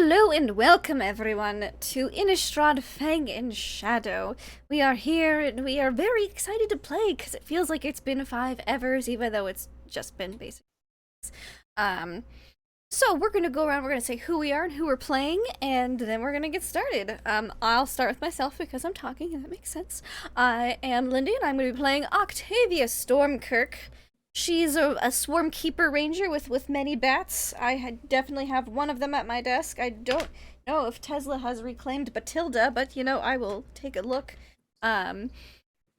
Hello and welcome everyone to Innistrad, Fang and Shadow. We are here and we are very excited to play because it feels like it's been 5 evers, even though it's just been basic. Um, so we're gonna go around, we're gonna say who we are and who we're playing, and then we're gonna get started. I'll start with myself because I'm talking, and that makes sense. I am Lindy, and I'm gonna be playing Octavia Stormkirk. She's a swarm keeper ranger with many bats. Definitely have one of them at my desk. I don't know if Tesla has reclaimed Batilda, but I will take a look. Um,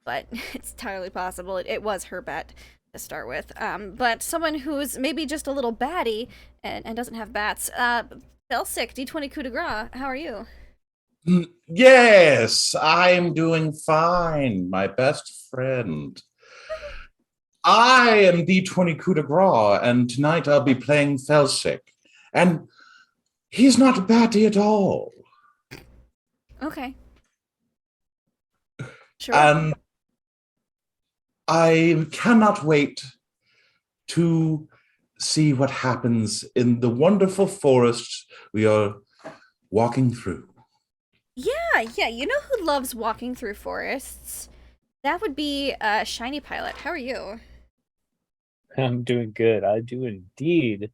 but it's entirely possible. It was her bat to start with. But someone who's maybe just a little batty and doesn't have bats. Belsic, D20 coup de grace. How are you? Yes, I'm doing fine, my best friend. I am D20 coup de grace, and tonight I'll be playing Felsic. And he's not batty at all. Okay, sure. And I cannot wait to see what happens in the wonderful forest we are walking through. Yeah. You know who loves walking through forests? That would be Shiny Pilot. How are you? I'm doing good. I do indeed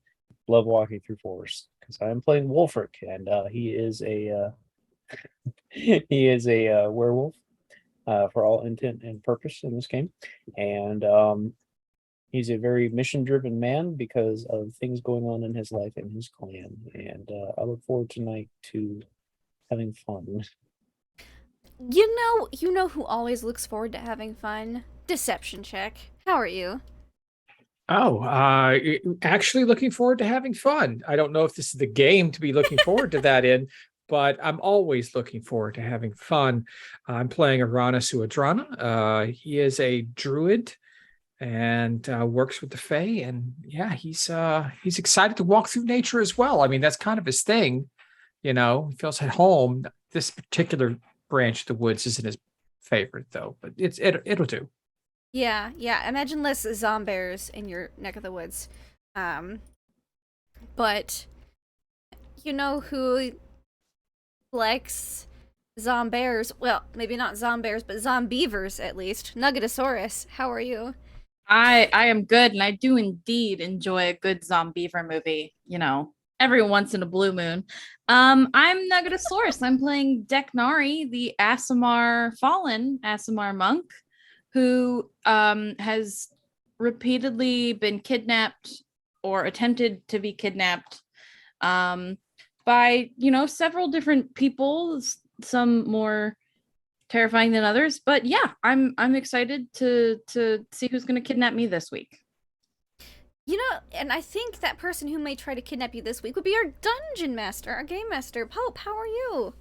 love walking through forests because I'm playing Wolfric, and he is a he is a werewolf for all intent and purpose in this game, and he's a very mission-driven man because of things going on in his life and his clan. And I look forward tonight to having fun. You know who always looks forward to having fun? Deception check. How are you? Actually looking forward to having fun. I don't know if this is the game to be looking forward to that in, but I'm always looking forward to having fun. I'm playing Arana Suadrana. He is a druid and works with the Fae, and yeah, he's excited to walk through nature as well. I mean, that's kind of his thing, He feels at home. This particular branch of the woods isn't his favorite though, but it'll do. Yeah. Imagine less zombears in your neck of the woods. Um, but you know who likes zombears? Well, maybe not zombears, but zombievers at least. Nuggetosaurus, how are you? I am good, and I do indeed enjoy a good Zombiever movie, every once in a blue moon. I'm Nuggetosaurus. I'm playing Deknari, the fallen Asimar monk, who has repeatedly been kidnapped or attempted to be kidnapped by, several different people, some more terrifying than others. But yeah, I'm excited to see who's going to kidnap me this week. And I think that person who may try to kidnap you this week would be our dungeon master, our game master. Pope, how are you?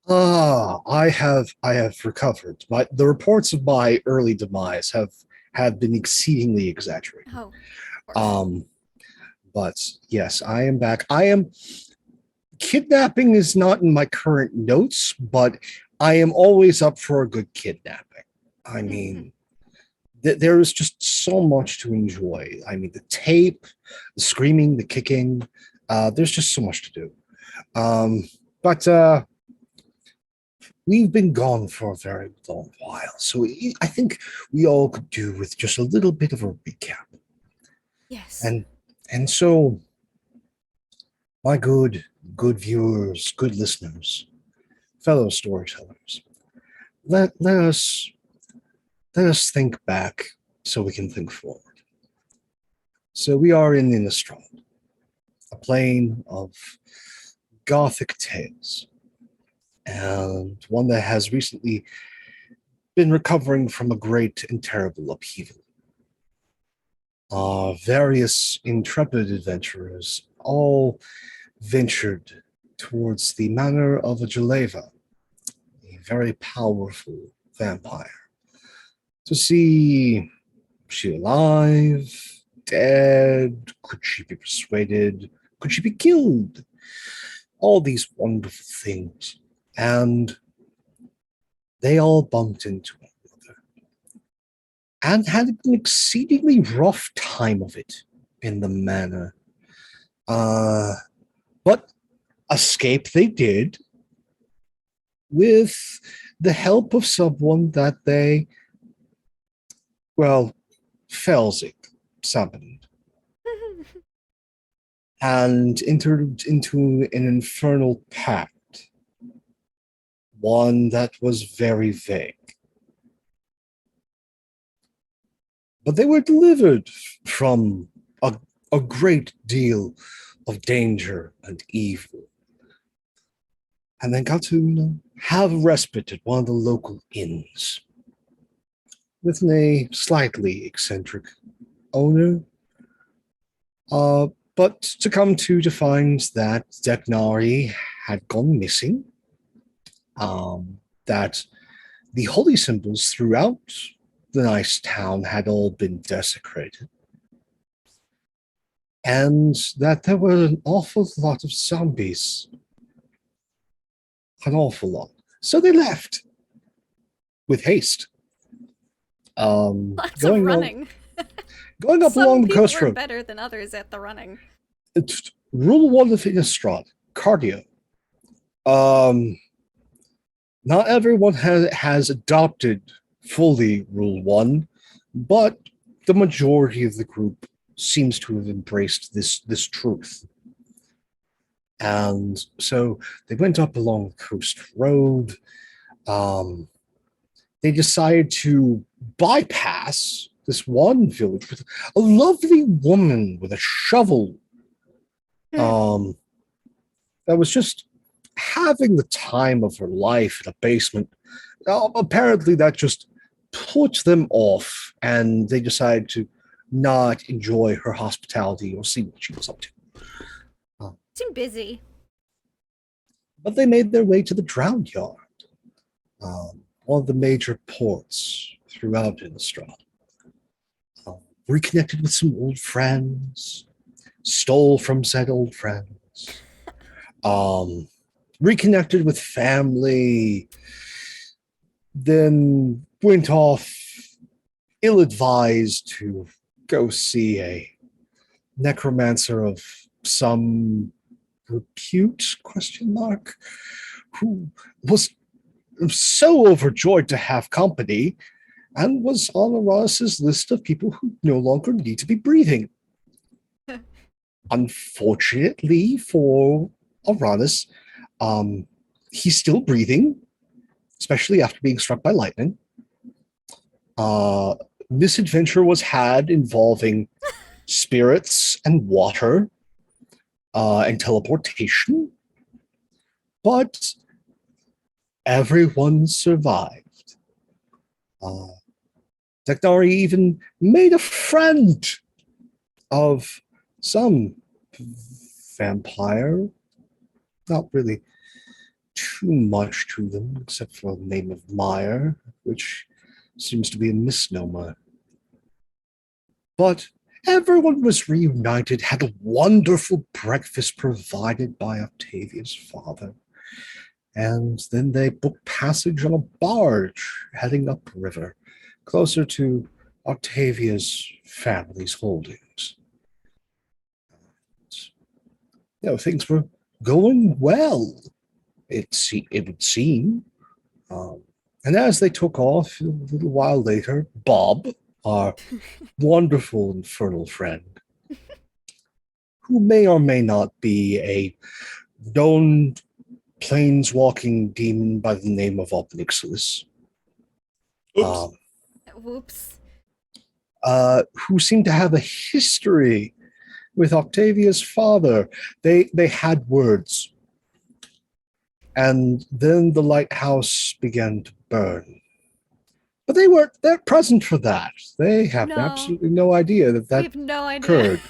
I have recovered. The reports of my early demise have been exceedingly exaggerated. Oh, of course. But yes, I am back. I am Kidnapping is not in my current notes, but I am always up for a good kidnapping. I mean, there is just so much to enjoy. I mean, the tape, the screaming, the kicking. There's just so much to do. But we've been gone for a very long while, so I think we all could do with just a little bit of a recap. Yes. And so, my good viewers, good listeners, fellow storytellers, let us think back so we can think forward. So we are in Innistrad, a plane of gothic tales, and one that has recently been recovering from a great and terrible upheaval. Various intrepid adventurers all ventured towards the manor of a Jaleva, a very powerful vampire, to see, was she alive, dead, could she be persuaded, could she be killed? All these wonderful things. And they all bumped into one another and had an exceedingly rough time of it in the manor. But escape they did with the help of someone that they, well, Felzik summoned and entered into an infernal pact, one that was very vague. But they were delivered from a great deal of danger and evil. And then got to have respite at one of the local inns with a slightly eccentric owner. But to come to find that Deknari had gone missing, that the holy symbols throughout the nice town had all been desecrated, and that there were an awful lot of zombies. An awful lot. So they left with haste. Lots of running. Going up Some along the people coast were road. better than others at the running. It's rule 1 of Innistrad, cardio. Not everyone has adopted fully rule 1, but the majority of the group seems to have embraced this truth. And so they went up along the coast road. They decided to bypass this one village with a lovely woman with a shovel that was just having the time of her life in a basement. Apparently that just put them off, and they decided to not enjoy her hospitality or see what she was up to. Too busy. But they made their way to the Drowned Yard, one of the major ports throughout Innistrad. Reconnected with some old friends, stole from said old friends, reconnected with family, then went off ill-advised to go see a necromancer of some repute, who was so overjoyed to have company and was on Aras's list of people who no longer need to be breathing. Unfortunately for Aranis, he's still breathing, especially after being struck by lightning. Misadventure was had involving spirits and water and teleportation, but everyone survived. Deknari even made a friend of some vampire. Not really too much to them, except for the name of Meyer, which seems to be a misnomer. But everyone was reunited, had a wonderful breakfast provided by Octavia's father, and then they booked passage on a barge heading upriver, closer to Octavia's family's holdings. Things were going well, it would seem. And as they took off, a little while later, Bob, our wonderful infernal friend, who may or may not be a known planeswalking demon by the name of Obnixilis. Whoops. Who seemed to have a history with Octavia's father. They had words. And then the lighthouse began to burn. But they weren't present for that. They have absolutely no idea that We have no idea. occurred.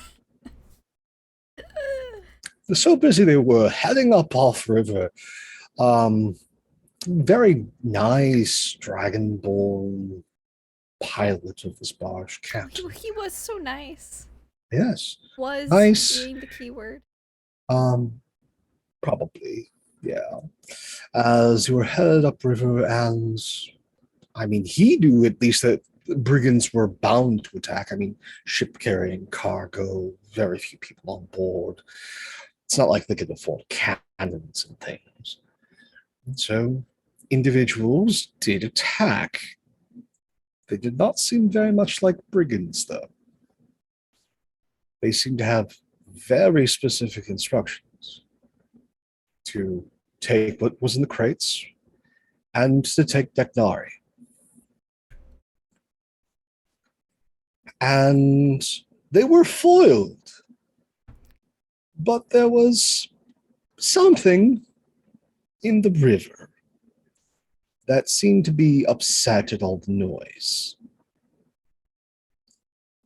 They're so busy they were heading up off river. Very nice dragonborn pilot of this barge, captain. He was so nice. Yes. Was nice. being the key word. Probably, yeah. As we were headed upriver, and I mean, he knew at least that brigands were bound to attack. I mean, ship carrying cargo, very few people on board. It's not like they could afford cannons and things. And so individuals did attack. They did not seem very much like brigands, though. They seemed to have very specific instructions to take what was in the crates and to take Deknari. And they were foiled. But there was something in the river that seemed to be upset at all the noise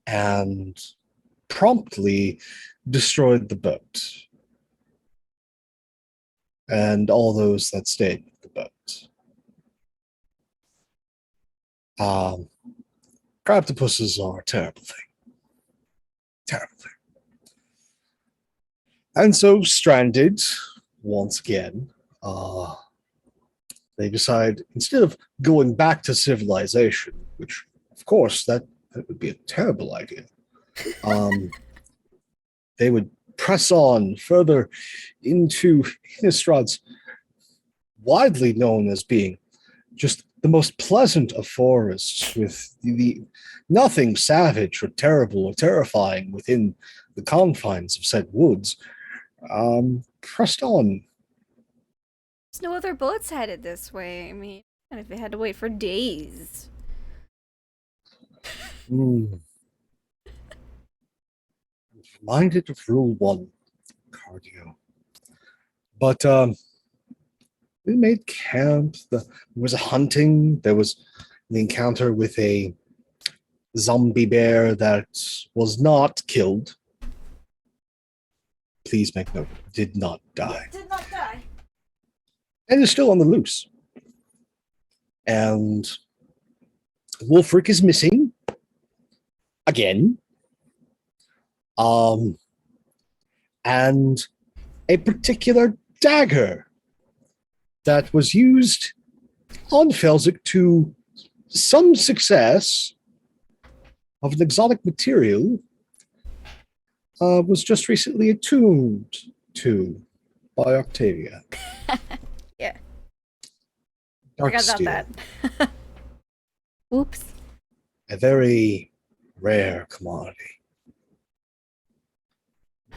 and promptly destroyed the boat and all those that stayed with the boat. Crabtopuses are a terrible thing. Terrible thing. And so, stranded once again, they decide, instead of going back to civilization, which, of course, that would be a terrible idea, they would press on further into Innistrad's widely known as being just the most pleasant of forests, with the nothing savage or terrible or terrifying within the confines of said woods. Pressed on. There's no other boats headed this way. I mean, and if they had to wait for days. Reminded of Rule 1, cardio. But we made camp. There was a hunting. There was an encounter with a zombie bear that was not killed. Please make note, did not die. Did not die. And is still on the loose. And Wolfric is missing again. And a particular dagger that was used on Felzik to some success of an exotic material was just recently attuned to by Octavia. Yeah. Dark Forgot steel, about that. Oops. a very rare commodity.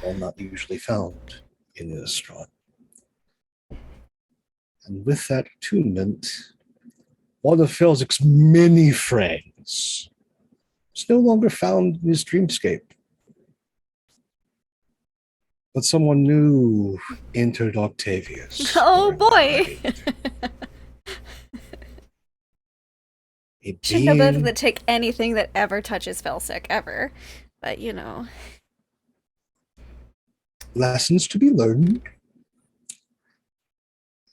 One not usually found in Innistrad. And with that attunement, one of Felzik's many friends was no longer found in his dreamscape. But someone new entered Octavius. Oh boy! A Shouldn't have been able being to take anything that ever touches Felsic, ever. But, you know. lessons to be learned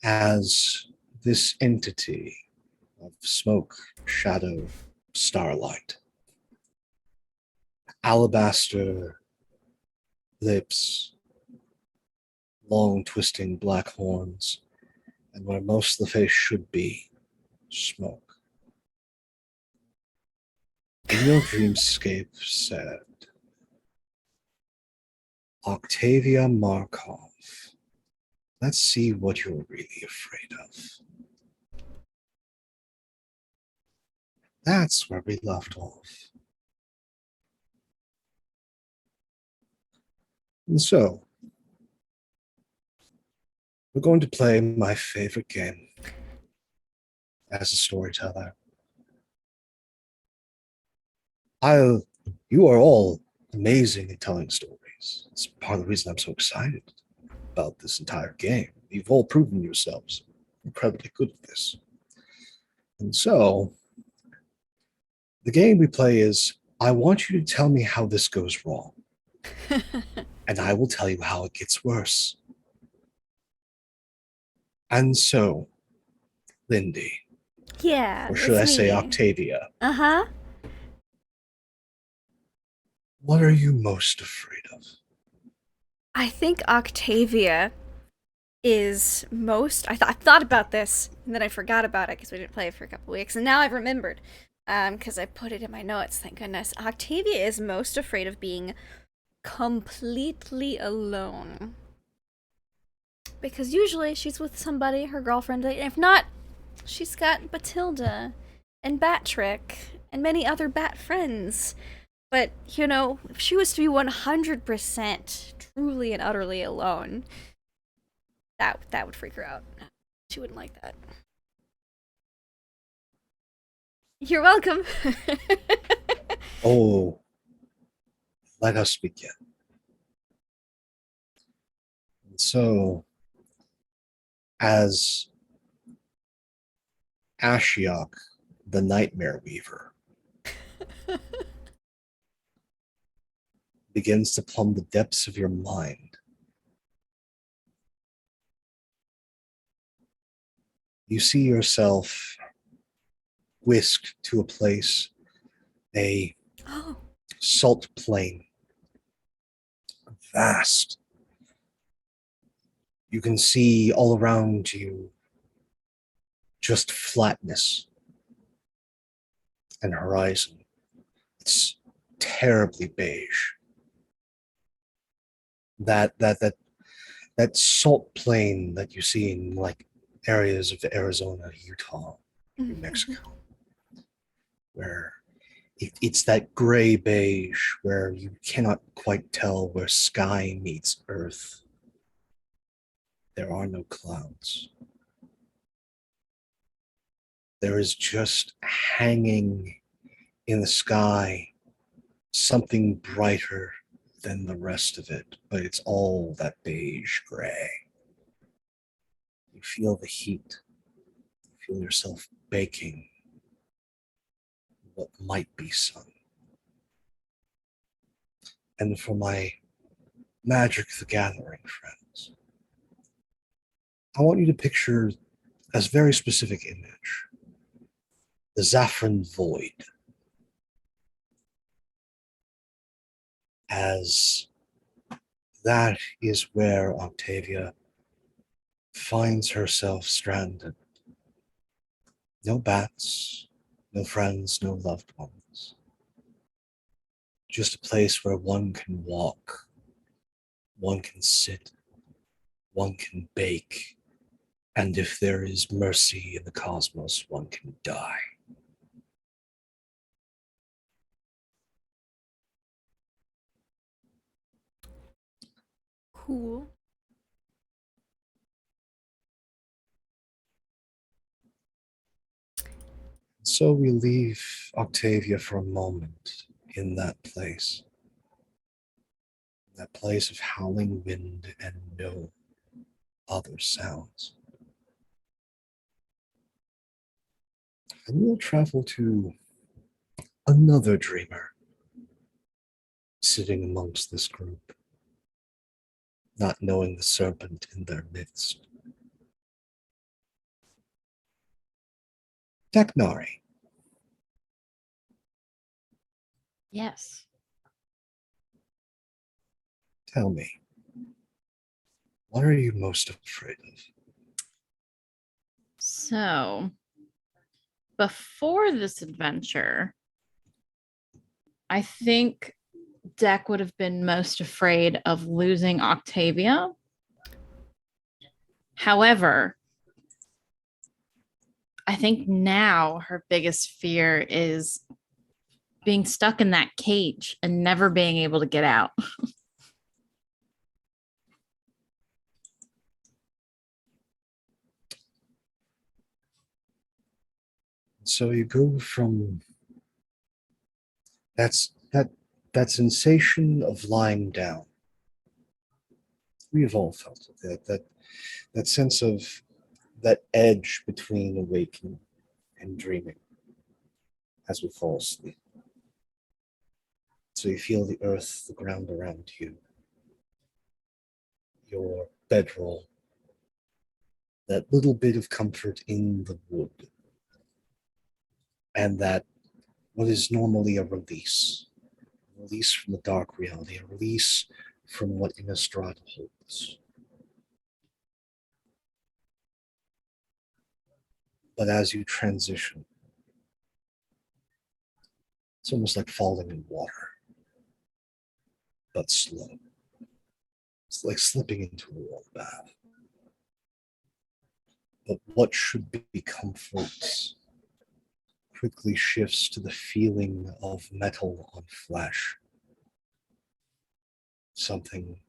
as this entity of smoke, shadow, starlight, alabaster lips, long twisting black horns, and where most of the face should be, smoke. In your dreamscape said, Octavia Markov, let's see what you're really afraid of. That's where we left off. And so, we're going to play my favorite game as a storyteller. You are all amazing at telling stories. It's part of the reason I'm so excited about this entire game. You've all proven yourselves incredibly good at this. And so, the game we play is, I want you to tell me how this goes wrong. And I will tell you how it gets worse. And so, Lindy, Yeah. or should I it's say me. Octavia, Uh-huh. what are you most afraid of? I think Octavia is most... I thought about this, and then I forgot about it because we didn't play it for a couple weeks, and now I've remembered because I put it in my notes, thank goodness. Octavia is most afraid of being completely alone. because usually she's with somebody, her girlfriend, and if not, she's got Batilda and Batrick and many other bat friends. But, you know, if she was to be 100% truly and utterly alone, that would freak her out. She wouldn't like that. You're welcome. Oh, let us begin. And so, as Ashiok, the Nightmare Weaver, begins to plumb the depths of your mind, you see yourself whisked to a place, a Oh, salt plain, vast. You can see all around you just flatness and horizon. It's terribly beige. That salt plain that you see in like areas of Arizona, Utah, New Mexico, where it's that gray beige where you cannot quite tell where sky meets earth. There are no clouds. There is just hanging in the sky something brighter than the rest of it, but it's all that beige gray. You feel the heat. You feel yourself baking what might be sun. And for my Magic the Gathering friends, I want you to picture a very specific image. The Zaffron Void. As that is where Octavia finds herself stranded. No bats, no friends, no loved ones. Just a place where one can walk, one can sit, one can bake, and if there is mercy in the cosmos, one can die. cool. So we leave Octavia for a moment in that place of howling wind and no other sounds. And we'll travel to another dreamer sitting amongst this group, not knowing the serpent in their midst. Teknari, Yes. tell me, what are you most afraid of? So, before this adventure, I think Deck would have been most afraid of losing Octavia. However, I think now her biggest fear is being stuck in that cage and never being able to get out. So you go from that sensation of lying down. We have all felt it, that sense of that edge between awaking and dreaming as we fall asleep. So you feel the earth, the ground around you, your bedroll, that little bit of comfort in the wood, and that what is normally a release from the dark reality, a release from what Innistrad holds. But as you transition, it's almost like falling in water, but slow. It's like slipping into a warm bath. But what should be comfort quickly shifts to the feeling of metal on flesh. Something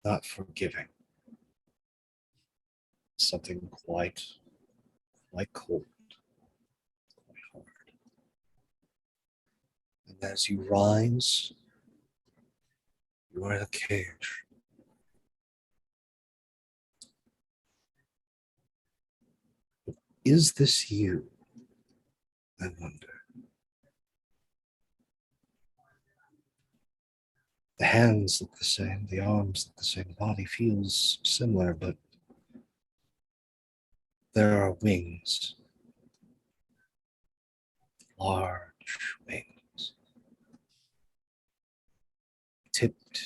not forgiving. Something quite cold, quite hard. And as you rise, you are in a cage. Is this you? I wonder. The hands look the same, the arms look the same, the body feels similar, but there are wings. Large wings. Tipped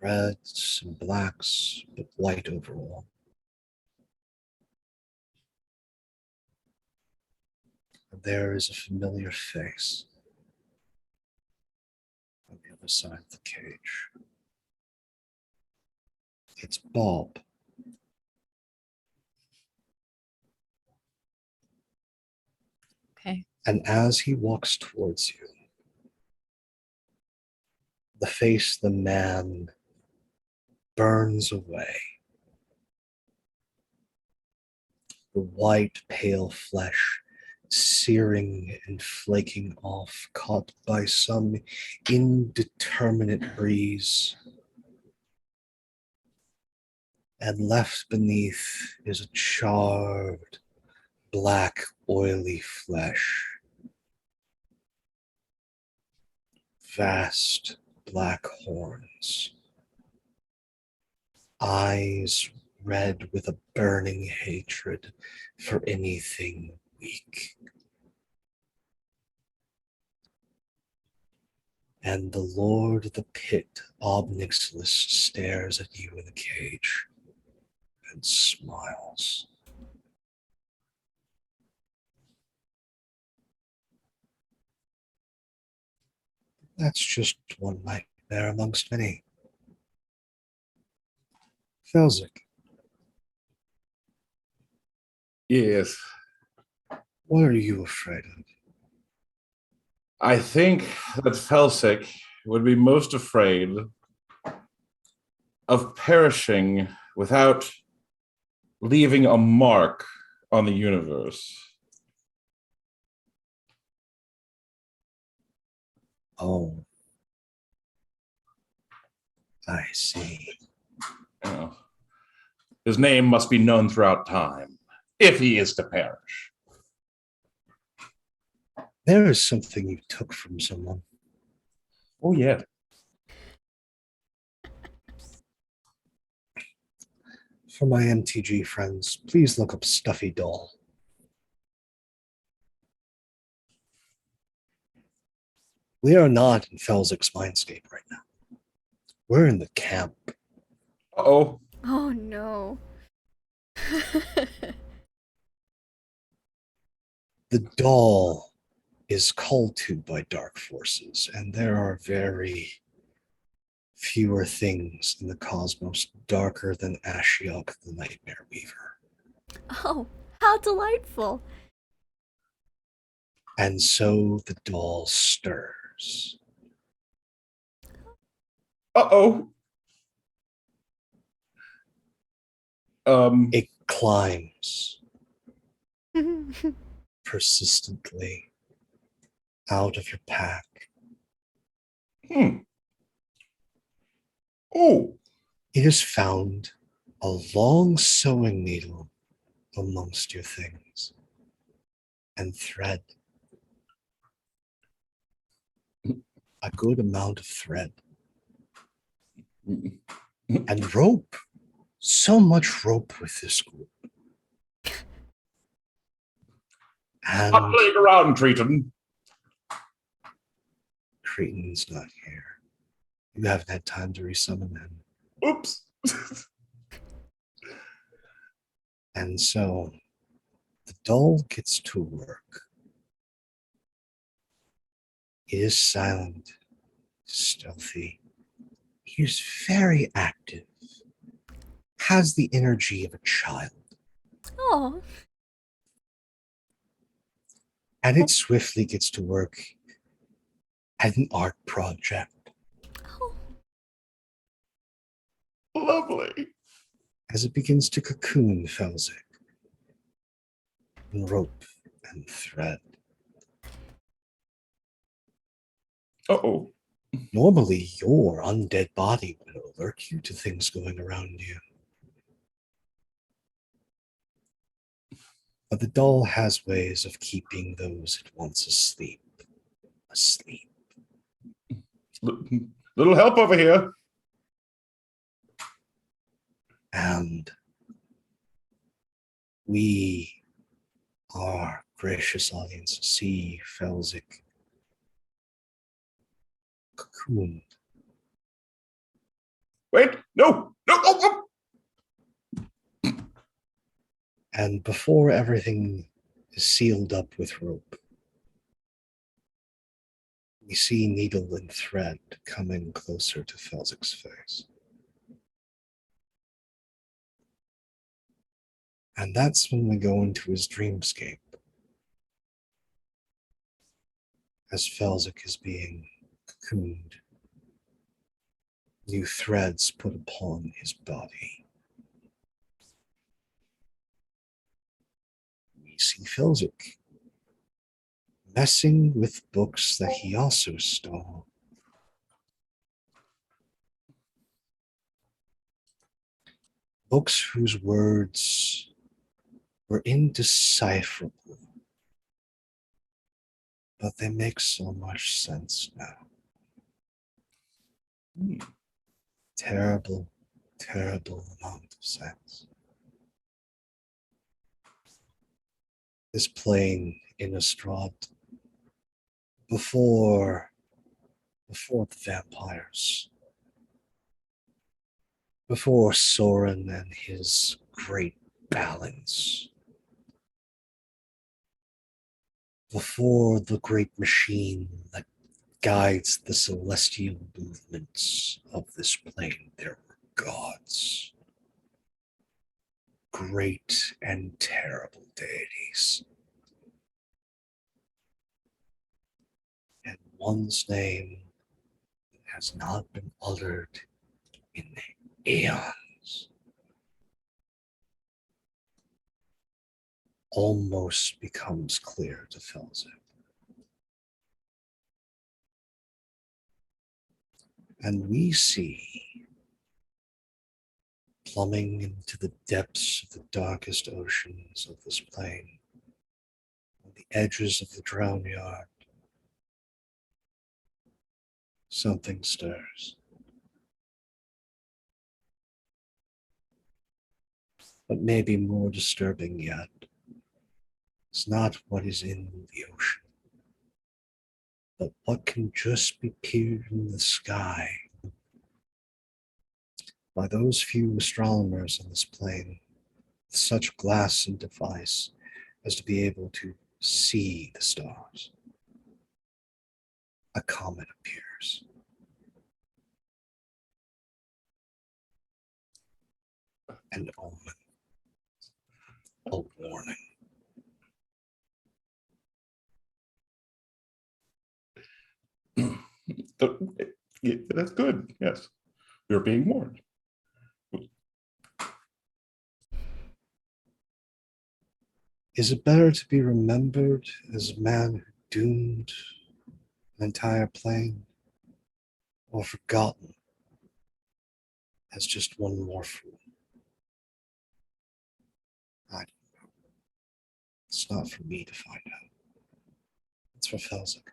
reds and blacks, but white overall. And there is a familiar face on the other side of the cage. It's Bob. Okay. And as he walks towards you, the face of the man burns away. The white, pale flesh searing and flaking off, caught by some indeterminate breeze. And left beneath is a charred, black, oily flesh. Vast black horns. Eyes red with a burning hatred for anything weak. And the Lord of the Pit, Obnixilis, stares at you in the cage and smiles. That's just one nightmare amongst many. Felzik, Yes. what are you afraid of? I think that Felsic would be most afraid of perishing without leaving a mark on the universe. Oh, I see. You know, his name must be known throughout time, if he is to perish. There is something you took from someone. Oh, yeah. For my MTG friends, please look up Stuffy Doll. We are not in Felzik's Mindscape right now. We're in the camp. Uh-oh. Oh no. The doll is called to by dark forces, and there are very fewer things in the cosmos darker than Ashiok the Nightmare Weaver. Oh, how delightful. And so the doll stirs. Uh-oh. It climbs persistently out of your pack. Oh. It has found a long sewing needle amongst your things and thread. A good amount of thread. And rope. So much rope with this group. Stop And playing around, Triton. Cretan's not here. You haven't had time to resummon him. Oops. And so the doll gets to work. He is silent, stealthy. He is very active, has the energy of a child. Oh, And it swiftly gets to work at an art project oh, Lovely. as it begins to cocoon Felzik in rope and thread. Uh-oh. Normally, your undead body would alert you to things going around you. But the doll has ways of keeping those it wants asleep. Asleep. Little help over here. And we, our gracious audience, see Felzik cocooned. Wait, no, no, no. And before everything is sealed up with rope, we see needle and thread coming closer to Felzik's face. And that's when we go into his dreamscape. As Felzik is being cocooned, new threads put upon his body. We see Felzik messing with books that he also stole. Books whose words were indecipherable, but they make so much sense now. Terrible, terrible amount of sense. This plane in Innistrad, before the vampires, before Soren and his great balance, before the great machine that guides the celestial movements of this plane, there were gods. Great and terrible deities. And one's name has not been uttered in eons. Almost becomes clear to Felzik. And we see, plumbing into the depths of the darkest oceans of this plane, on the edges of the drown yard, something stirs. But maybe more disturbing yet is not what is in the ocean, but what can just be peered in the sky by those few astronomers on this plane with such glass and device as to be able to see the stars. A comet appears. An omen. A warning. That's good. Yes, you're being warned. Is it better to be remembered as a man who doomed an entire plane, or forgotten as just one more fool? I don't know. It's not for me to find out. It's for Felzik.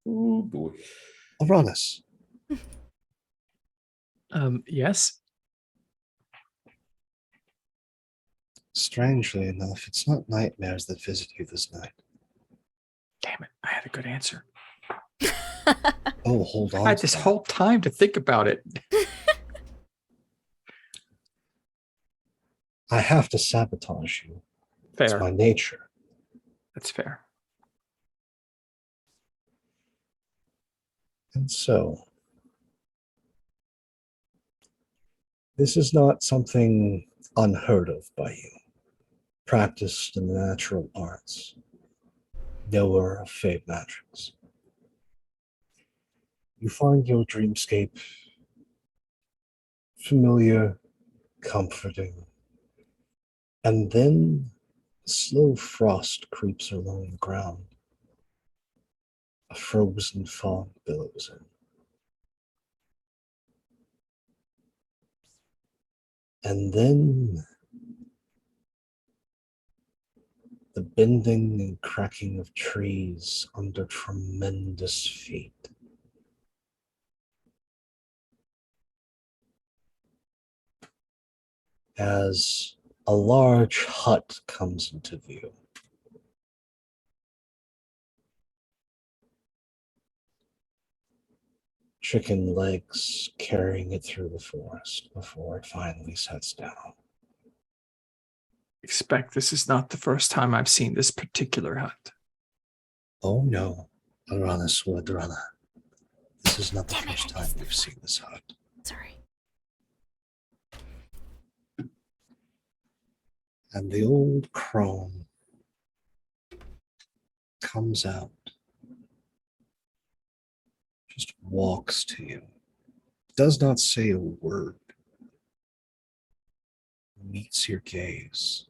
Oh boy. Uranus, Yes. strangely enough, it's not nightmares that visit you this night. Damn it. I had a good answer. Oh, hold on. I had to this that. whole time to think about it. I have to sabotage you. It's Fair. my nature. That's fair. And so, This is not something unheard of by you. Practiced in the natural arts, knower of fate magics. You find your dreamscape familiar, comforting, and then a slow frost creeps along the ground. A frozen fog billows in. And then the bending and cracking of trees under tremendous feet. As a large hut comes into view. Chicken legs carrying it through the forest before it finally sets down. Expect this is not the first time I've seen this particular hut. Oh no, Arana Swadrana. This is not the Damn it, first I time missed the we've seen this hut. Sorry. And the old crone comes out, just walks to you, does not say a word, meets your gaze.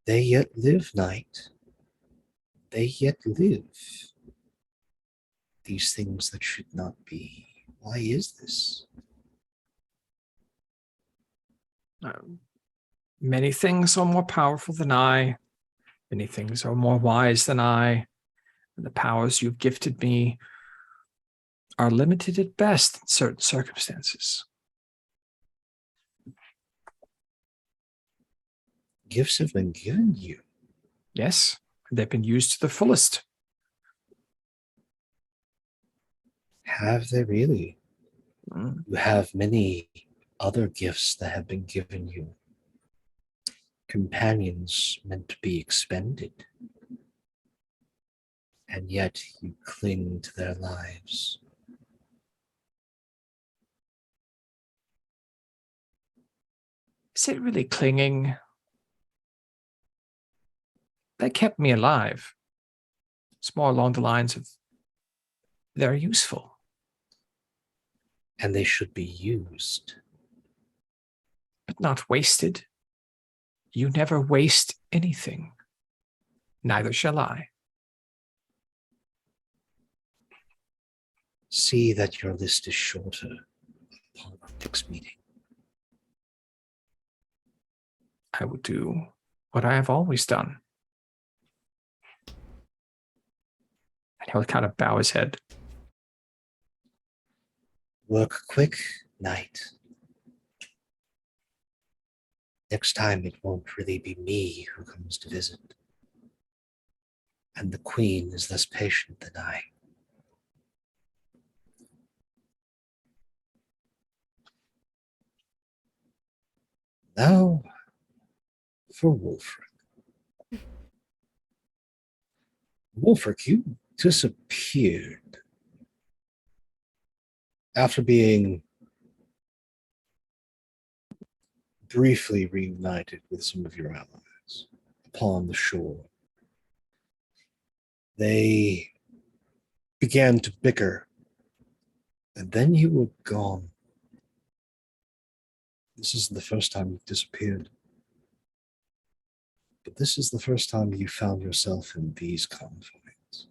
They yet live, knight. They yet live. These things that should not be. Why is this? Many things are more powerful than I. Many things are more wise than I. And the powers you've gifted me are limited at best in certain circumstances. Gifts have been given you. Yes, they've been used to the fullest. Have they really? Mm. You have many other gifts that have been given you. Companions meant to be expended. And yet you cling to their lives. Is it really clinging? They kept me alive. It's more along the lines of they're useful. And they should be used. But not wasted. You never waste anything. Neither shall I. See that your list is shorter upon our next meeting. I will do what I have always done. And he'll kind of bow his head. Work quick, knight. Next time it won't really be me who comes to visit. And the queen is less patient than I. Now for Wulfric. Wulfric, you disappeared after being briefly reunited with some of your allies upon the shore. They began to bicker, and then you were gone. This isn't the first time you've disappeared. But this is the first time you found yourself in these confines.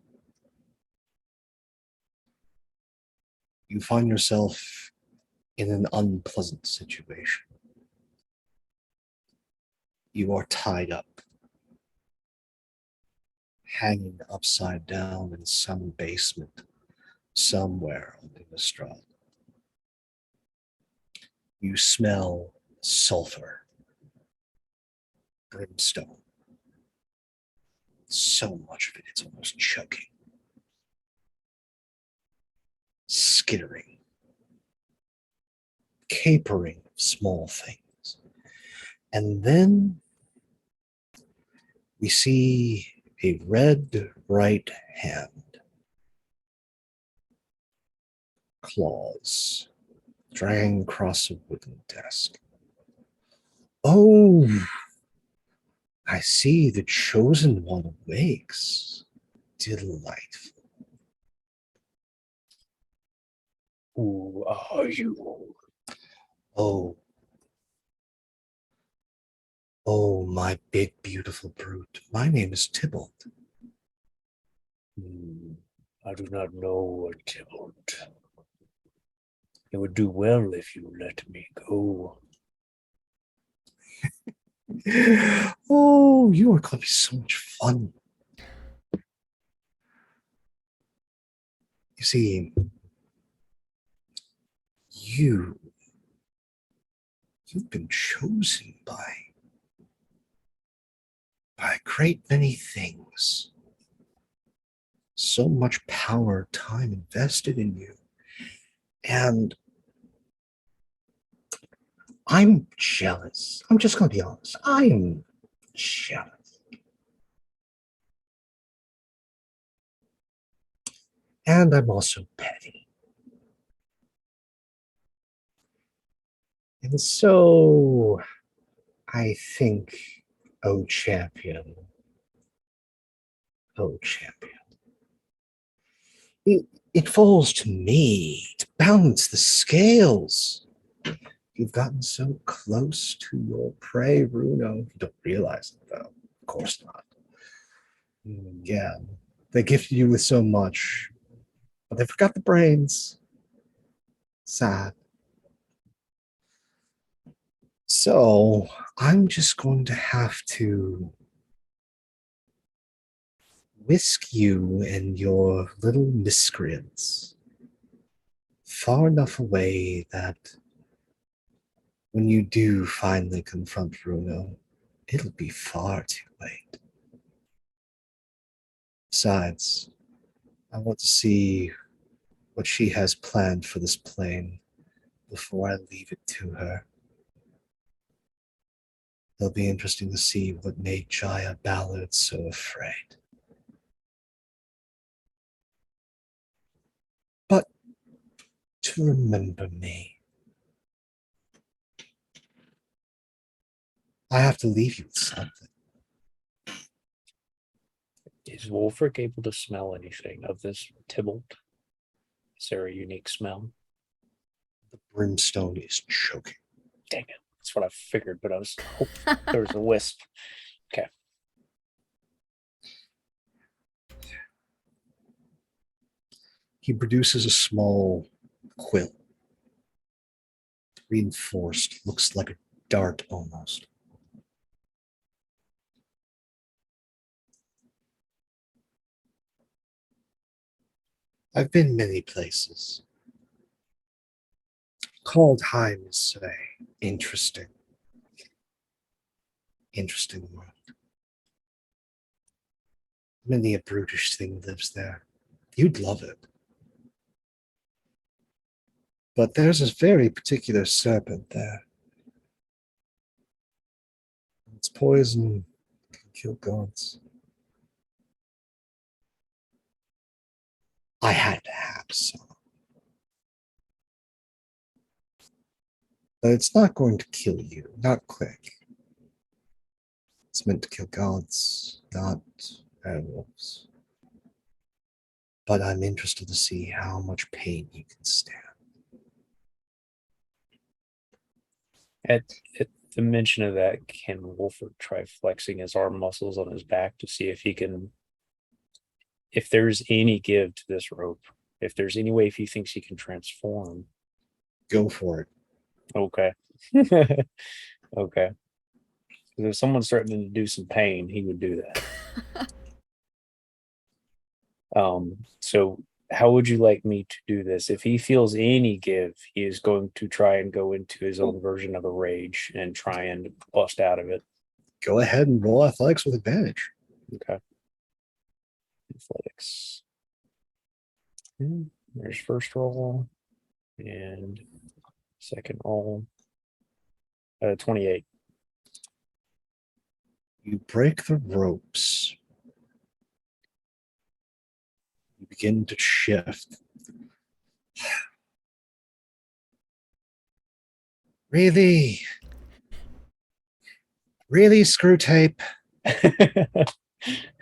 You find yourself in an unpleasant situation. You are tied up, hanging upside down in some basement somewhere on Innistrad. You smell sulfur, brimstone. So much of it, it's almost choking. Skittering. Capering of small things. And then we see a red right hand claws dragging across a wooden desk. Oh, I see the chosen one awakes. Delightful. Who are you? Oh, oh, my big, beautiful brute. My name is Tybalt. I do not know a Tybalt. It would do well if you let me go. Oh, you are going to be so much fun. You see, you've been chosen by a great many things. So much power, time invested in you. And I'm jealous. I'm just going to be honest. I am jealous. And I'm also petty. And so I think, oh champion, it falls to me to balance the scales. You've gotten so close to your prey, Bruno. You don't realize it, though. Of course not. Yeah, they gifted you with so much, but they forgot the brains. Sad. So I'm just going to have to whisk you and your little miscreants far enough away that when you do finally confront Bruno, it'll be far too late. Besides, I want to see what she has planned for this plane before I leave it to her. It'll be interesting to see what made Jaya Ballard so afraid. But to remember me, I have to leave you with something. Is Wolfric able to smell anything of this Tybalt? Is there a unique smell? The brimstone is choking. Dang it. That's what I figured, but I was hoping there was a wisp. Okay. He produces a small quill. Reinforced, looks like a dart almost. I've been many places. Kaldheim is interesting. Interesting world. Many a brutish thing lives there. You'd love it. But there's this very particular serpent there. Its poison can kill gods. I had to have some. But it's not going to kill you, not quick. It's meant to kill gods, not werewolves. But I'm interested to see how much pain you can stand. At the mention of that, can Wolfric try flexing his arm muscles on his back to see if he can, if there's any give to this rope, if there's any way if he thinks he can transform? Go for it. Okay. Okay. If someone's threatening to do some pain, he would do that. So how would you like me to do this? If he feels any give, he is going to try and go into his own version of a rage and try and bust out of it. Go ahead and roll athletics with advantage. Okay. Athletics. There's first roll and second roll. 28. You break the ropes. You begin to shift. Really? Really, Screw Tape?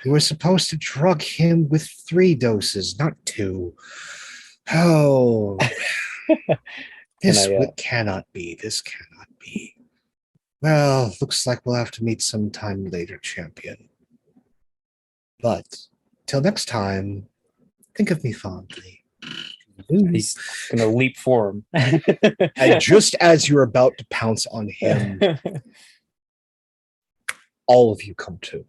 You were supposed to drug him with 3 doses, not 2. Oh, this cannot be. This cannot be. Well, looks like we'll have to meet sometime later, champion. But till next time, think of me fondly. He's gonna leap for him. And just as you're about to pounce on him, all of you come to.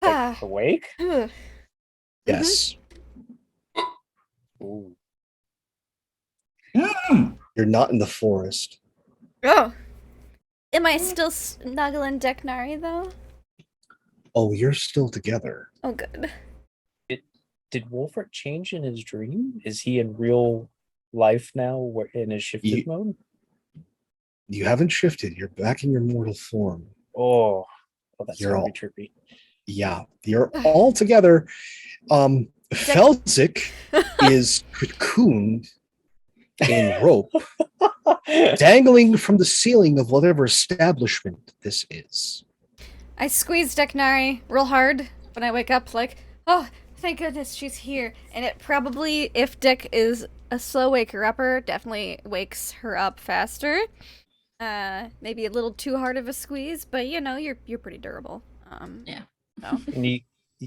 Like, awake? Yes. Ooh. You're not in the forest. Oh. Am I still snuggling Deknari, though? Oh, you're still together. Oh, good. Did Wolfert change in his dream? Is he in real life now in his shifted mode? You haven't shifted. You're back in your mortal form. Oh that's You're gonna all- be trippy. Yeah, you're all together. Felzik is cocooned in rope, dangling from the ceiling of whatever establishment this is. I squeeze Deknari real hard when I wake up, like, oh, thank goodness she's here. And it probably, if Dick is a slow waker-upper, definitely wakes her up faster. Maybe a little too hard of a squeeze, but you know, you're pretty durable. Yeah. So. And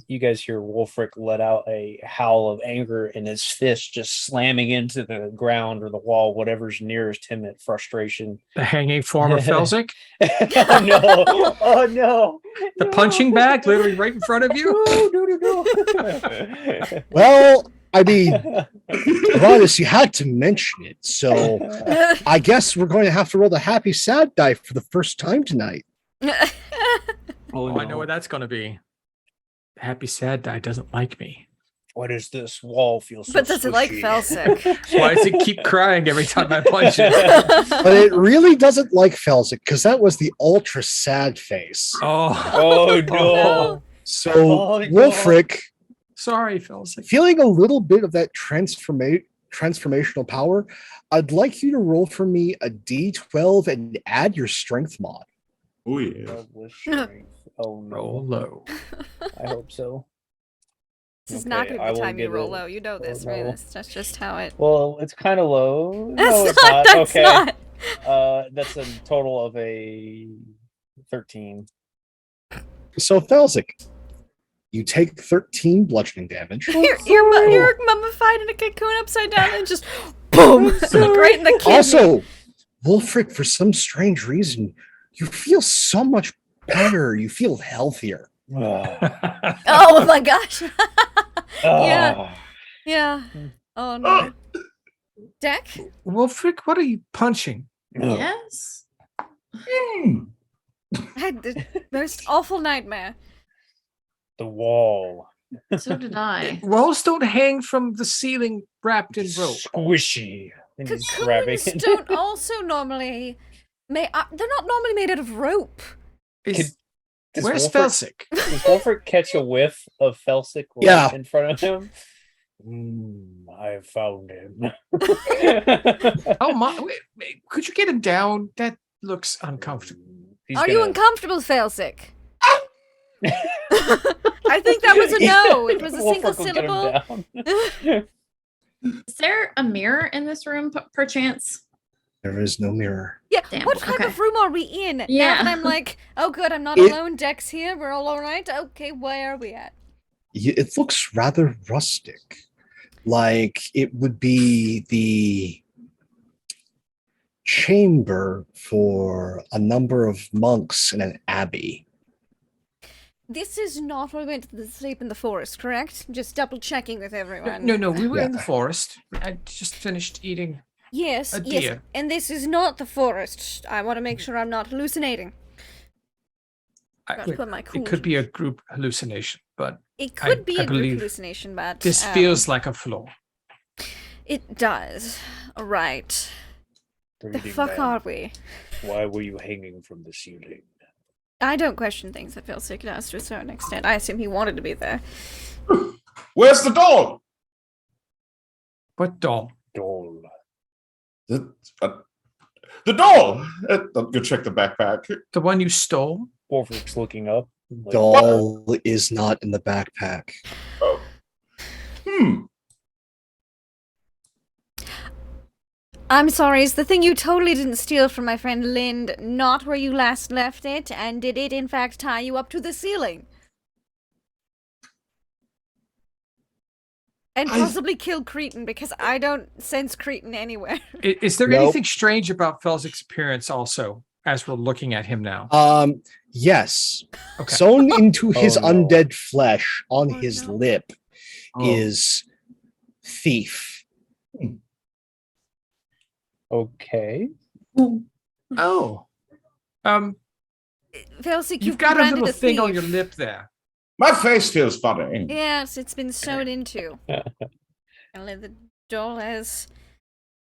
you guys hear Wolfric let out a howl of anger and his fist just slamming into the ground or the wall, whatever's nearest him at frustration. The hanging form of Felzik? Oh no! Oh no! The punching bag literally right in front of you? No. Well, I mean, Uranus, you had to mention it, so I guess we're going to have to roll the happy sad die for the first time tonight. Oh, I know what that's going to be. The happy sad die doesn't like me. What is this wall feels so But does it like squishy? Felzik? Why does it keep crying every time I punch it? But it really doesn't like Felzik because that was the ultra sad face. Oh, Oh no! So Oh, no. Wolfric, sorry, Felzik. feeling a little bit of that transformational power, I'd like you to roll for me a d12 and add your strength mod. Oh yeah. Double strength. Oh no! Roll low. I hope so. This is not Okay, going I to be the will time you give roll it low. You know this, a right? roll. That's just how it... Well, it's kind of low. That's No, it's not, not. that's Okay. not. That's a total of a 13. So Felzik, you take 13 bludgeoning damage. You're mummified in a cocoon upside down and just boom! Like right in the kidney. Also, Wolfric, for some strange reason, you feel so much better. You feel healthier. Oh my gosh. Yeah. Ah. Yeah. Oh no. Deck? Wolfric, what are you punching? Yes. Hmm. I had the most awful nightmare. The wall. So did I. Walls don't hang from the ceiling wrapped in rope. Squishy. And he's grabbing Cocoons it. don't also normally... they're not normally made out of rope. Is- Does Where's Wolfric- Felzik? Does Wolfric catch a whiff of Felsic right Yeah. in front of him? I found him. Oh my! Wait, could you get him down? That looks uncomfortable. He's Are you gonna- uncomfortable, Felsic? I think that was a no. It was a single Wolfric will get him syllable. down. Is there a mirror in this room, perchance? There is no mirror. Yeah, Damn, what type okay. of room are we in? Now Yeah. that I'm like, oh good, I'm not It- alone, Deck's here, we're all alright. Okay, where are we at? It looks rather rustic. Like it would be the chamber for a number of monks in an abbey. This is not where we went to sleep in the forest, correct? Just double checking with everyone. No, we were in the Yeah. forest. I just finished eating. Yes, A yes. deer. And this is not the forest. I want to make sure I'm not hallucinating. Got to put my cool. It could be a group hallucination, but It could I be a group believe hallucination, but this feels like a flaw. it does. Right. The Breathing fuck man, are we? Why were you hanging from the ceiling? I don't question things that Felsic does to a certain extent. I assume he wanted to be there. Where's the dog? What doll? Dole. The, The doll! Go check the backpack. The one you stole? Wolfric looking up. Like, Doll is not in the backpack. Oh. I'm sorry, is the thing you totally didn't steal from my friend Lind not where you last left it? And did it in fact tie you up to the ceiling? And possibly kill Cretan, because I don't sense Cretan anywhere. Is there Nope. anything strange about Felzic's appearance also, as we're looking at him now? Yes. Okay. Sewn into his Oh, no. undead flesh on Oh, his no. lip Oh. is thief. okay. Oh. Felsik, You've got a branded little thing on thief. your lip there. My face feels funny. Yes, it's been sewn into. And the doll has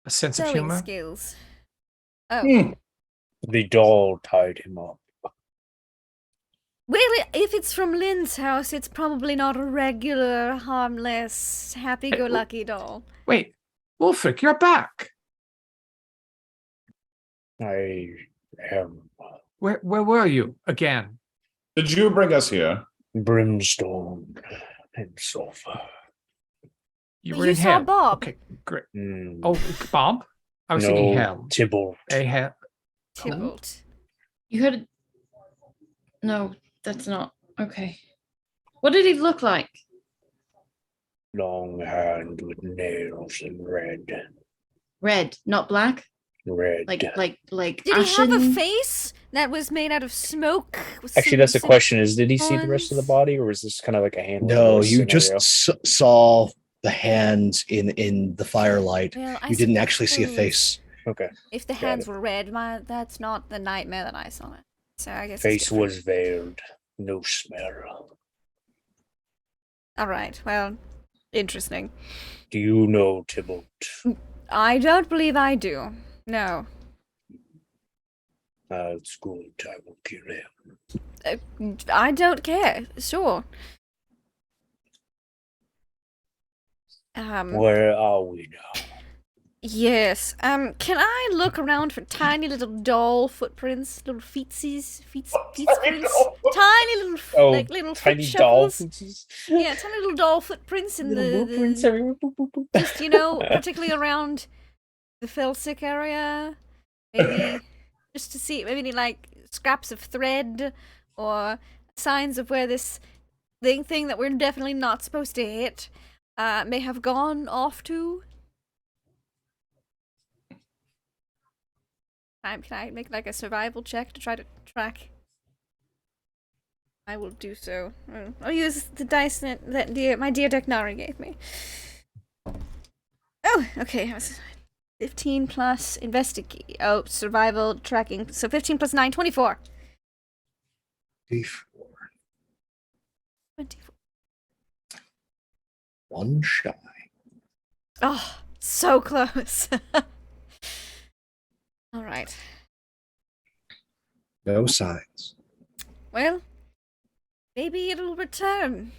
A sense of sewing humor. skills. Oh. Hmm. The doll tied him up. Well, if it's from Lynn's house, it's probably not a regular, harmless, happy-go-lucky doll. Wait, Wolfric, you're back. I am Where were you again? Did you bring us here? brimstone and sulfur. You But were you in saw hell. Bob. Okay, great. Mm, Oh, Bob? I was no, thinking hell. Tybalt. A hell. Tybalt. You heard? No, that's not okay. What did he look like? Long hand with nails and red. Red, not black. Red. Like Did he have a ashen? face that was made out of smoke? with Actually, some- that's the some question: is did he see the rest of the horns? body, or was this kind of like a hand? No, you just saw the hands in the firelight. Well, I You didn't actually see a suppose face. Okay. If the Got hands it. were red, that's not the nightmare that I saw. So I guess it's Face different. was veiled, no smell. All right. Well, interesting. Do you know Tybalt? I don't believe I do. No. It's good. I will kill him. I don't care. Sure. Where are we now? Yes. Can I look around for tiny little doll footprints, little feetsies, feetprints, tiny little like little foot tiny doll. shuffles? Yeah, tiny little doll footprints in Little blueprints the everywhere. Boop, boop, boop. just particularly around the Felsic area. Maybe just to see maybe like scraps of thread or signs of where this thing that we're definitely not supposed to hit may have gone off to. Can I make like a survival check to try to track? I will do so. I'll use the dice that my dear Deknari gave me. Oh, okay. 15 plus investigate. Oh, survival tracking. So 15 plus 9, 24. D4. 24. One shy. Oh, so close. All right. No signs. Well, maybe it'll return.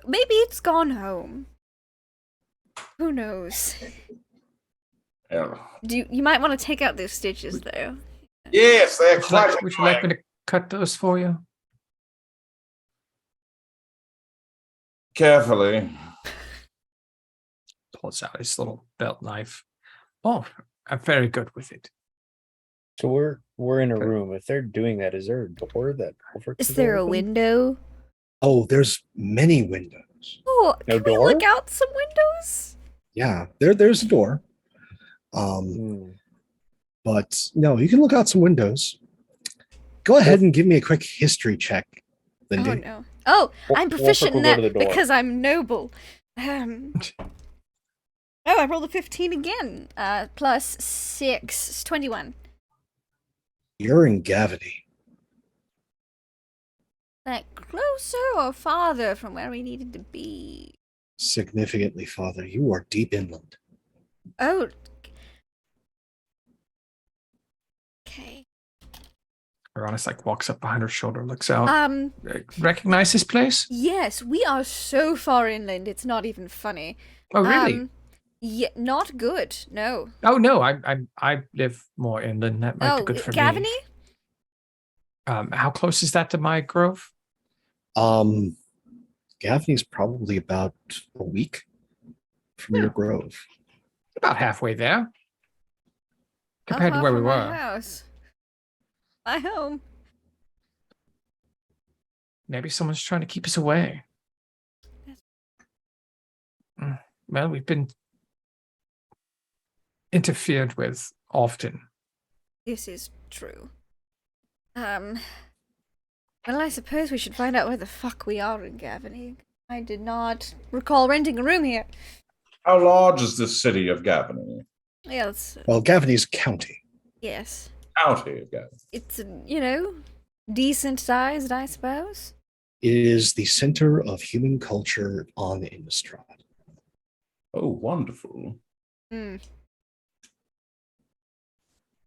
Maybe it's gone home. Who knows? Yeah. You might want to take out those stitches though. Yes, they're quite Would you like me to cut those for you? carefully. Pulls out his little belt knife. Oh, I'm very good with it. So we're in a Okay. room. If they're doing that, is there a door that? Is there a window? Oh, there's many windows. Oh, No can we door? look out some windows? Yeah, there's a door. But no, you can look out some windows. Go ahead and give me a quick history check, Lindy. Oh no. Oh, I'm proficient in will go to that the door. because I'm noble. Oh, I rolled a 15 again. Plus 6, it's 21. You're in Gavity. Like closer or farther from where we needed to be? Significantly, Father. You are deep inland. Oh. Okay. Aranis like walks up behind her shoulder, looks out. Recognize this place? Yes, we are so far inland, it's not even funny. Oh, really? Yeah, not good. No. Oh no, I live more inland. That might be Oh, good for Gavany? me. How close is that to my grove? Gaffney's probably about a week from your grove. About halfway there. How Compared to far where we from my were. house? My home. Maybe someone's trying to keep us away. Well, we've been interfered with often. This is true. Well, I suppose we should find out where the fuck we are in Gavany. I did not recall renting a room here. How large is the city of Gavany? Yeah, it's, Well, Gaffney's county. yes. County of Gavany. It's, decent sized, I suppose. It is the center of human culture on Innistrad. Oh, wonderful. Hmm.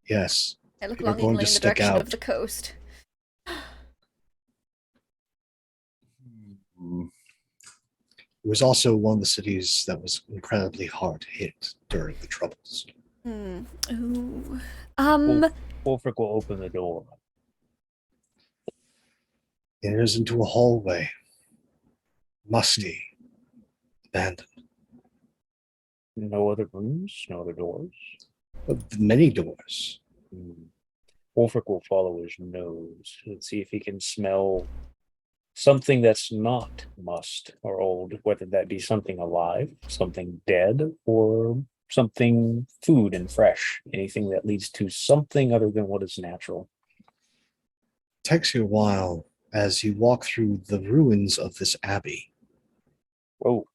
Yes, I look You're going longingly to in the stick direction out. of the coast. Hmm. it was also one of the cities that was incredibly hard hit during the Troubles. Hmm. Ooh. Wolfric will open the door. It is into a hallway, musty, abandoned, No other rooms, no other doors. with many doors. Wolfric will follow his nose and see if he can smell something that's not must or old, whether that be something alive, something dead, or something food and fresh. Anything that leads to something other than what is natural. Takes you a while as you walk through the ruins of this abbey. Whoa.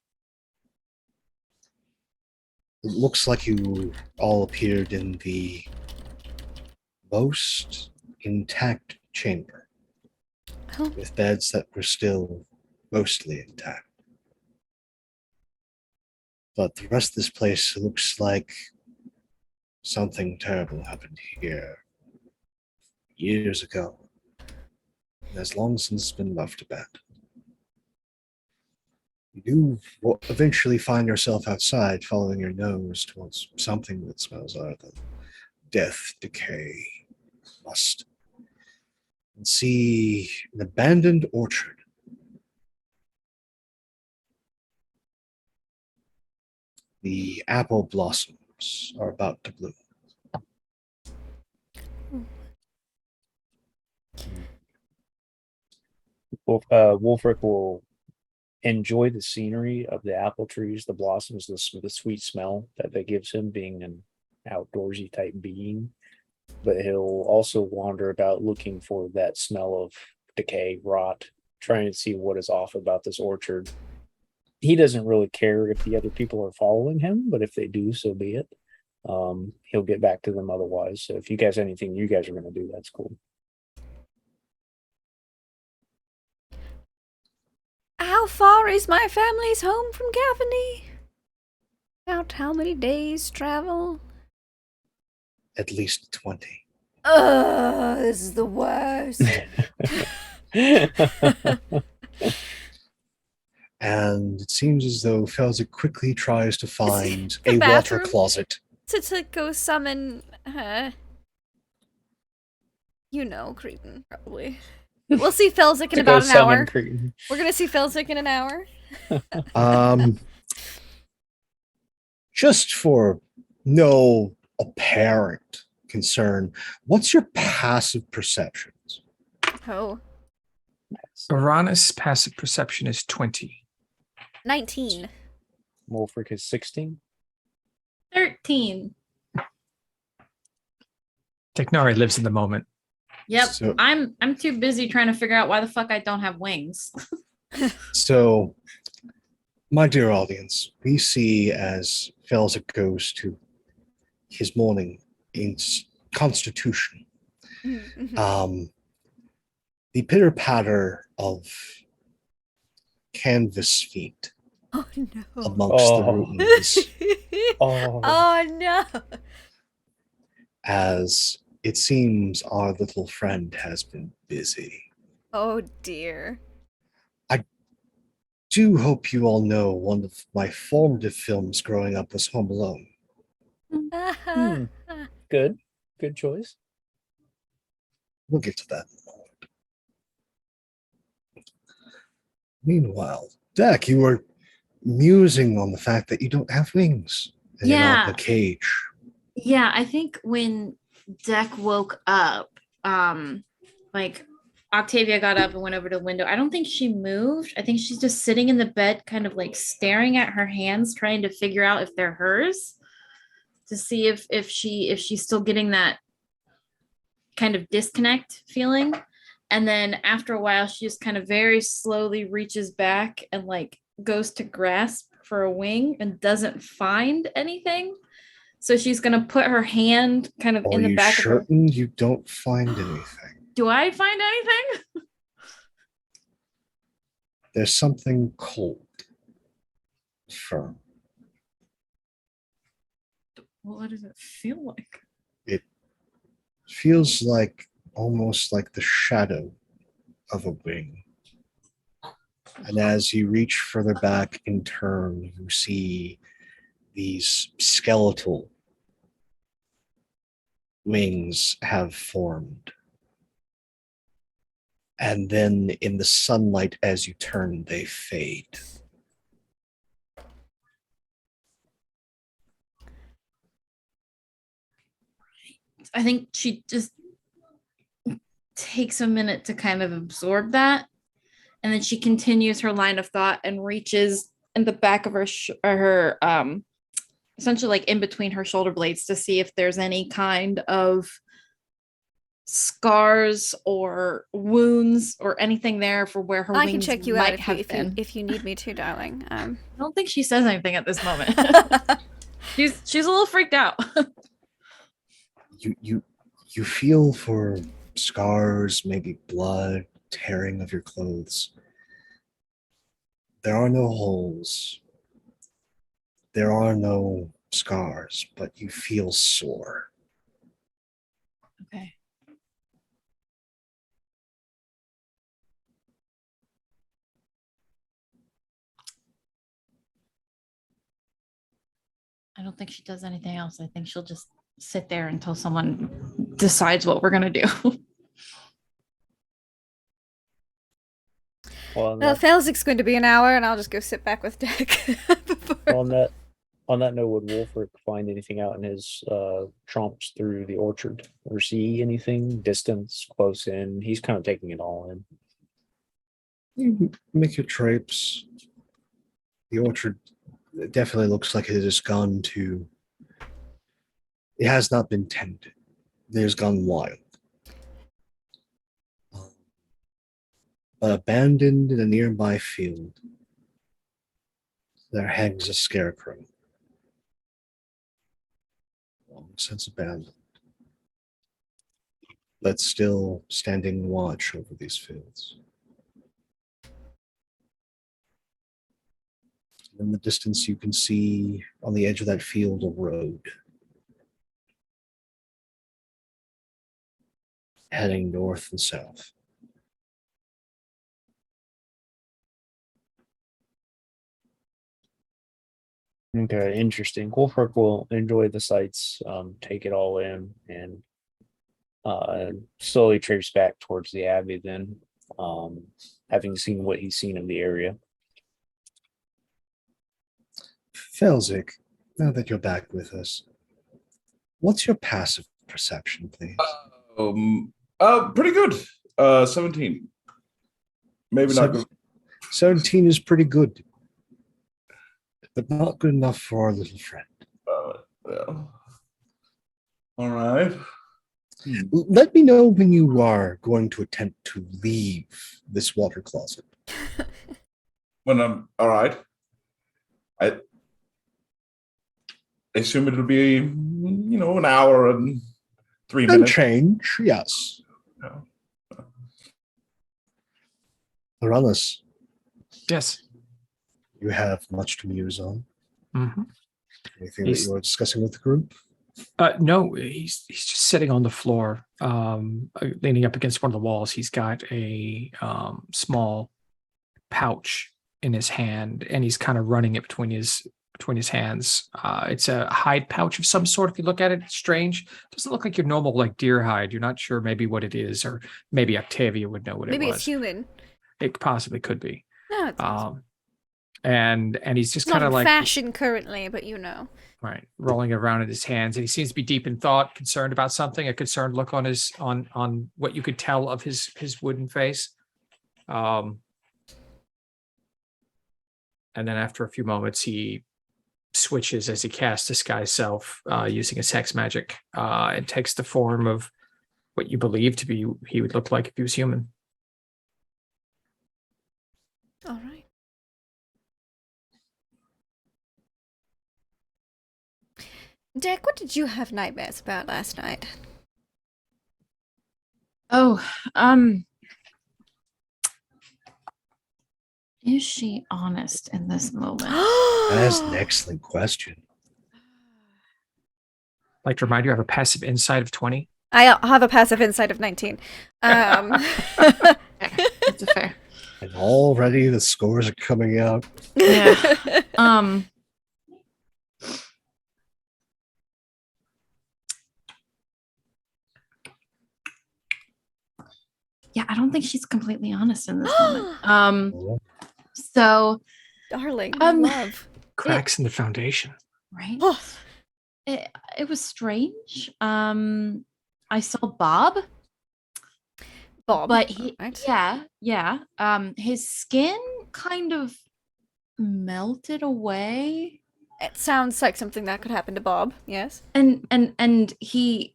It looks like you all appeared in the most intact chamber, Oh. with beds that were still mostly intact. But the rest of this place looks like something terrible happened here years ago, and has long since been left abandoned. You will eventually find yourself outside, following your nose towards something that smells other than death, decay, rust, and see an abandoned orchard. The apple blossoms are about to bloom. Wolfric will enjoy the scenery of the apple trees, the blossoms, the sweet smell that gives him, being an outdoorsy type being. But he'll also wander about looking for that smell of decay, rot, trying to see what is off about this orchard. He doesn't really care if the other people are following him, but if they do, so be it. He'll get back to them otherwise. So if you guys anything you guys are going to do, that's cool. How far is my family's home from Gavany? About how many days' travel? At least 20. Ugh, this is the worst. And it seems as though Felza quickly tries to find The a water bathroom? closet. to go summon Cretan, probably. We'll see Felzik in about an hour. Cretan. We're gonna see Felzik in an hour. Just for no apparent concern, what's your passive perceptions? Oh. Uranus' passive perception is 20. 19. Wolfric is 16. 13. Teknari lives in the moment. Yep. So- I'm too busy trying to figure out why the fuck I don't have wings. So, my dear audience, we see as Felza goes to his morning in constitution, Mhm. The pitter patter of canvas feet Oh no. amongst the Oh. ruins, Oh. Oh no. as it seems our little friend has been busy. Oh dear. do hope you all know one of my formative films growing up was Home Alone. Good. Good choice. We'll get to that in a moment. Meanwhile, Dak, you were musing on the fact that you don't have wings and you're not in Yeah. a cage. Yeah, I think when Deck woke up, like Octavia got up and went over to the window. I don't think she moved. I think she's just sitting in the bed, kind of like staring at her hands, trying to figure out if they're hers, to see if she's still getting that kind of disconnect feeling. And then after a while, she just kind of very slowly reaches back and like goes to grasp for a wing and doesn't find anything. So she's gonna put her hand kind of Are in the you back of her. certain you don't find anything? Do I find anything? There's something cold, firm. What does it feel like? It feels like almost like the shadow of a wing. And as you reach further back in turn, you see these skeletal wings have formed. And then in the sunlight, as you turn, they fade. I think she just takes a minute to kind of absorb that. And then she continues her line of thought and reaches in the back of her essentially like in between her shoulder blades to see if there's any kind of scars or wounds or anything there for where her I wings can check you out might have been. if you need me to, darling. I don't think she says anything at this moment. she's a little freaked out. You feel for scars, maybe blood, tearing of your clothes. There are no holes. There are no scars, but you feel sore. Okay. I don't think she does anything else. I think she'll just sit there until someone decides what we're gonna do. Well, Well, Felzik's going to be an hour, and I'll just go sit back with Deck. on that note, would Wolfric find anything out in his tromps through the orchard, or see anything distance, close in? He's kind of taking it all in. You make your traipse. The orchard definitely looks like it has gone to. It has not been tended. It has gone wild. But abandoned in a nearby field, there hangs a scarecrow. Long since abandoned, but still standing watch over these fields. In the distance, you can see on the edge of that field a road heading north and south. Okay, interesting. Wolfric will enjoy the sights, take it all in, and slowly trace back towards the abbey. Then, having seen what he's seen of the area. Felzik, now that you're back with us, what's your passive perception, please? Pretty good. 17. Maybe not good. 17 is pretty good, but not good enough for our little friend. Well. All right. Let me know when you are going to attempt to leave this water closet. When I'm all right. I assume it'll be, an hour and 3 And minutes. change, yes. No. Uranus, Yes. you have much to muse on. Mm-hmm. Anything that you are discussing with the group? No, he's just sitting on the floor, leaning up against one of the walls. He's got a small pouch in his hand, and he's kind of running it between his hands. It's a hide pouch of some sort. If you look at it, it's strange. It doesn't look like your normal like deer hide. You're not sure maybe what it is, or maybe Octavia would know what Maybe it was. it's human. It possibly could be. No, it's And he's just not kind in of like fashion currently, but you know. right, rolling it around in his hands, and he seems to be deep in thought, concerned about something, a concerned look on his on what you could tell of his wooden face. And then after a few moments, he switches as he casts disguise self using his hex magic and takes the form of what you believe to be he would look like if he was human. All right. Dick, what did you have nightmares about last night? Oh, is she honest in this moment? That is an excellent question. I'd like to remind you, I have a passive insight of 20. I have a passive insight of 19. Okay, that's a fair. And already the scores are coming out. Yeah. Yeah, I don't think she's completely honest in this moment. So, Darling, love. Cracks in the foundation. right? Oh, It was strange. I saw Bob, Bob. but he, right. yeah. His skin kind of melted away, It sounds like something that could happen to Bob, yes? and he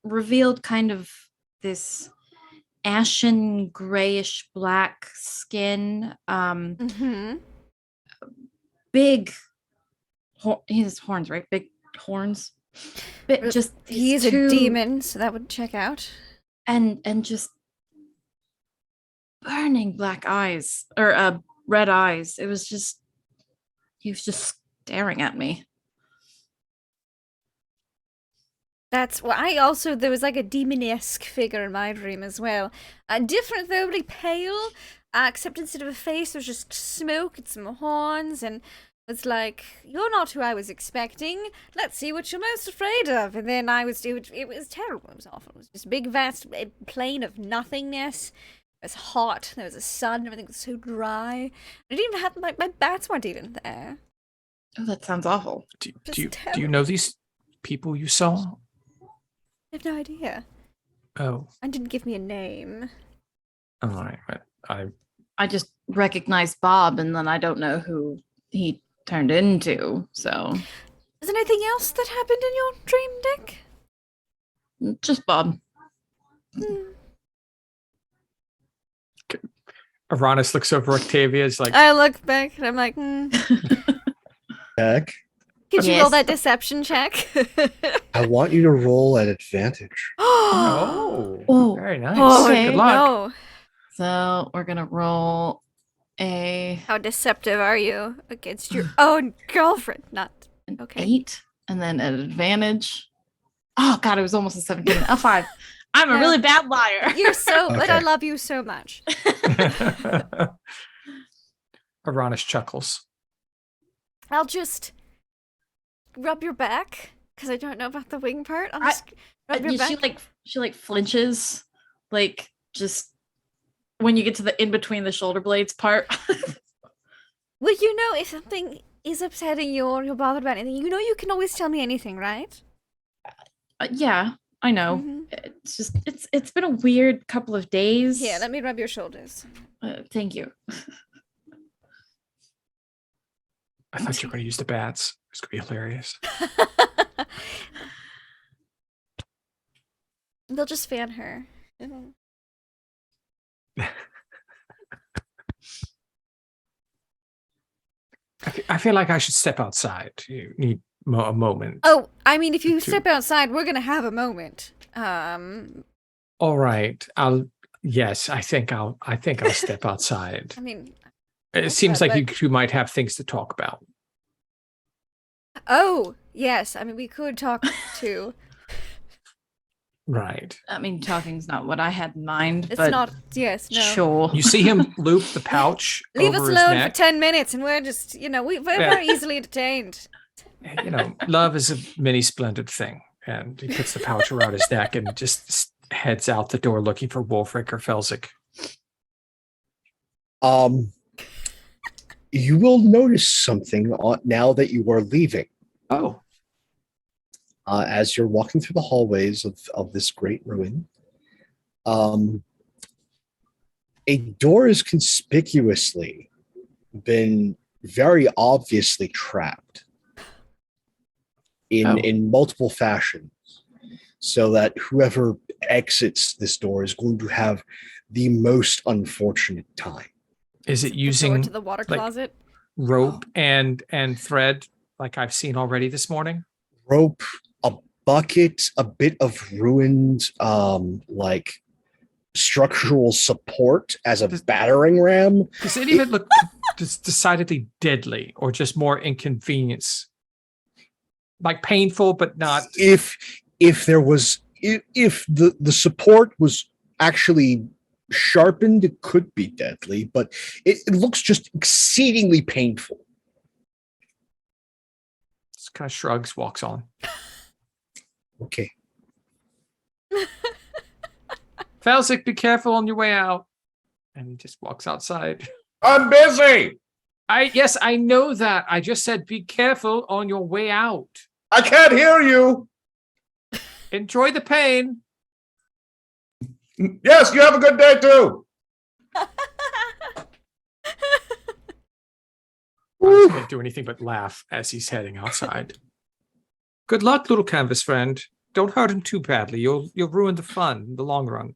revealed kind of this ashen grayish black skin, Mm-hmm. big he has horns, right? Big horns, but just He is these a two- demon, so that would check out. and just burning black eyes, or red eyes. It was just, he was just staring at me. That's well, there was like a demon-esque figure in my dream as well. Different though, really pale. Except instead of a face, there's just smoke and some horns, and it's like, you're not who I was expecting. Let's see what you're most afraid of. And then it was terrible. It was awful. It was just a big, vast plain of nothingness. It was hot. There was a sun. Everything was so dry. I didn't even have my bats weren't even there. Oh, that sounds awful. Do Just you terrible. know these people you saw? I have no idea. Oh, And didn't give me a name. all right. I just recognized Bob, and then I don't know who he turned into. So Is there anything else that happened in your dream, Dick? just Bob. Aranis looks over Octavia. Is like, I look back and I'm like, Heck, could you Yes. roll that deception check? I want you to roll at advantage. oh, Oh. very nice. Oh, Okay. Good luck. no. So we're gonna roll a How deceptive are you against your own girlfriend? Not an Okay. 8, and then an advantage. Oh God, it was almost a 17. A 5. I'm a Yeah. really bad liar. You're so, but I Okay. love you so much. Aranis chuckles. I'll just rub your back because I don't know about the wing part. I'll I- just rub your back. She like flinches, like just when you get to the in between the shoulder blades part. Well, you know, if something is upsetting you or you're bothered about anything, you know you can always tell me anything, right? Yeah, I know. Mhm. It's just it's been a weird couple of days. Here, let me rub your shoulders. Thank you. I thought you were going to use the bats. It's going to be hilarious. They'll just fan her. I feel like I should step outside. You need a moment. Oh, I mean, if you To- step outside, we're gonna have a moment. All right. Yes, I think I'll step outside. I mean, It seems that, like you but- two might have things to talk about. oh yes, I mean we could talk to. Right. I mean, talking's not what I had in mind, It's but not. Yes, no. sure. You see him loop the pouch Leave over us his alone neck. for 10 minutes and we're just, we're very easily detained. Love is a many splendid thing. And he puts the pouch around his neck and just heads out the door looking for Wolfric or Felsic. You will notice something now that you are leaving. Oh. As you're walking through the hallways of this great ruin, a door is conspicuously been very obviously trapped in multiple fashions, so that whoever exits this door is going to have the most unfortunate time. Is it The using door to the water closet. rope and thread like I've seen already this morning? Rope, a bucket, a bit of ruined like structural support as a battering ram. Does any of it look decidedly deadly or just more inconvenience? Like painful, but not. If the support was actually sharpened, it could be deadly, but it looks just exceedingly painful. Just kind of shrugs, walks on. Okay. Felsic, be careful on your way out. And he just walks outside. I'm busy. Yes, I know that. I just said be careful on your way out. I can't hear you. Enjoy the pain. Yes, you have a good day too. I can't do anything but laugh as he's heading outside. Good luck, little canvas friend. Don't hurt him too badly. You'll ruin the fun in the long run.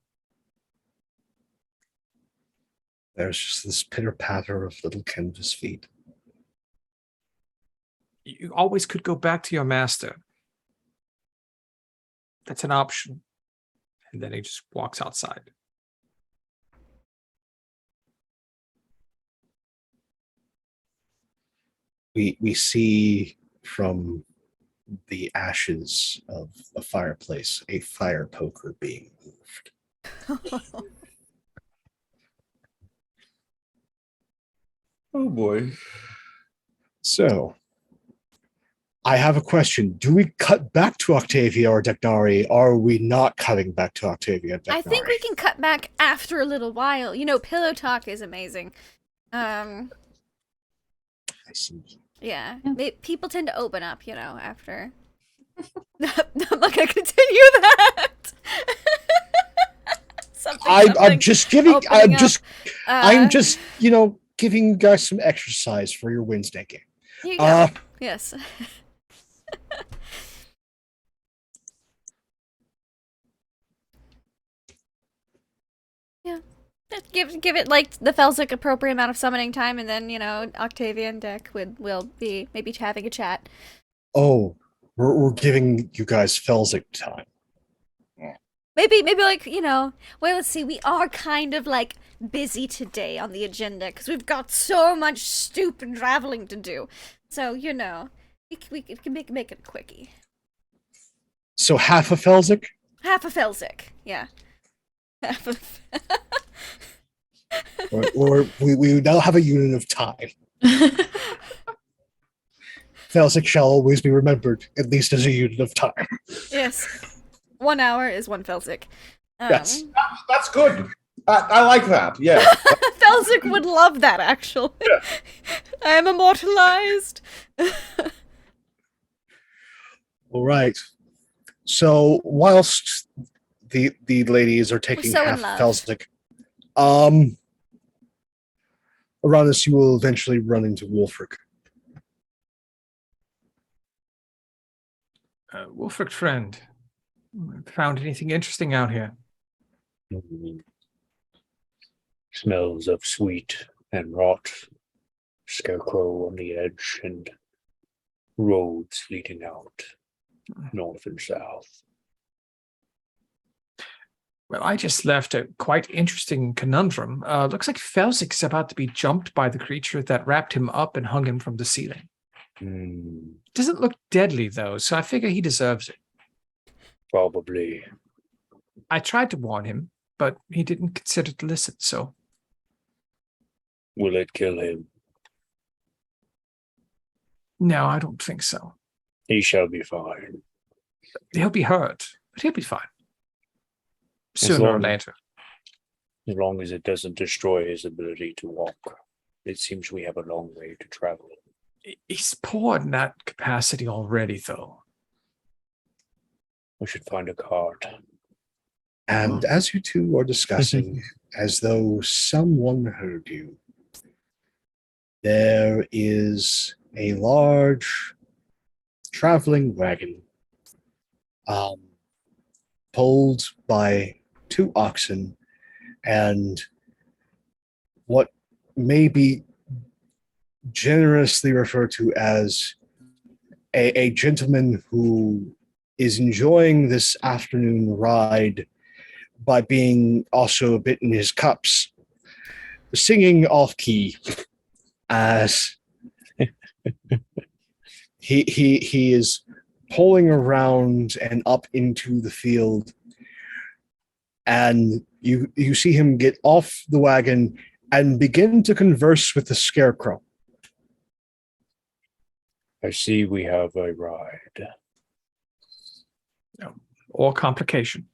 There's just this pitter-patter of little canvas feet. You always could go back to your master. That's an option. And then he just walks outside. We see from the ashes of a fireplace a fire poker being moved. Oh boy. So, I have a question. Do we cut back to Octavia or Deknari? Or are we not cutting back to Octavia and Deknari? I think we can cut back after a little while. Pillow talk is amazing. I see. Yeah. People tend to open up, after. I'm not gonna continue that. I'm just giving. I'm opening just. up. I'm just. Giving you guys some exercise for your Wednesday game. Here you go. Yes. Yeah. Give it like the Felsic appropriate amount of summoning time, and then Octavia and Deck will be maybe having a chat. Oh, we're giving you guys Felsic time. Maybe like, well, let's see, we are kind of like busy today on the agenda because we've got so much stupid traveling to do. So, we can make it a quickie. So half a Felsic? Half a Felsic, yeah. Half a or we now have a unit of time. Felsic shall always be remembered, at least as a unit of time. Yes. 1 hour is 1 Felsic. Yes. That's good. I like that. Yeah. Felsic would love that, actually. Yeah. I am immortalized. All right. So whilst the ladies are taking so half in love. Felsic, around us you will eventually run into Wolfric. Wolfric friend, found anything interesting out here? Smells of sweet and rot, scarecrow on the edge, and roads leading out north and south. Well, I just left a quite interesting conundrum. Looks like Felsic is about to be jumped by the creature that wrapped him up and hung him from the ceiling. Hmm, Doesn't look deadly, though, so I figure he deserves it. probably. I tried to warn him, but he didn't consider to listen, so. Will it kill him? No, I don't think so. He shall be fine. He'll be hurt, but he'll be fine. As Sooner or long- later. As long as it doesn't destroy his ability to walk. It seems we have a long way to travel. He's poor in that capacity already, though. We should find a cart. And as you two are discussing, as though someone heard you, there is a large traveling wagon pulled by 2 oxen and what may be generously referred to as a gentleman who is enjoying this afternoon ride by being also a bit in his cups, singing off key as he is pulling around and up into the field, and you see him get off the wagon and begin to converse with the scarecrow. I see we have a ride. Or complication.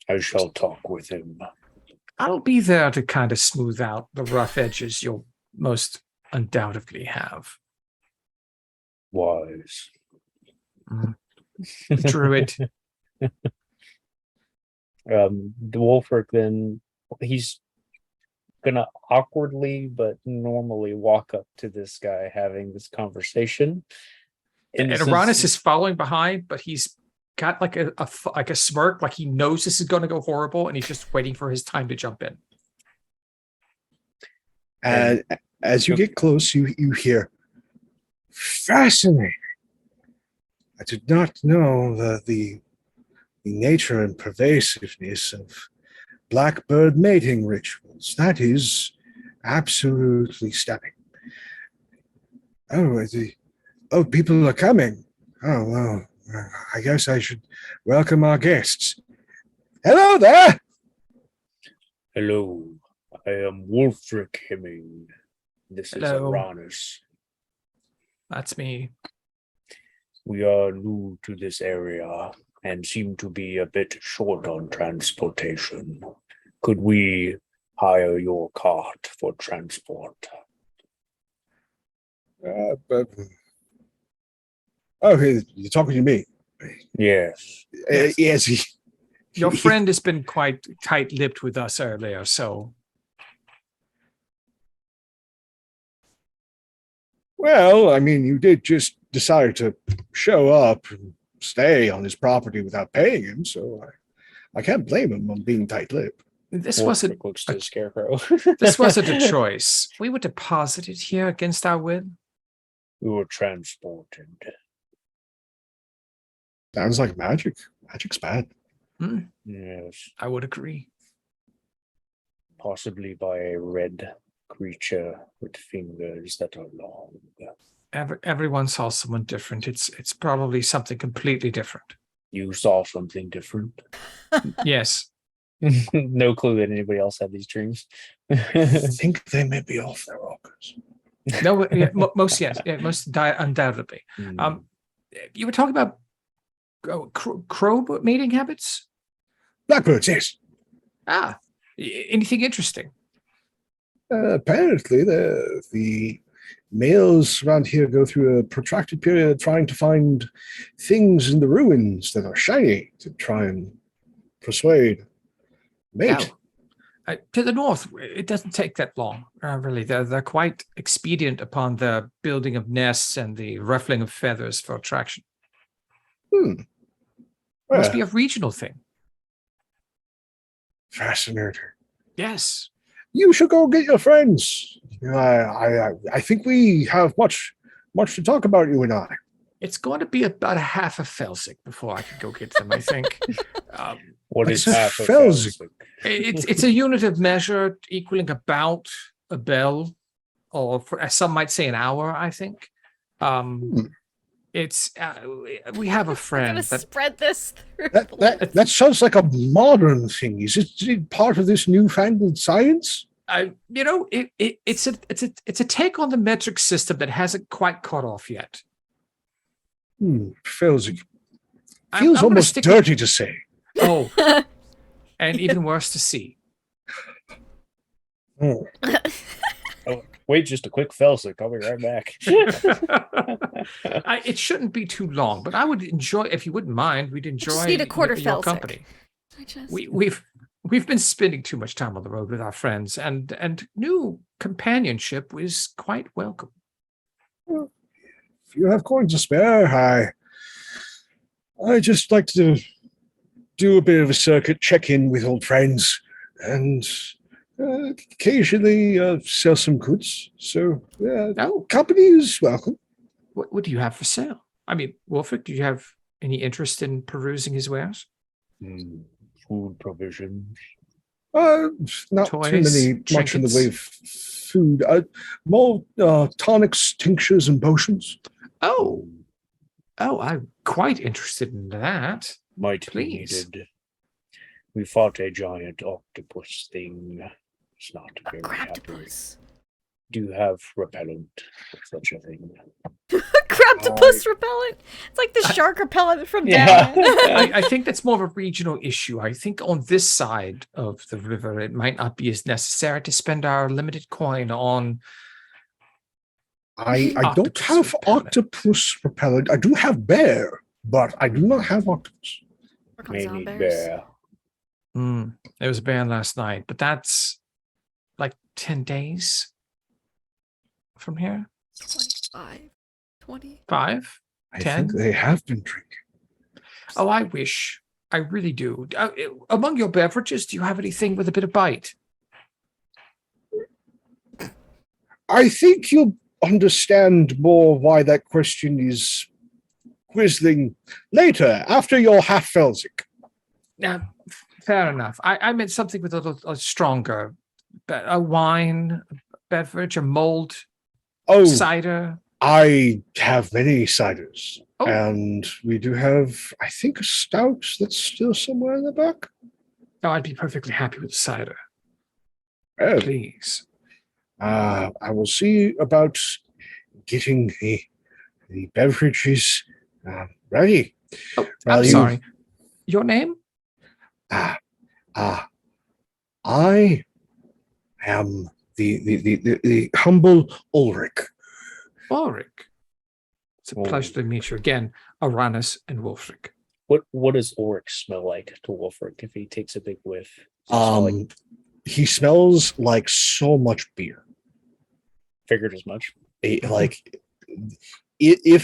I shall talk with him. I'll be there to kind of smooth out the rough edges you'll most undoubtedly have. Wise. Druid. The Wolfric then, he's gonna awkwardly but normally walk up to this guy having this conversation. And Uranus is following behind, but he's got like a smirk, like he knows this is going to go horrible, and he's just waiting for his time to jump in. And as you get close, you hear, fascinating. I did not know the nature and pervasiveness of blackbird mating rituals. That is absolutely stunning. Oh, people are coming. Oh, well, I guess I should welcome our guests. Hello there! Hello, I am Wolfric Hemming. This Hello. is Uranus. That's me. We are new to this area and seem to be a bit short on transportation. Could we hire your cart for transport? You're talking to me. Yes. Yes. Your friend has been quite tight-lipped with us earlier, so. Well, I mean, you did just decide to show up and stay on his property without paying him, so I can't blame him on being tight-lipped. This Wolfric wasn't looks to the scarecrow. this wasn't a choice. We were deposited here against our will. We were transported. Sounds like magic. Magic's bad. Yes, I would agree. possibly by a red creature with fingers that are long. Everyone saw someone different. It's probably something completely different. You saw something different. Yes. No clue that anybody else had these dreams. I think they may be off their rockers. No, yeah, most yes, yeah, undoubtedly. You were talking about crow mating habits. Blackbirds, yes. Anything interesting? Apparently, the males around here go through a protracted period trying to find things in the ruins that are shiny to try and persuade mate. To the north, it doesn't take that long. Really, they're quite expedient upon the building of nests and the ruffling of feathers for attraction. Must be a regional thing. Fascinating. Yes. You should go get your friends. I think we have much to talk about, you and I. It's going to be about a half a Felsic before I can go get them, I think. What is What's a half a Felsic? Felsic? It's a unit of measure equaling about a bell, or as some might say, an hour, I think. It's we have a I'm friend gonna that spread this through. That sounds like a modern thing. Is it part of this newfangled science? it's a take on the metric system that hasn't quite caught off yet. Feels I'm gonna almost stick dirty to say. Oh, and even worse to see. Oh. Oh, wait, just a quick Felsic. I'll be right back. It shouldn't be too long, but I would enjoy, if you wouldn't mind, we'd enjoy just need a quarter your Felsic. company. I just... We've been spending too much time on the road with our friends, and new companionship is quite welcome. If you have coins to spare, I just like to do a bit of a circuit, check in with old friends, and occasionally sell some goods. So company is welcome. What do you have for sale? I mean, Wolfric, do you have any interest in perusing his wares? Food provisions. Not Toys, too many, much in the trinkets? way of food. More tonics, tinctures, and potions. Oh, I'm quite interested in that. Might be Please. needed. We fought a giant octopus thing. It's not very happy. Craptopus. Do you have repellent for such a thing? Craptopus repellent. It's like the shark repellent from Yeah. down. I think that's more of a regional issue. I think on this side of the river, it might not be as necessary to spend our limited coin on. I don't Octopus have repellent. octopus repellent. I do have bear, but I do not have octopus. Work on May zombie need bears. bear. There was a ban last night, but that's like 10 days from here. 25. 20. 5? I 10? think they have been drinking. Oh, I wish. I really do. Among your beverages, do you have anything with a bit of bite? I think you'll understand more why that question is quizzling later, after your half Felsic. Now, fair enough. I meant something with a little stronger. A wine, beverage, a mulled cider. I have many ciders. Oh. And we do have, I think, a stout that's still somewhere in the back. No, I'd be perfectly happy with cider. Oh. Please. I will see about getting the beverages ready. Oh, Well, I'm sorry. Your name? I am the humble Ulrich. Ulrich. It's a pleasure to meet you again, Uranus and Wolfric. What does Ulrich smell like to Wolfric if he takes a big whiff? Does he smell like, He smells like so much beer. figured as much. If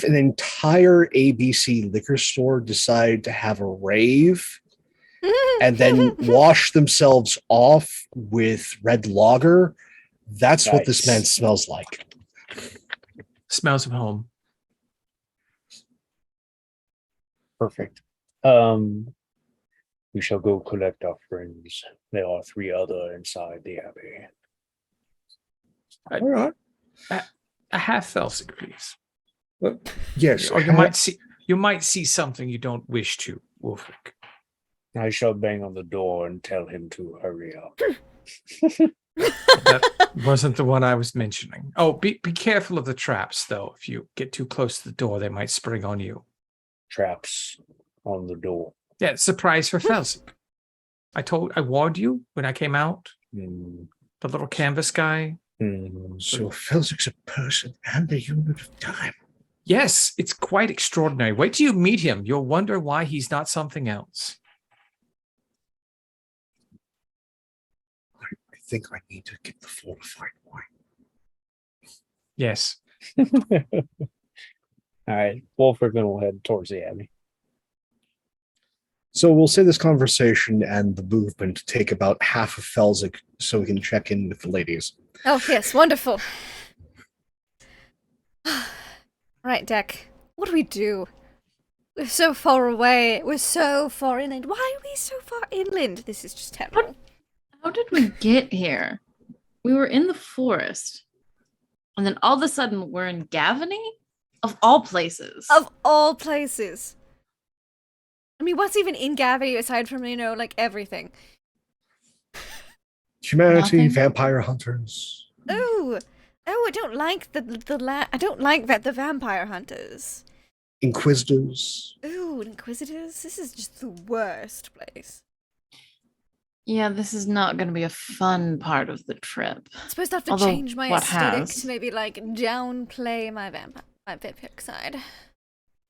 an entire ABC liquor store decided to have a rave and then wash themselves off with red lager, that's what this man Nice. smells like. Smells of home. Perfect. We shall go collect our friends. There are 3 other inside the abbey. All right. A half Felsic, please. Yes. Or you might see something you don't wish to, Wolfric. I shall bang on the door and tell him to hurry up. That wasn't the one I was mentioning. Oh, be careful of the traps, though. If you get too close to the door, they might spring on you. Traps on the door. Yeah, surprise for Felsic. I warned you when I came out. Hmm. The little canvas guy. So Felsic's a person and a unit of time. Yes, it's quite extraordinary. Wait till you meet him. You'll wonder why he's not something else. I think I need to get the fortified wine. Yes. All right, Wolfric will head towards the abbey. So we'll say this conversation and the movement take about half of Felsic so we can check in with the ladies. Oh, yes, wonderful. Right, Deck. What do we do? We're so far away. We're so far inland. Why are we so far inland? This is just terrible. How did we get here? We were in the forest. And then all of a sudden we're in Gavany? Of all places. Of all places. I mean, what's even in Gavity aside from, like everything? Humanity, Nothing? vampire hunters. Oh, I don't like I don't like the vampire hunters. Inquisitors. Ooh, Inquisitors. This is just the worst place. Yeah, this is not going to be a fun part of the trip. I'm supposed to have to Although, change my what aesthetic has? to maybe like downplay my vampire side.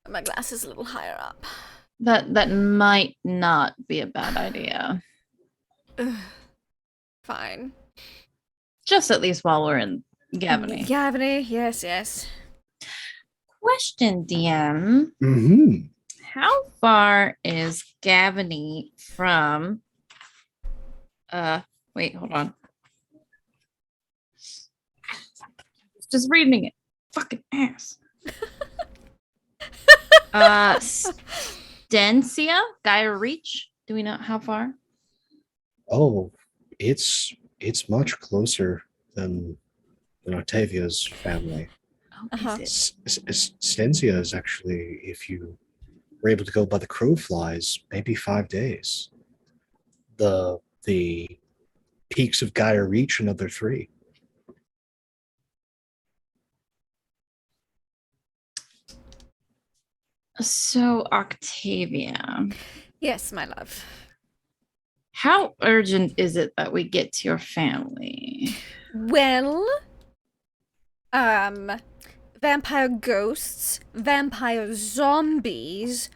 My glass is a little higher up. That might not be a bad idea. Ugh. Fine. Just at least while we're in Gavany. Gavany, yes. Question, DM. Mm-hmm. How far is Gavany from wait, hold on. Just reading it. Fucking ass. Stencia, Gaia Reach. Do we know how far? Oh, it's much closer than Octavia's family. Oh, Uh-huh. is it? Stencia is actually, if you were able to go by the crow flies, maybe 5 days. The peaks of Gaia Reach, another 3. So, Octavia, Yes, my love. how urgent is it that we get to your family? Well, vampire ghosts, vampire zombies,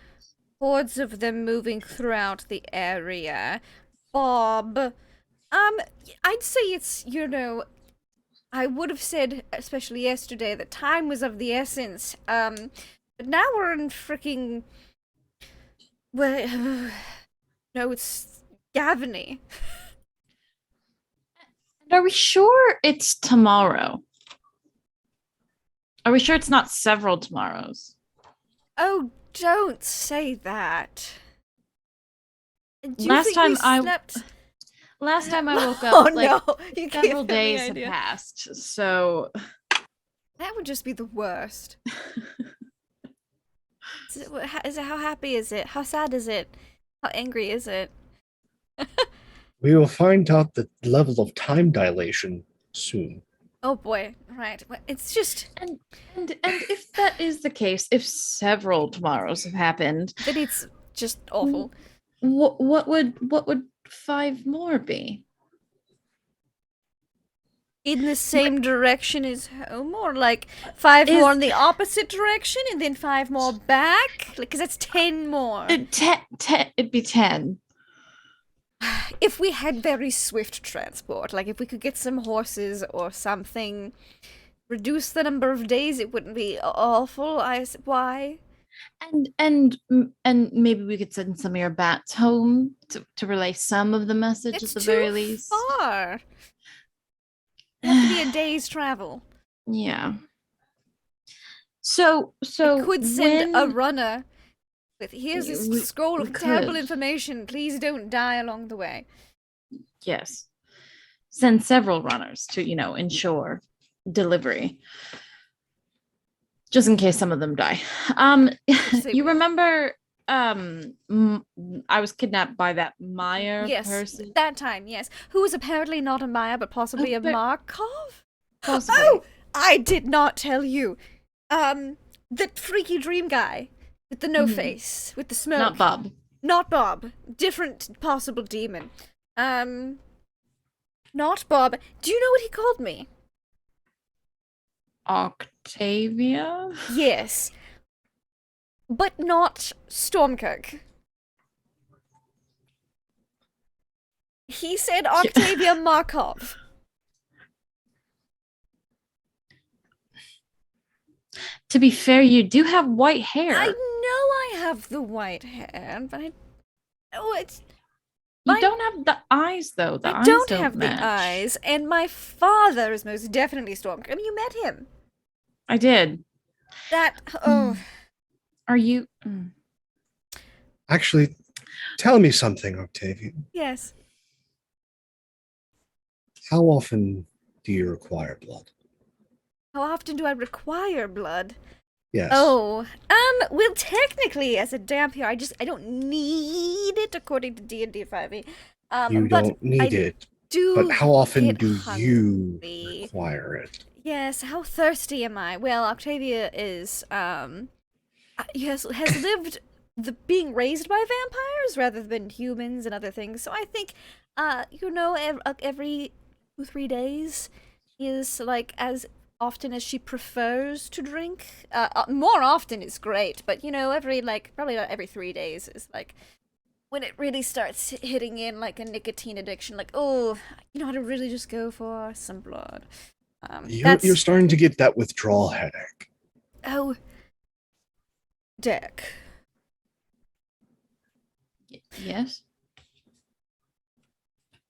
hordes of them moving throughout the area. Bob, I'd say it's, I would have said, especially yesterday, that time was of the essence. But now we're in freaking, well, no, it's Gavany. And are we sure it's tomorrow? Are we sure it's not several tomorrows? Oh, don't say that. Do you Last think time we I- slept? Last time I woke up, Oh like no, you gave several them the days have idea. passed. So That would just be the worst. Is it? How happy is it? How sad is it? How angry is it? We will find out the level of time dilation soon. Oh boy, right. Well, it's just and if that is the case, if several tomorrows have happened, that it's just awful. what would 5 more be? In the same direction as home, or like 5 more in the opposite direction, and then 5 more back? Because that's 10 more. It'd be 10. If we had very swift transport, like if we could get some horses or something, reduce the number of days, it wouldn't be awful. Why? And maybe we could send some of your bats home to relay some of the message It's at the very too least. far. It'd have to be a day's travel. Yeah. So I could send a when- runner with here's this We- scroll we of terrible could. information. Please don't die along the way. Yes. Send several runners to, ensure delivery. Just in case some of them die. they You will. remember I was kidnapped by that Meyer Yes, person? that time, yes. Who was apparently not a Maya, but possibly a but- Markov? Possibly. Oh, I did not tell you. The freaky dream guy with the no Mhm. face, with the smoke. Not Bob. Not Bob. Different possible demon. Not Bob. Do you know what he called me? Octavia? Yes. But not Stormkirk. He said Octavia Markov. To be fair, you do have white hair. I know I have the white hair, but it's You don't have the eyes, though. The I eyes don't have match. the eyes, and my father is most definitely Stormkirk. I mean, you met him. I did. Oh, Are you? Actually, tell me something, Octavia. yes. How often do you require blood? How often do I require blood? Yes. Oh, well, technically, as a dampier, I don't need it according to D&D5E. You But don't need I it. do But how often get do you hungry. require it? Yes, how thirsty am I? Well, Octavia is, has lived being raised by vampires rather than humans and other things. So I think, every 2-3 days is like as often as she prefers to drink. More often is great, but every probably about every 3 days is like when it really starts hitting in like a nicotine addiction. Like, oh, to really just go for some blood. You're starting to get that withdrawal headache. Oh, Dick. Yes.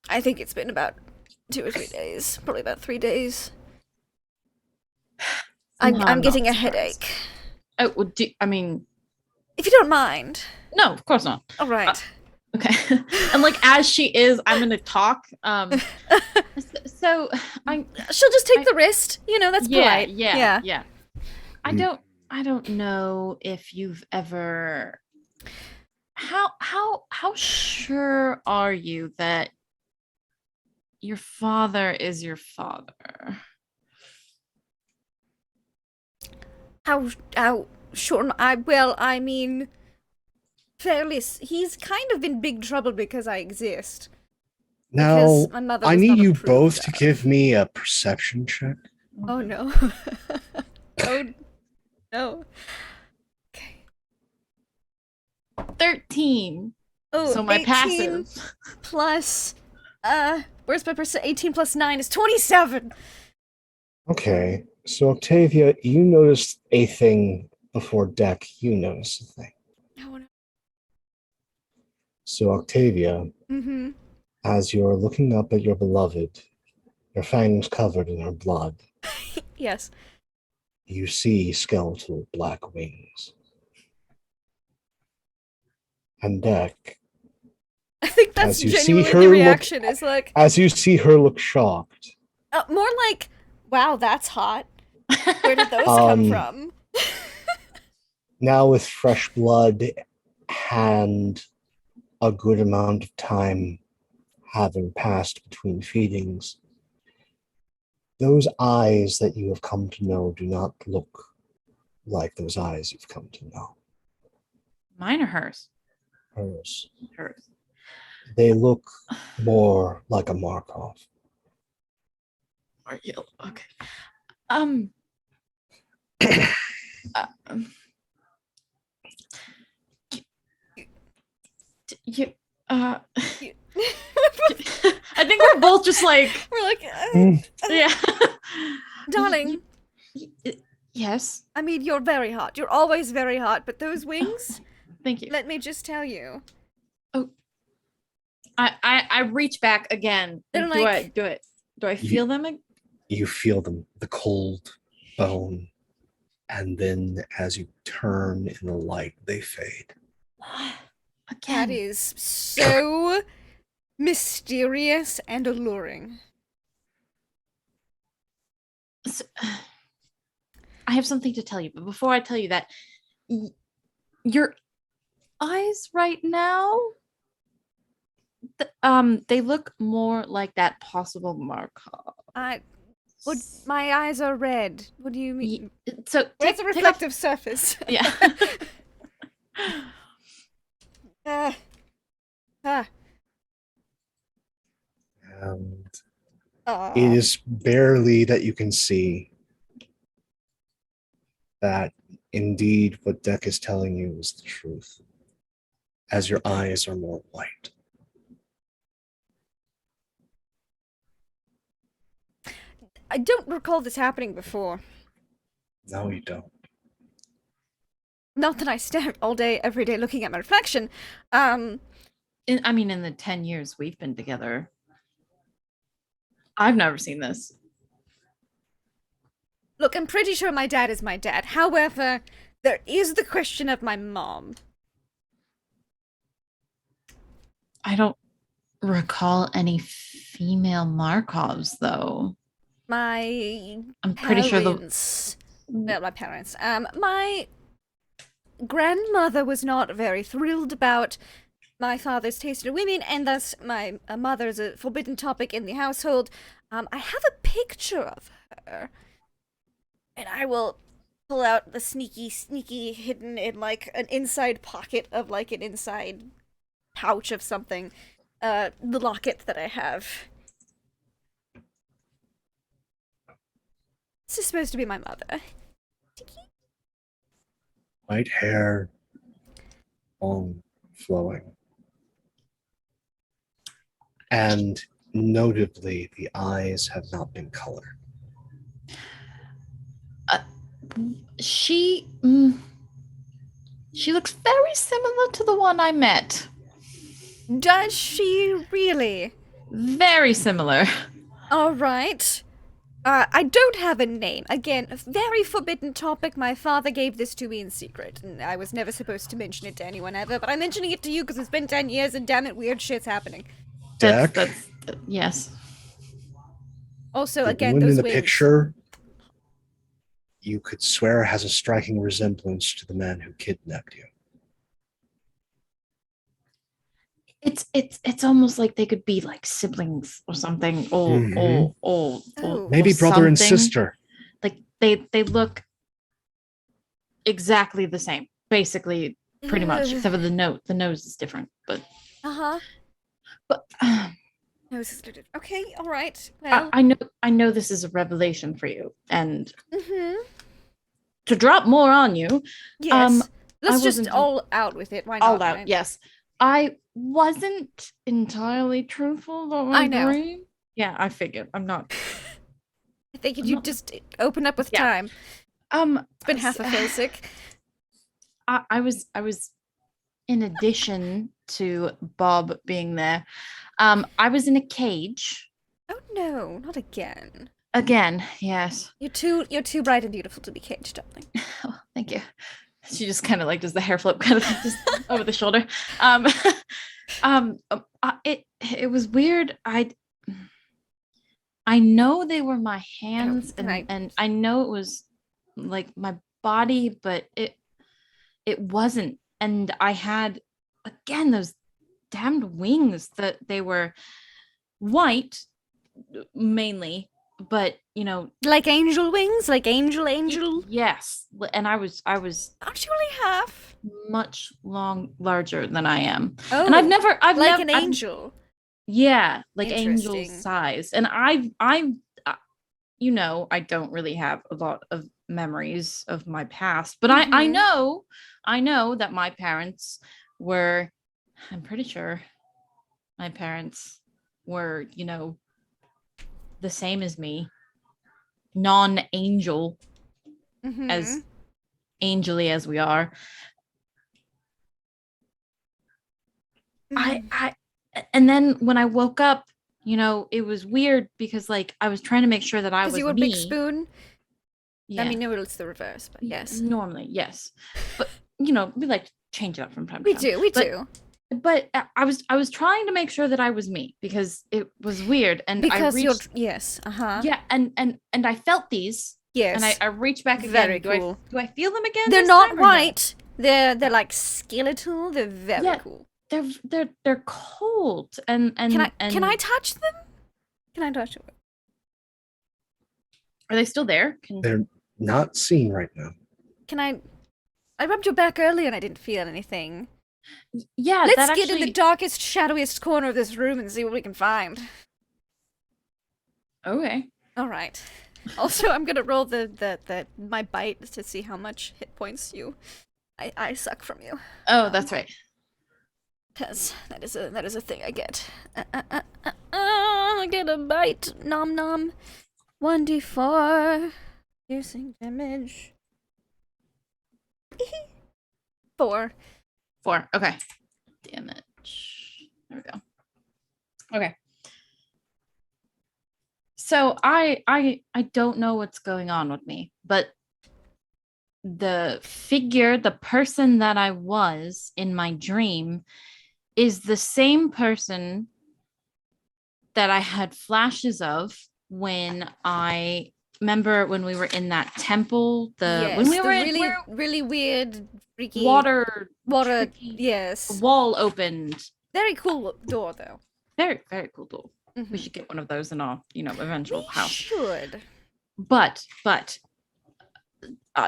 I think it's been about 2 or 3 days. Probably about 3 days. Somehow I'm not getting a surprised. headache. Oh, well, I mean, If you don't mind. no, of course not. All right. Okay. And like as she is, I'm gonna talk. So She'll just take the wrist. That's polite. yeah. I Mm. don't know if you've ever how sure are you that your father is your father? How sure? I mean, fairly. He's kind of in big trouble because I exist. Now, Because my mother I was need not you approved both to of. give me a perception check. Oh no. Oh no. Okay. 13. Oh, So my 18 passive. plus. Where's my percent? 18 plus 9 is 27. Okay, so Octavia, you noticed a thing before Deck. You noticed a thing. Oh no. So Octavia, Mm-hmm. as you're looking up at your beloved, your fangs covered in her blood, Yes. you see skeletal black wings. And Deck, I think that's as you see genuinely her the look, reaction is like, as you see her look shocked, more like, wow, that's hot. Where did those come from? now with fresh blood and a good amount of time having passed between feedings, those eyes that you have come to know do not look like those eyes you've come to know. Mine or hers? Hers. Hers. They look more like a Markov. Or you? Okay. Um, you. I think we're both just like, We're like, yeah. darling. Yes. I mean, you're very hot. You're always very hot, but those wings, Thank you. let me just tell you. I reach back again. They're Do like- I feel them? You feel them, the cold bone, and then as you turn in the light, they fade. Again. That is so mysterious and alluring. So, I have something to tell you, but before I tell you that, your eyes right now, they look more like that possible Markov. My eyes are red. What do you mean? So Where's the take off- reflective surface? Yeah. Ah. And Aw. it is barely that you can see that indeed what Deck is telling you is the truth, as your eyes are more white. I don't recall this happening before. No, you don't. Not that I stare all day, every day, looking at my reflection. I mean, in the 10 years we've been together, I've never seen this. Look, I'm pretty sure my dad is my dad. However, there is the question of my mom. I don't recall any female Markovs, though. My I'm pretty sure the parents Well, my parents. My grandmother was not very thrilled about my father's taste in women, and thus my mother's a forbidden topic in the household. I have a picture of her, and I will pull out the sneaky hidden in like an inside pocket of like an inside pouch of something. The locket that I have. This is supposed to be my mother. White hair, long, flowing. And notably, the eyes have not been colored. She looks very similar to the one I met. Does she really? Very similar. All right. I don't have a name. Again, a very forbidden topic. My father gave this to me in secret, and I was never supposed to mention it to anyone ever, but I'm mentioning it to you because it's been 10 years and damn it, weird shit's happening. Deck, Yes. Also, the again, woman those in the wings. picture, you could swear has a striking resemblance to the man who kidnapped you. It's almost like they could be like siblings or something, or Oh. Maybe or brother and something. sister. Like they look exactly the same, basically, pretty much, except for the nose is different, but Uh-huh. but No, this is okay, all right. Well, I know this is a revelation for you, and mm-hmm. to drop more on you, Yes. Let's just wasn't- all out with it. Why not? all out, right? yes. I wasn't entirely truthful about my I know. dream. Yeah, I figured. I'm not. I think I'm you not- just open up with Yeah. time. It's been half a s- feel sick. I was in addition to Bob being there, I was in a cage Oh no, not again. again. Yes. You're too bright and beautiful to be caged, darling. Oh, thank you. She just kind of like does the hair flip kind of just over the shoulder. It was weird. I know they were my hands, and I know it was like my body, but it wasn't. And I had, again, those damned wings that they were white mainly, but Like angel wings, like angel. yes. And I was Aren't you only half? much larger than I am. Oh, And I've never like an I've- angel. yeah, like angel Interesting. size. And I I don't really have a lot of memories of my past, but I Mhm. know that my parents were, I'm pretty sure my parents were, the same as me, non-angel, Mhm. as angelly as we are. Mhm. And then when I woke up, it was weird because like I was trying to make sure that I was you were me. Big Spoon. Yeah. I mean, no, it's the reverse, but yes. Normally, yes. But we like to change it up from time to We time. do. But I was trying to make sure that I was me because it was weird, and Because I you're reached, yes, uh-huh. yeah, and I felt these, Yes. and I reached back again. Very do cool. do I feel them again? They're this not time or no? white. They're like skeletal. They're very Yeah. cool. They're cold, and Can I touch them? Can I touch them? are they still there? They're not seen right now. Can I rubbed your back earlier and I didn't feel anything. Yeah, Let's that get in the actually- darkest, shadowiest corner of this room and see what we can find. Okay. All right. Also, I'm gonna roll my bite to see how much hit points I suck from you. Oh, that's right. Cause that is a thing I get. I get a bite. Nom nom. 1d4 piercing damage. 4. 4. Okay. Damage. There we go. Okay. So I don't know what's going on with me, but the person that I was in my dream is the same person that I had flashes of when I remember when we were in that temple? Yes, When we the were in really, really weird, freaky water, tricky- Yes, wall opened. very cool door though. Very, very cool door. Mhm. We should get one of those in our, eventual We house. should. But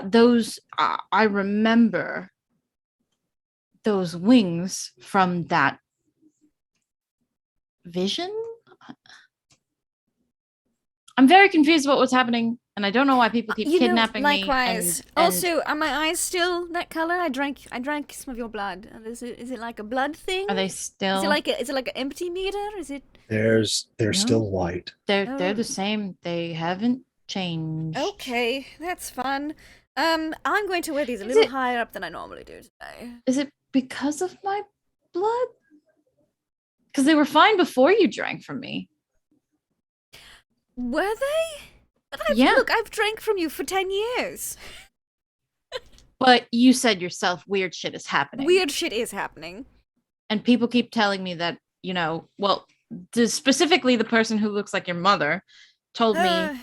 those I remember those wings from that vision. I'm very confused about what's happening, and I don't know why people keep kidnapping likewise. me. And Also, are my eyes still that color? I drank some of your blood. Is it like a blood thing? are they still? Is it like an empty meter? Is it? They're No. still white. They're the same. They haven't changed. Okay, that's fun. I'm going to wear these a Is little it- higher up than I normally do today. Is it because of my blood? Because they were fine before you drank from me. Were they? But Yeah. Look, I've drank from you for 10 years. But you said yourself, weird shit is happening. Weird shit is happening. And people keep telling me that, specifically the person who looks like your mother told me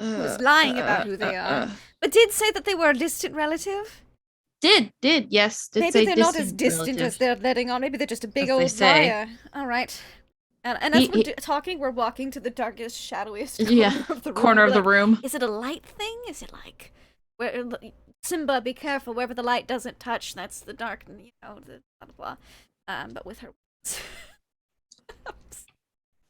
was lying about who they are. But did say that they were a distant relative? Did yes. Did Maybe say they're not as distant distant relative. as they're letting on. Maybe they're just a big As they old say. liar. All right. And as He- we're talking, we're walking to the darkest, shadowiest corner Yeah, of the room. corner We're of the like, room. Is it a light thing? Is it like where Simba, be careful, wherever the light doesn't touch, that's the dark, the blah blah blah. But with her.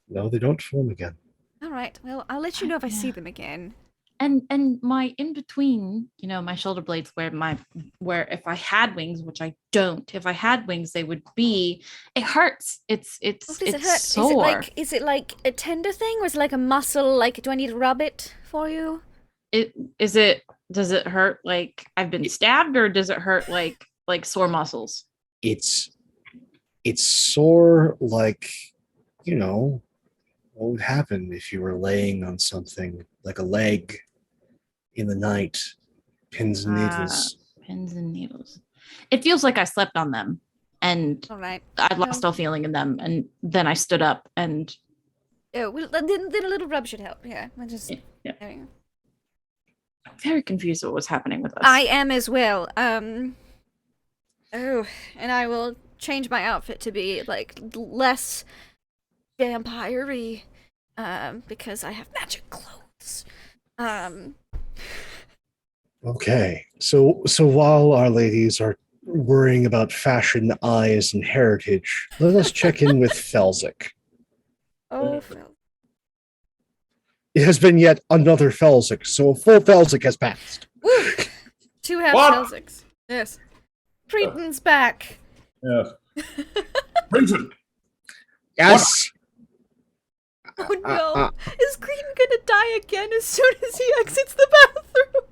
No, they don't form again. All right. Well, I'll let you know if I see them again. And my in between, my shoulder blades where if I had wings, which I don't, if I had wings, they would be. It hurts. It's Oh, does it hurt? sore. Is it like a tender thing, or is it like a muscle? Like, do I need to rub it for you? Does it hurt like I've been stabbed, or does it hurt like sore muscles? It's sore like, what would happen if you were laying on something like a leg in the night, pins and needles. Pins and needles. It feels like I slept on them, and All right. I lost all feeling in them, and then I stood up and. Oh, well, then a little rub should help. Yeah, I just. Yeah. There you go. I'm very confused what was happening with us. I am as well. Oh, and I will change my outfit to be like less vampire-y, because I have magic clothes. Okay, so while our ladies are worrying about fashion, eyes, and heritage, let us check in with Felzik. Oh, Phil. It has been yet another Felzik, so a full Felzik has passed. Woo! 2 half What? Celsics. Yes. Cretan's back. Yes. Crimson. Yes. Oh no. Is Cretan gonna die again as soon as he exits the bathroom?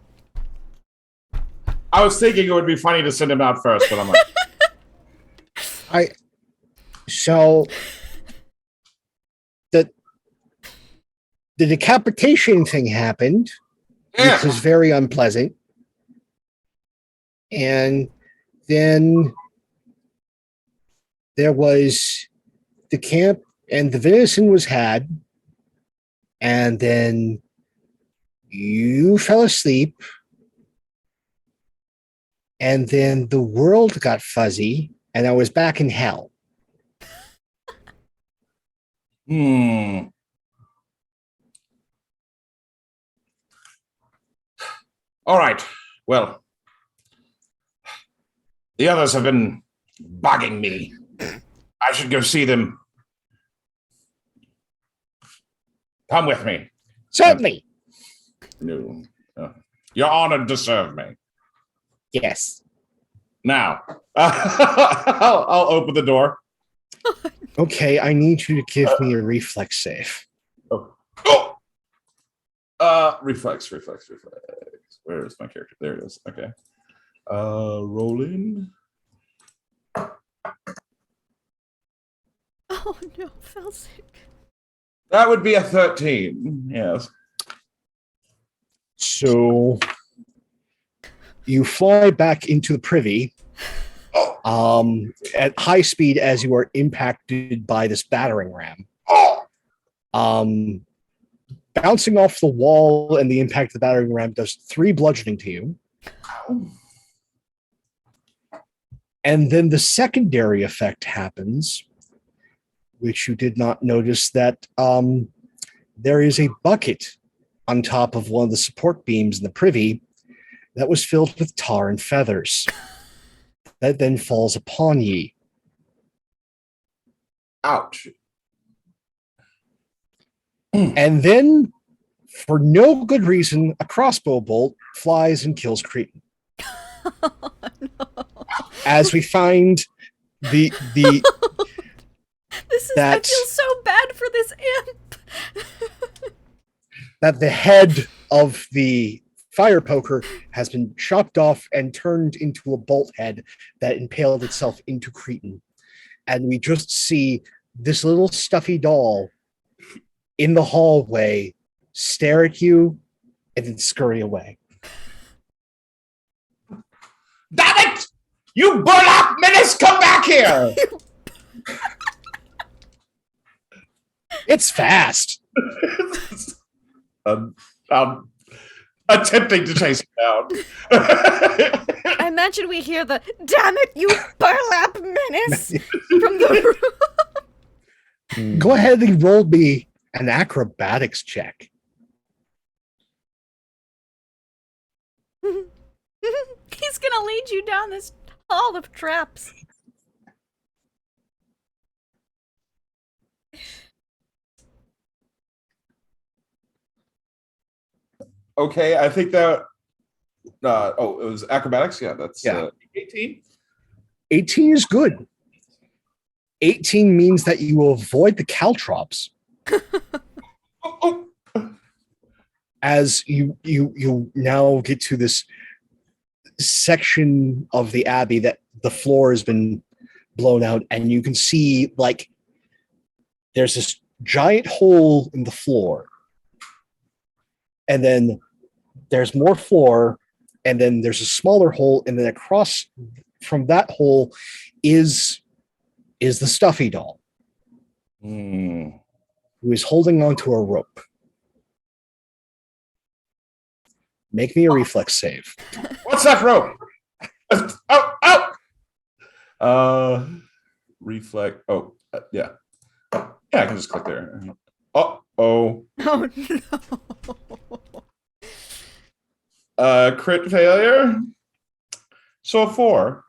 I was thinking it would be funny to send him out first, but I'm like, So the decapitation thing happened, which was very unpleasant. And then there was the camp, and the venison was had. And then you fell asleep. And then the world got fuzzy, and I was back in hell. All right. Well, the others have been bugging me. I should go see them. Come with me. Certainly. No. You're honored to serve me. Yes. Now, I'll open the door. Okay, I need you to give me a reflex save. Oh. Reflex. Where is my character? There it is. Okay. Rolling. Oh no, Felzik. That would be a 13. Yes. So you fly back into the privy at high speed as you are impacted by this battering ram. bouncing off the wall and the impact of the battering ram does 3 bludgeoning to you. And then the secondary effect happens, which you did not notice, that there is a bucket on top of one of the support beams in the privy that was filled with tar and feathers. That then falls upon ye. Ouch. And then, for no good reason, a crossbow bolt flies and kills Cretan. Oh, no. As we find the This is. I that- feel so bad for this imp. that the head of the fire poker has been chopped off and turned into a bolt head that impaled itself into Cretan. And we just see this little stuffy doll in the hallway stare at you and then scurry away. Damn it! You burlap menace, come back here! It's fast. I'm attempting to chase him down. I imagine we hear the "Damn it, you burlap menace" from the room. Go ahead and roll me an acrobatics check. He's gonna lead you down this hall of traps. Okay, I think that. It was acrobatics. Yeah, that's Yeah. 18. 18 is good. 18 means that you will avoid the caltrops Oh, as you now get to this section of the abbey that the floor has been blown out, and you can see like there's this giant hole in the floor, and then there's more floor, and then there's a smaller hole, and then across from that hole is the stuffy doll Hmm. who is holding onto a rope. Make me a reflex save. What's that rope? Oh! Reflect. Oh, yeah. Yeah, I can just click there. Oh. Oh no. Crit failure. So 4.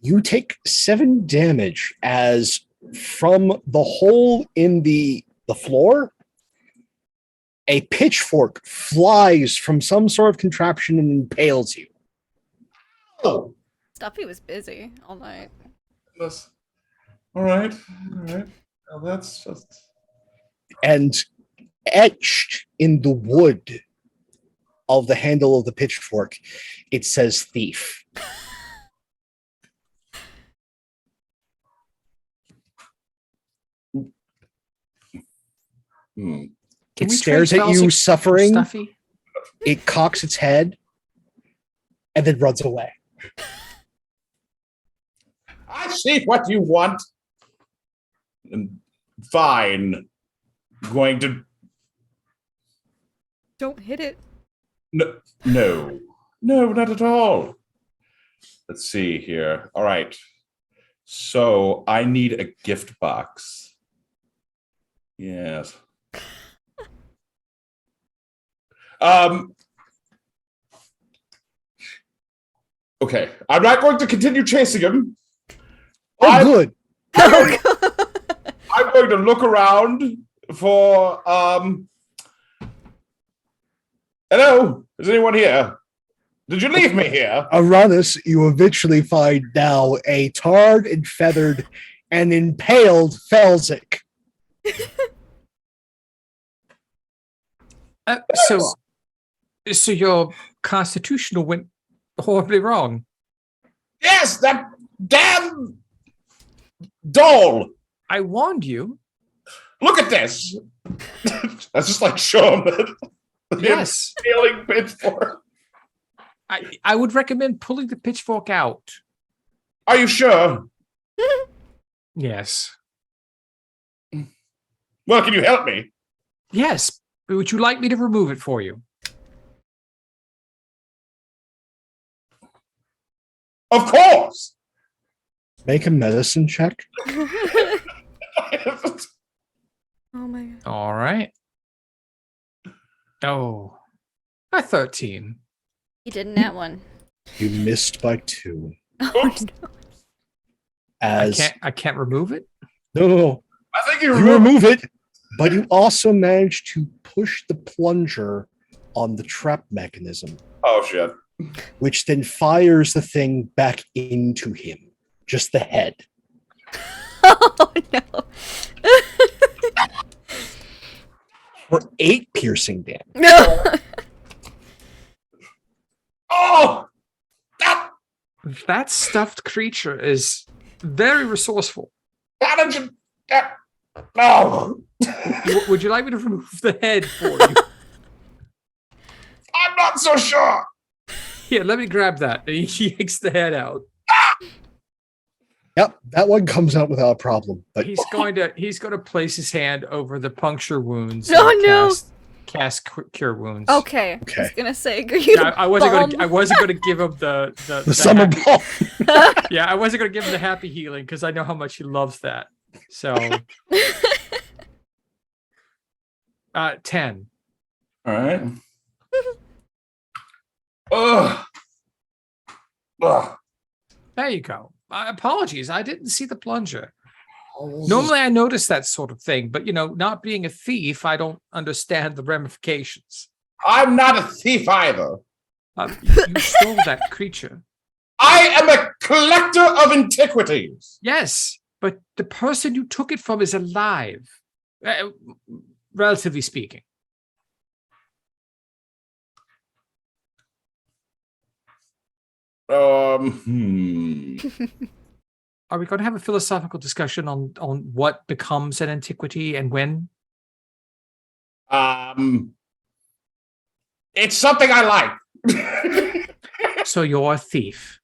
You take 7 damage as from the hole in the floor, a pitchfork flies from some sort of contraption and impales you. Oh. Stuffy was busy all night. That's, all right. Well, that's just. And etched in the wood of the handle of the pitchfork, it says thief. Hmm. Can It we stares trade at you, Felsic for suffering. Stuffy? It cocks its head and then runs away. I see what you want. And fine. Going to. Don't hit it. No, not at all. Let's see here. All right. So I need a gift box. Yes. Okay. I'm not going to continue chasing him. Oh, good. I'm going to look around for hello? Is anyone here? Did you leave me here? Uranus, you eventually find now a tarred and feathered and impaled Felsic. So your constitutional went horribly wrong. Yes, that damn doll. I warned you. Look at this. That's just like show him the Yes. impaling pitchfork. I would recommend pulling the pitchfork out. Are you sure? Yes. Well, can you help me? Yes. Would you like me to remove it for you? Of course. Make a medicine check. Oh my god. All right. Oh, a 13. You didn't that one. You missed by 2. Oh Oops. no. As I can't remove it. no, I think you you remember. remove it, but you also manage to push the plunger on the trap mechanism, Oh shit. which then fires the thing back into him. Just the head. Oh no. For 8 piercing damage. No. Oh, that, That stuffed creature is very resourceful. how did you? That, no, Would you like me to remove the head for you? I'm not so sure. Here, let me grab that. And he yanks the head out. Yep, that one comes out without a problem. But He's going to place his hand over the puncture wounds. Oh, and no. Cast cure wounds. Okay. I was Okay. gonna say, are you Yeah, I wasn't bum? going. I wasn't going to give him the the summer happy- ball. Yeah, I wasn't going to give him the happy healing because I know how much he loves that. So, 10. All right. Ugh. Ugh. There you go. Apologies, I didn't see the plunger. Normally, I notice that sort of thing, but not being a thief, I don't understand the ramifications. I'm not a thief either. You stole that creature. I am a collector of antiquities. Yes, but the person you took it from is alive, relatively speaking. Hmm. Are we going to have a philosophical discussion on what becomes an antiquity and when? It's something I like. So you're a thief.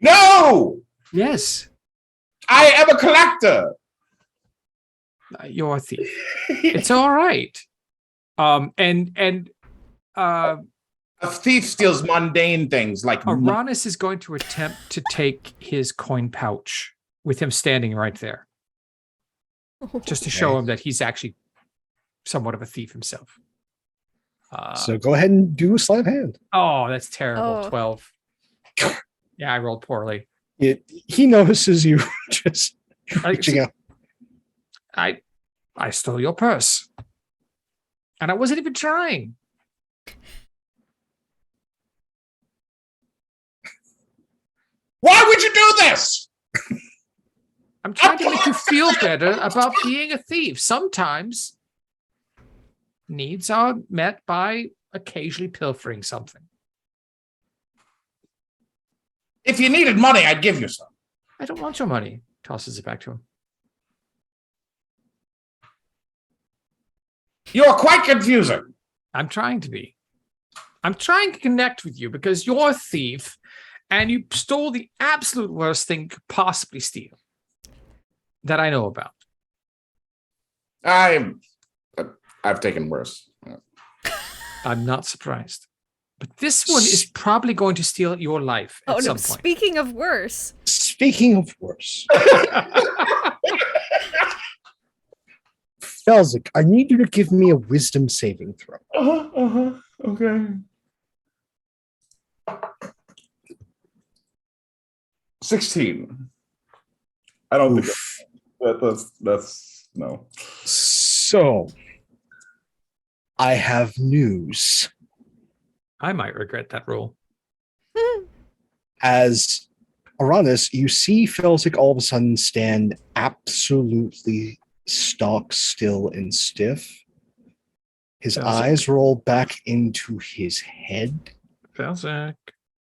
No, Yes, I am a collector. you're a thief. It's all right. And A thief steals mundane things like money. Aranis is going to attempt to take his coin pouch with him standing right there, just to show Okay. him that he's actually somewhat of a thief himself. So go ahead and do a sleight of hand. Oh, that's terrible. Oh. 12. Yeah, I rolled poorly. He notices you just reaching out. I stole your purse. And I wasn't even trying. Why would you do this? I'm trying to make you feel better about being a thief. Sometimes needs are met by occasionally pilfering something. If you needed money, I'd give you some. I don't want your money. Tosses it back to him. You are quite confusing. I'm trying to be. I'm trying to connect with you because you're a thief and you stole the absolute worst thing you could possibly steal that I know about. I've taken worse. I'm not surprised. But this one is probably going to steal your life at Oh no, some point. speaking of worse. Speaking of worse, Felzik, I need you to give me a wisdom saving throw. Okay. 16. I don't think Oof. that's no. So, I have news. I might regret that rule. As Aranis, you see Felzik all of a sudden stand absolutely stock still and stiff. His Felzik. eyes roll back into his head, Felzik.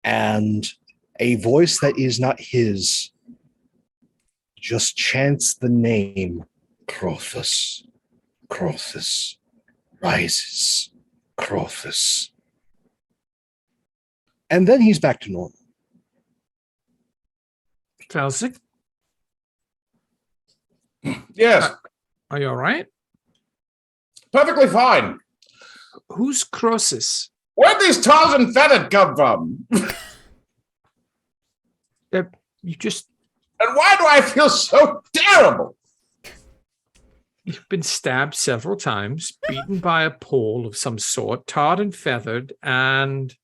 and a voice that is not his just chants the name Crothus. Crothus rises. Crothus. And then he's back to normal. Felzik, Yes. are you all right? Perfectly fine. Who's Croesus? Where'd these tars and feathered come from? You just And why do I feel so terrible? You've been stabbed several times, beaten by a pole of some sort, tarred and feathered, and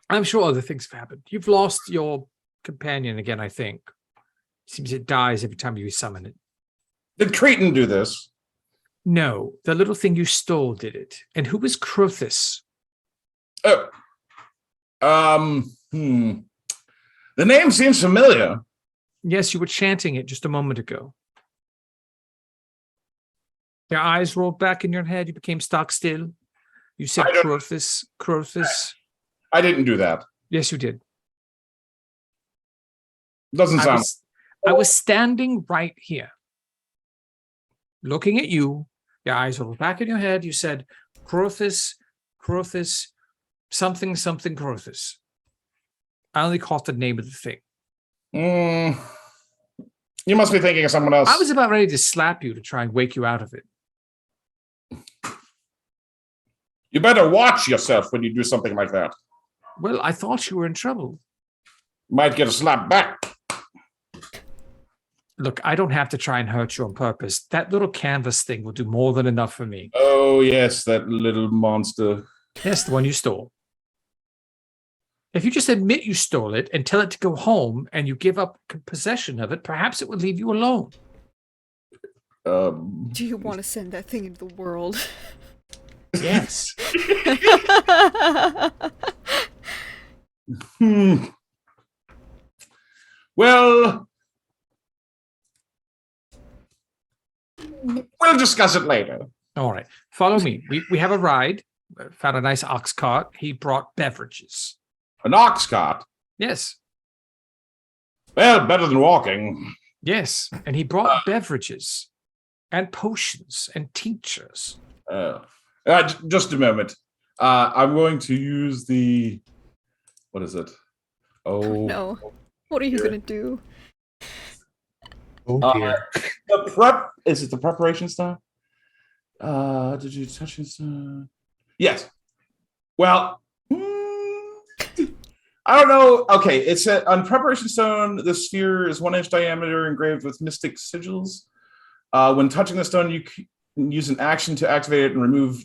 I'm sure other things have happened. You've lost your companion again, I think. Seems it dies every time you summon it. Did Cretan do this? No, the little thing you stole did it. And who was Crothis? Oh. The name seems familiar. Yes, you were chanting it just a moment ago. Your eyes rolled back in your head. You became stock still. You said Crothis, Crothis. I didn't do that. Yes, you did. Doesn't sound. I was standing right here, looking at you. Your eyes rolled back in your head. You said, Crothis, Crothis, something, something, Crothis. I only caught the name of the thing. You must be thinking of someone else. I was about ready to slap you to try and wake you out of it. You better watch yourself when you do something like that. Well, I thought you were in trouble. Might get a slap back. Look, I don't have to try and hurt you on purpose. That little canvas thing will do more than enough for me. Oh, yes, that little monster. Yes, the one you stole. If you just admit you stole it and tell it to go home and you give up possession of it, perhaps it would leave you alone. Do you want to send that thing into the world? Yes. Well, we'll discuss it later. All right. Follow me. We have a ride. Found a nice ox cart. He brought beverages. An ox cart? Yes. Well, better than walking. Yes. And he brought beverages and potions and tinctures. Just a moment. I'm going to use the... What is it? Oh, no. What are you going to do? Oh dear. The prep... Is it the preparation stuff? Did you touch this? Yes. Well... I don't know. Okay, it's on preparation stone. The sphere is 1 inch diameter, engraved with mystic sigils. When touching the stone, you can use an action to activate it and remove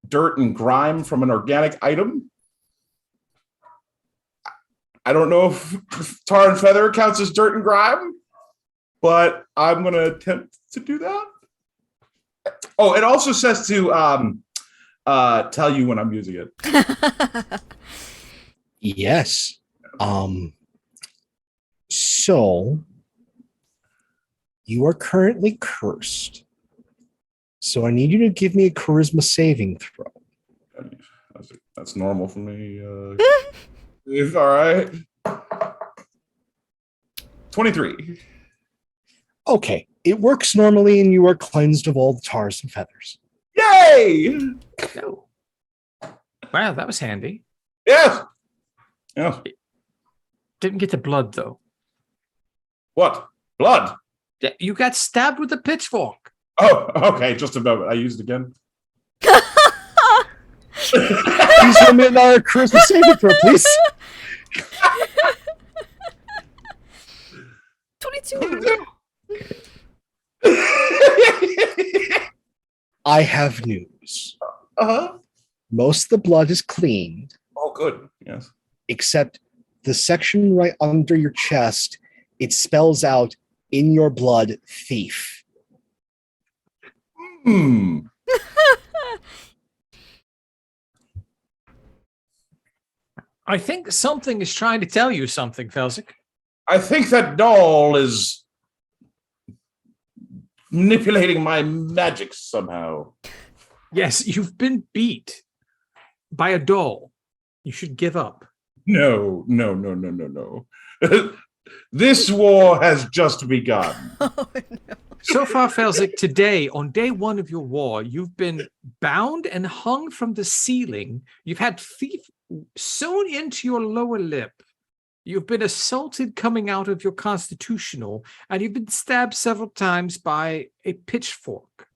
dirt and grime from an organic item. I don't know if tar and feather counts as dirt and grime, but I'm going to attempt to do that. Oh, it also says to tell you when I'm using it. Yes. So you are currently cursed. So I need you to give me a charisma saving throw. That's normal for me. It's all right. 23. Okay. It works normally and you are cleansed of all the tars and feathers. Yay! Oh. Wow, that was handy. Yes. Yeah. Didn't get the blood, though. What? Blood? Yeah, you got stabbed with a pitchfork. Oh, okay. Just a moment. I used it again. Please give me another charisma saving throw, please. 22. I have news. Uh-huh. Most of the blood is cleaned, Oh, good. Yes. except the section right under your chest. It spells out in your blood, thief. I think something is trying to tell you something, Felsic. I think that doll is manipulating my magic somehow. Yes, you've been beat by a doll. You should give up. No. This war has just begun. Oh, no. So far, Felsic, today, on day one of your war, you've been bound and hung from the ceiling. You've had thief sewn into your lower lip. You've been assaulted coming out of your constitutional, and you've been stabbed several times by a pitchfork.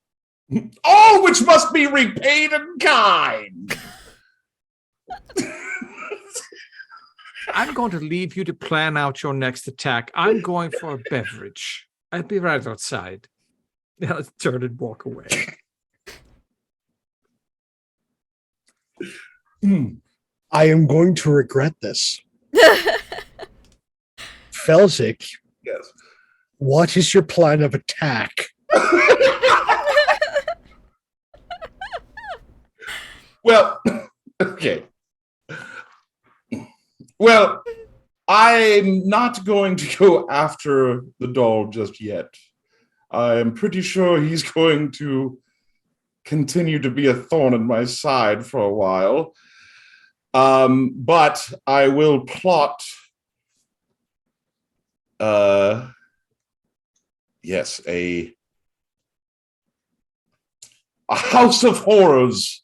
All which must be repaid in kind. I'm going to leave you to plan out your next attack. I'm going for a beverage. I'll be right outside. Now let's turn and walk away. I am going to regret this. Felzik, Yes. what is your plan of attack? Well, okay. Well, I'm not going to go after the doll just yet. I'm pretty sure he's going to continue to be a thorn in my side for a while. But I will plot yes, a house of horrors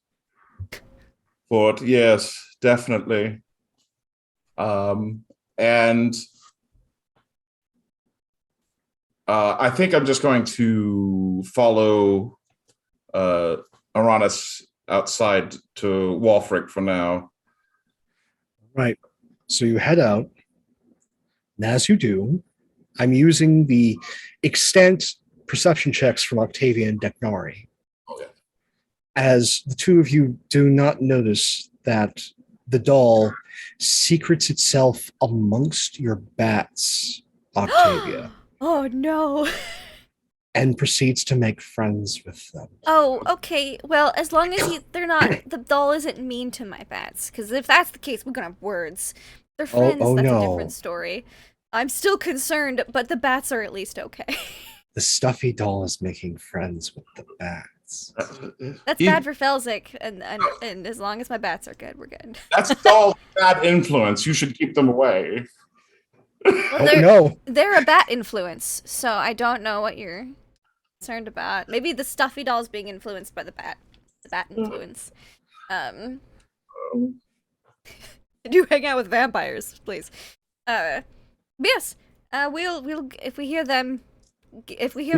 for it. Yes, definitely. And I think I'm just going to follow Aranis outside to Walfric for now. Right. So you head out. And as you do, I'm using the extent perception checks from Octavia and Deknari. Okay. As the two of you do not notice that the doll secrets itself amongst your bats, Octavia, Oh no. and proceeds to make friends with them. Oh, okay. Well, as long as they're not, the doll isn't mean to my bats. Because if that's the case, we're gonna have words. They're friends. oh, That's a no. different story. I'm still concerned, but the bats are at least okay. The stuffy doll is making friends with the bats. That's bad for Felzik, and as long as my bats are good, we're good. That's all bad influence. You should keep them away. Well, Oh, no. they're a bat influence, so I don't know what you're concerned about. Maybe the stuffy doll's being influenced by the bat influence. Do hang out with vampires, please. Yes. We'll if we hear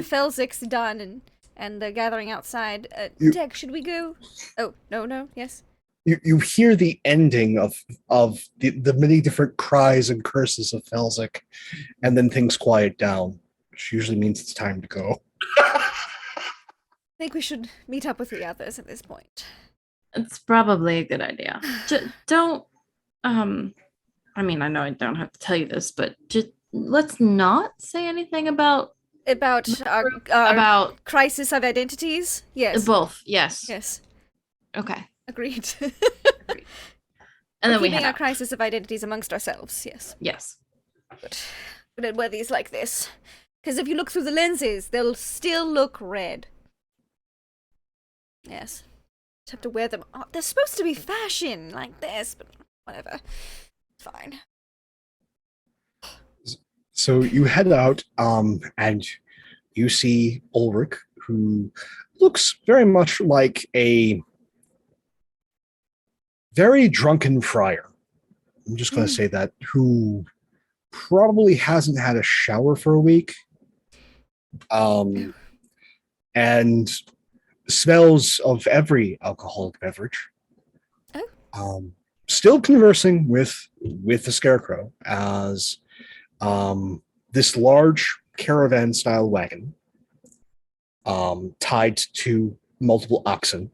Felzik's done and the gathering outside. Deck, should we go? Oh, no, yes. You hear the ending of the many different cries and curses of Felzik, and then things quiet down, which usually means it's time to go. I think we should meet up with the others at this point. It's probably a good idea. Don't. I mean, I know I don't have to tell you this, but just let's not say anything about Our about crisis of identities. Yes. both. Yes. Yes. Okay. Agreed. And then we keeping head our out. crisis of identities amongst ourselves. Yes. Yes. But in weather like this, because if you look through the lenses, they'll still look red. Yes. Just have to wear them. Oh, they're supposed to be fashion like this, but whatever. It's fine. So you head out, and you see Ulrich, who looks very much like a very drunken friar. I'm just going to say that, who probably hasn't had a shower for a week, and smells of every alcoholic beverage. Still conversing with the Scarecrow as this large caravan-style wagon, tied to multiple oxen,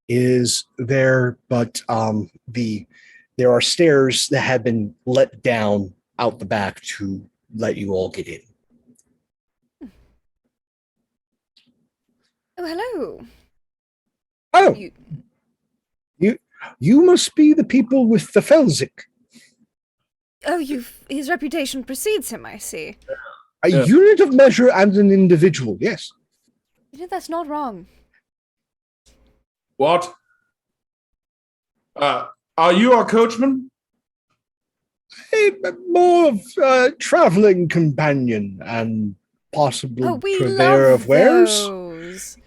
is there, but there are stairs that have been let down out the back to let you all get in. Oh, hello. Oh, you must be the people with the Felzik. Oh, his reputation precedes him, I see. A unit of measure and an individual, yes. You know, that's not wrong. What? Are you our coachman? More of a traveling companion and possibly purveyor love of wares. those.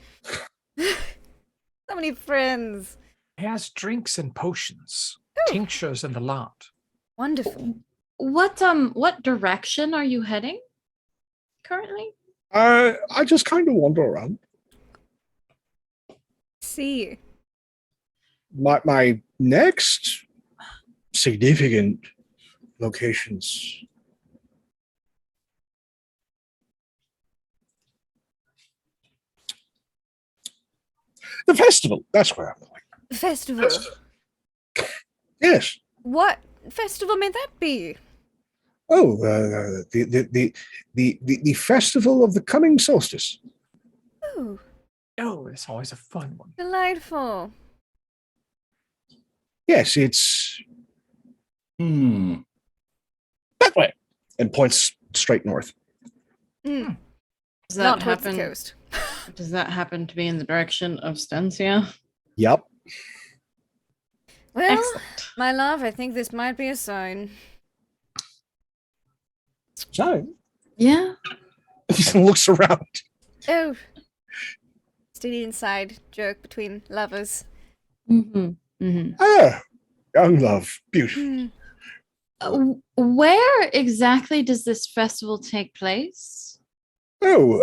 So many friends. He has drinks and potions, tinctures and the lot. Wonderful. What direction are you heading currently? I just kind of wander around. see. My next significant locations. The festival. That's where I'm going. Festival. Yes. What festival may that be? Oh, the festival of the coming solstice. Ooh, Oh, it's always a fun one. delightful. Yes, it's that way, and points straight north. Mm, Does not that towards the happen? coast. Does that happen to be in the direction of Stencia? Yep. Well, Excellent. my love, I think this might be a sign. So Yeah. he looks around. Oh. Steady inside joke between lovers. Mm-hmm. Mm-hmm. Ah, young love, beautiful. Hmm. Where exactly does this festival take place? Oh,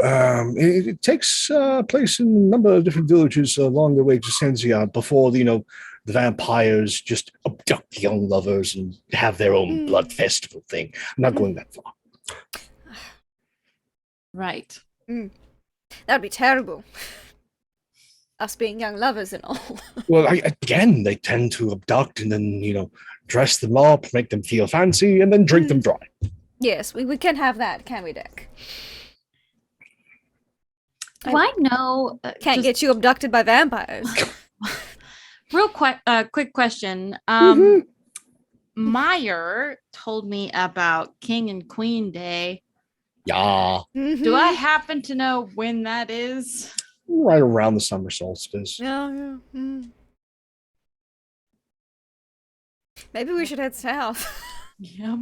it takes place in a number of different villages along the way to Senzia before the vampires just abduct young lovers and have their own blood festival thing. I'm not going that far. Right. That'd be terrible. Us being young lovers and all. Well, again, they tend to abduct and then dress them up, make them feel fancy, and then drink them dry. Yes, we can have that, can we, Dick? Do I know? Can't get you abducted by vampires. Real quick question. Mhm. Meyer told me about King and Queen Day. Yeah, Do I happen to know when that is? right around the summer solstice. Yeah. Maybe we should head south. Yeah.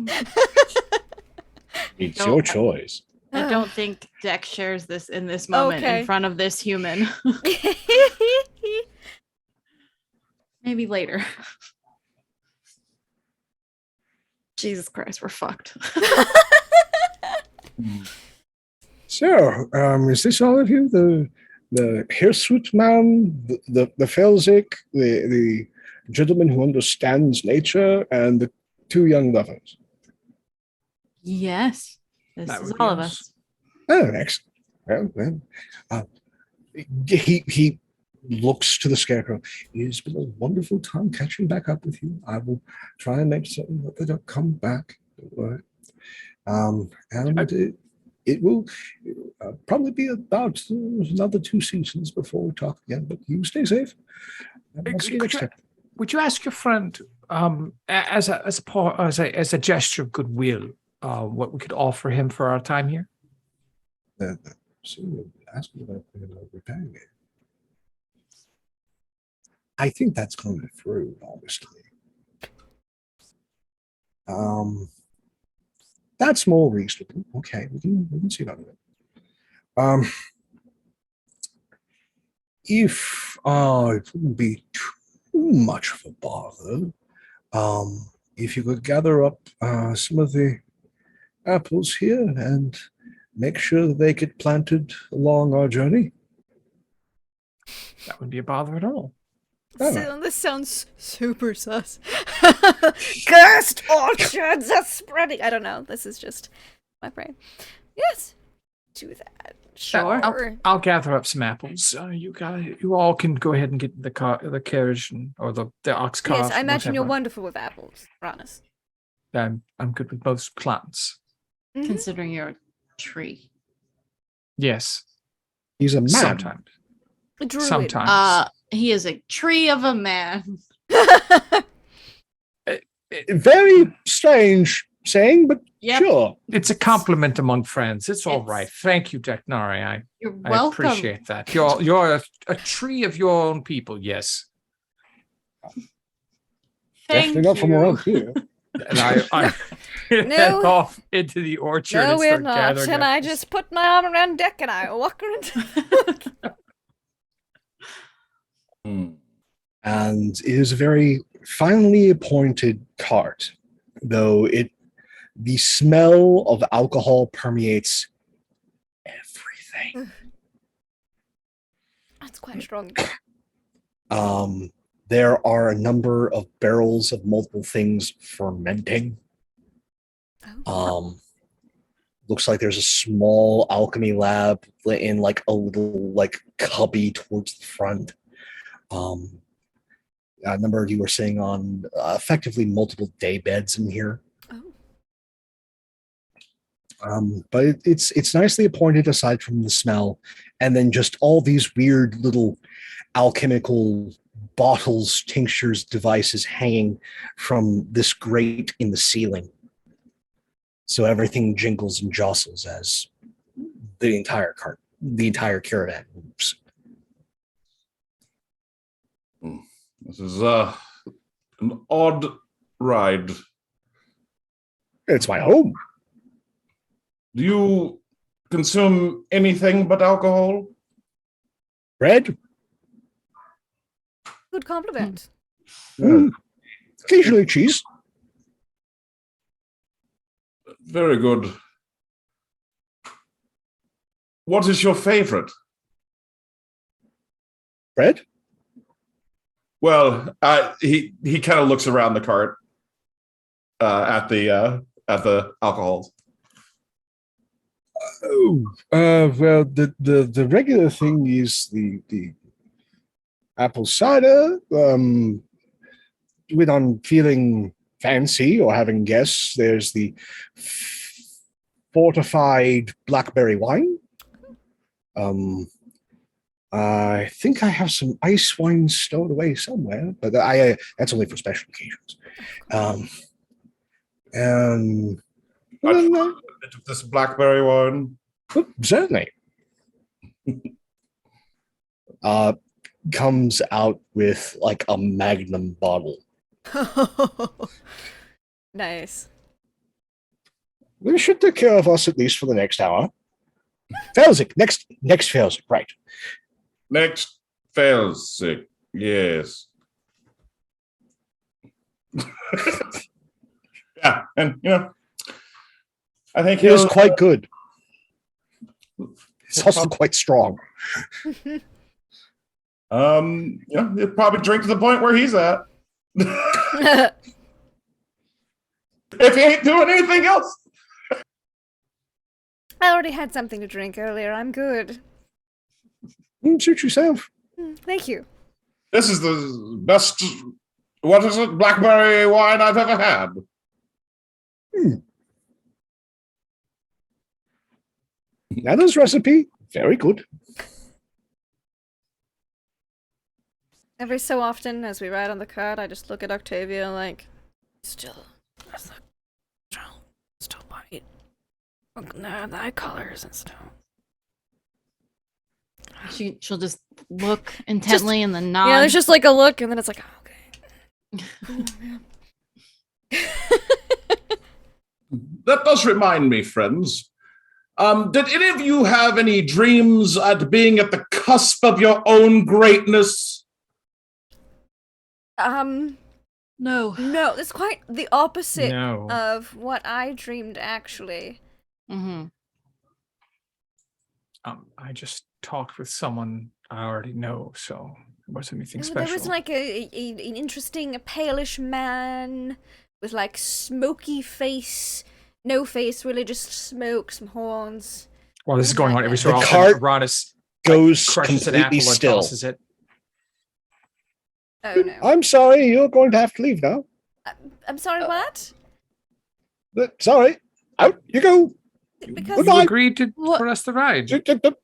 It's Don't- your choice. I don't think Deck shares this in this moment Okay. in front of this human. Maybe later. Jesus Christ, we're fucked. So, is this all of you? The hirsute man, the Felzik, the gentleman who understands nature, and the two young lovers. Yes. This That is would be all of us. us. Oh, excellent. Well, he looks to the scarecrow. It's been a wonderful time catching back up with you. I will try and make certain that they don't come back. Don't worry. And it will probably be about another 2 seasons before we talk again. But you stay safe. And I'll see you next time. Would you ask your friend, as a gesture of goodwill, what we could offer him for our time here? So you ask me about repairing it. I think that's coming through, honestly. That's more reasonable. Okay, we can see about it. If it wouldn't be too much of a bother, if you could gather up some of the apples here and make sure that they get planted along our journey. That wouldn't be a bother at all. Oh. This sounds super sus. Cursed orchards are spreading. I don't know. This is just my brain. Yes, do that. Sure. I'll gather up some apples. You all can go ahead and get the carriage or the ox cart. Yes, I imagine you're whatever. wonderful with apples, Ranus. I'm good with most plants. Mhm. Considering you're a tree. Yes, He's a man. sometimes. A druid. Sometimes. He is a tree of a man. Very strange saying, but Yep. sure. It's a compliment among friends. It's all It's- right. Thank you, Deknari. You're I welcome. appreciate that. You're a tree of your own people. Yes, Thank Definitely not from you. around here. and I head No. off into the orchard. No, and we're start not. gathering And I apples. just put my arm around Deck and I walk around. And it is a very finely appointed cart, though the smell of alcohol permeates everything. That's quite strong. There are a number of barrels of multiple things fermenting. Oh. Looks like there's a small alchemy lab in like a little like cubby towards the front. A number of you are sitting on effectively multiple day beds in here. But it's nicely appointed aside from the smell, and then just all these weird little alchemical bottles, tinctures, devices hanging from this grate in the ceiling. So everything jingles and jostles as the entire caravan moves. This is an odd ride. It's my home. Do you consume anything but alcohol? Bread? Good compliment. Occasionally cheese. Very good. What is your favorite? Bread? Well, he kind of looks around the cart at the alcohols. Well, the regular thing is the apple cider. When I'm feeling fancy or having guests, there's the fortified blackberry wine. I think I have some ice wine stowed away somewhere, but that's only for special occasions. And This blackberry wine. certainly. Comes out with like a magnum bottle. Nice. We should take care of us at least for the next hour. Felzik, next Felzik, right. Next Felzik, yes. Yeah, and I think He is quite good. It's also quite strong. He'll probably drink to the point where he's at. If he ain't doing anything else. I already had something to drink earlier. I'm good. Suit yourself. Thank you. This is the best, what is it, blackberry wine I've ever had. Nana's recipe, very good. Every so often, as we ride on the cart, I just look at Octavia like, still white. No, the eye colors and stuff. She'll just look intently and then nod. Yeah, there's just like a look, and then it's like, oh, okay. That does remind me, friends. Did any of you have any dreams at being at the cusp of your own greatness? No. No, it's quite the opposite No. of what I dreamed, actually. Mm-hmm. I just talked with someone I already know, so it wasn't anything No, special. there was like an interesting palish man with like smoky face, no face, really just smoke, some horns. Well, this is going on every so The often. cart Uranus goes crushes an completely apple and still. tosses it. Oh no. I'm sorry, you're going to have to leave now. I'm sorry, what? Sorry, out you go. Because Good You night. agreed What? for us to ride. The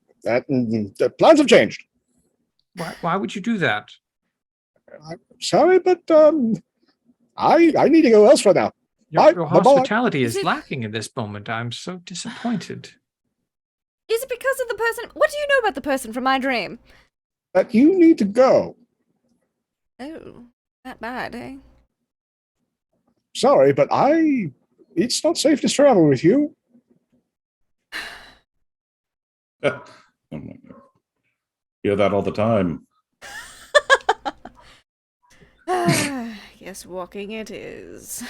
plans have changed. Why would you do that? I'm sorry, but I need to go elsewhere now. Bye. Your Bye-bye. hospitality Is is it- lacking in this moment. I'm so disappointed. is it because of the person? What do you know about the person from my dream? But you need to go. Oh, that bad, eh? Sorry, but it's not safe to travel with you. Oh my God. Hear that all the time. Yes, walking it is.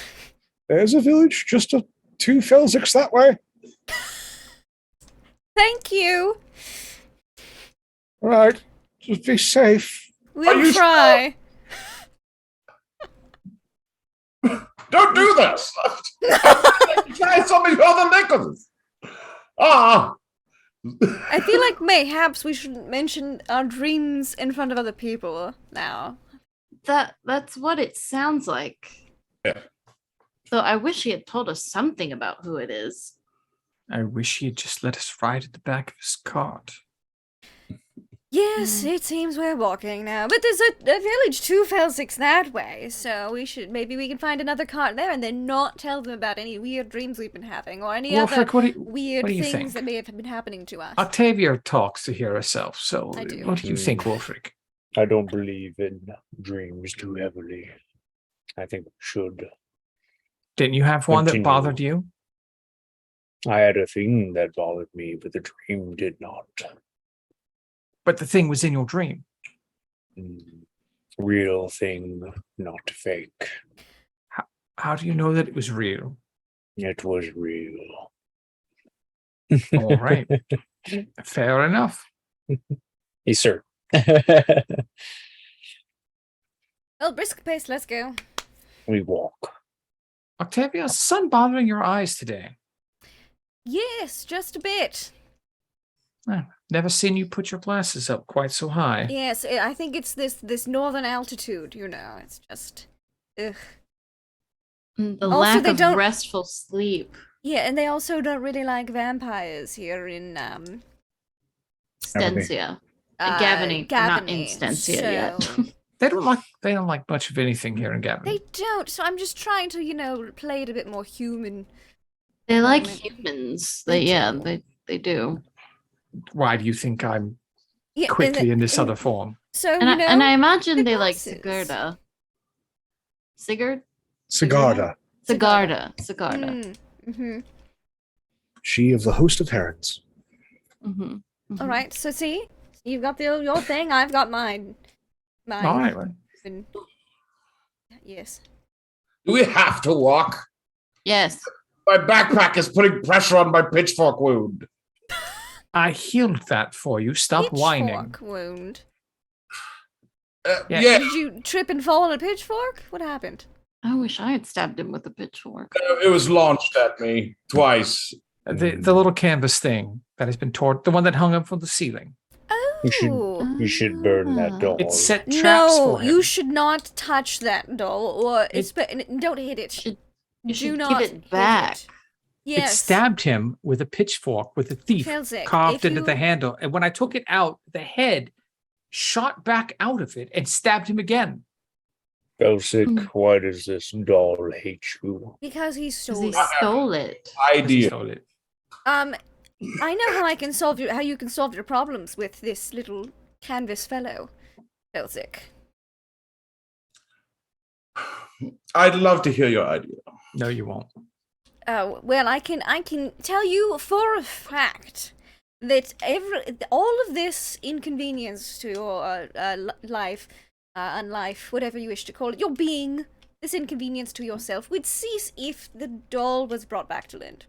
There's a village just 2 Felziks that way. Thank you. All right, just be safe. We'll you try. Don't do this! Try some of your other liquors! Ah! I feel like mayhaps we shouldn't mention our dreams in front of other people now. That's what it sounds like. Yeah. Though I wish he had told us something about who it is. I wish he'd just let us ride at the back of his cart. Yes, it seems we're walking now, but there's a village 2 Felsicks that way, so maybe we can find another cart there and then not tell them about any weird dreams we've been having or any other Wolfric, weird what do you things think? that may have been happening to us. Octavia talks to hear herself, so I do. what do you think, Wolfric? I don't believe in dreams too heavily. I think we should. Didn't you have one that Continue. bothered you? I had a thing that bothered me, but the dream did not. But the thing was in your dream. Real thing, not fake. How do you know that it was real? It was real. All right. Fair enough. Yes, sir. Well, brisk pace, let's go. We walk. Octavia, is the sun bothering your eyes today? Yes, just a bit. Never seen you put your glasses up quite so high. Yes, I think it's this northern altitude, you know, it's just... Ugh. The Also, lack they of don't- restful sleep. Yeah, and they also don't really like vampires here in, Stencia. Gavany, not in Gavany, Stencia yet. so- They don't like much of anything here in Gavin. They don't, so I'm just trying to, play it a bit more human. They like Moment. humans. They They do. Why do you think I'm Yeah, quickly in this other form? So, And I imagine the they like glasses. Sigarda. Sigurd? Sigarda, Sigarda. Mm-hmm. she of the host of herons. Mm-hmm. All right, so see? You've got your thing, I've got mine. Mine. All right. Well, And- Yes. Do we have to walk? Yes. My backpack is putting pressure on my pitchfork wound. I healed that for you. Stop whining. Pitchfork wound. Yeah. Yeah, Did you trip and fall on a pitchfork? What happened? I wish I had stabbed him with a pitchfork. it was launched at me twice. The little canvas thing that has been torn, the one that hung up from the ceiling. Oh. You should burn that doll. It set traps No, for him. you should not touch that doll, or don't hit it. Should- Do you should not give it hit back. It. Yes. It stabbed him with a pitchfork with a thief Felsic, carved if into the you- handle. And when I took it out, the head shot back out of it and stabbed him again. Felsic, why does this doll hate you? Because he Because stole he it. stole it. He Idea. stole it. I know how how you can solve your problems with this little canvas fellow, Felsic. I'd love to hear your idea. No, you won't. Oh, well, I can tell you for a fact that all of this inconvenience to your life, unlife, whatever you wish to call it, your being, this inconvenience to yourself would cease if the doll was brought back to Lind.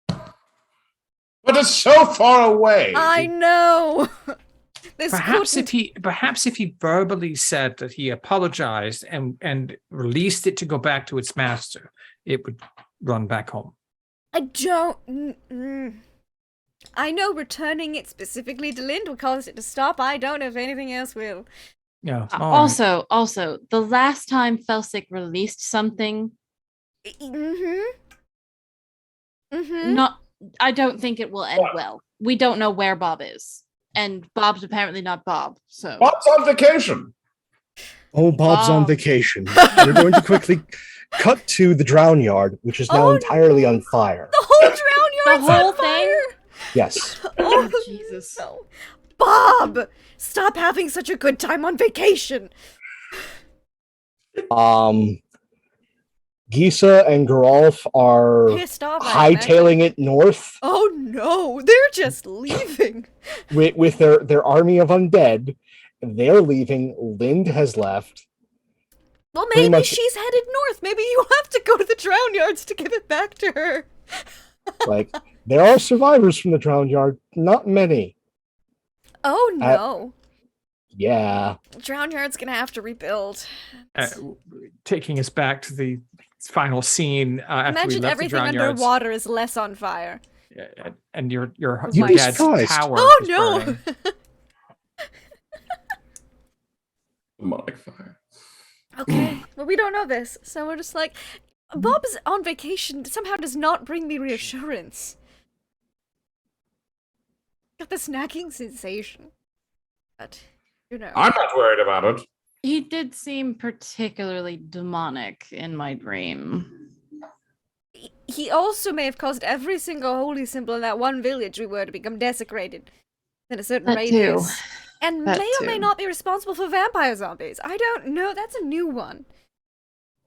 But it's so far away. I know. This Perhaps couldn't- if he verbally said that he apologized and released it to go back to its master, it would run back home. I don't. I know returning it specifically to Lind will cause it to stop. I don't know if anything else will. Yeah. all right. Also, the last time Felsic released something, not I don't think it will end well. We don't know where Bob is. And Bob's apparently not Bob. So Bob's on vacation. Oh, Bob's on Bob. vacation. We're going to quickly cut to the drown yard, which is now Oh, entirely on fire. The whole drown yard's whole on fire. Yes. Oh, Jesus. no. Bob, stop having such a good time on vacation. Gisa and Geralf are Pissed off. I imagine. hightailing it north Oh no, they're just leaving. with their army of undead. They're leaving. Lind has left. Well, Pretty maybe much- she's headed north. Maybe you have to go to the drown yards to give it back to her. Like, there are survivors from the drowned yard. Not many. Oh no. Yeah. Drownyard's gonna have to rebuild. Taking us back to the final scene after we Imagine left everything the Drownyards. underwater is less on fire. And your You'd be dad's surprised. tower. Oh is no! burning. Demonic fire. Okay, well, we don't know this, so we're just like, Bob's on vacation somehow does not bring me reassurance. Got this nagging sensation. But, you know. I'm not worried about it. He did seem particularly demonic in my dream. He also may have caused every single holy symbol in that one village we were to become desecrated in a certain That too. radius. And That may or may too. not be responsible for vampire zombies. I don't know. That's a new one.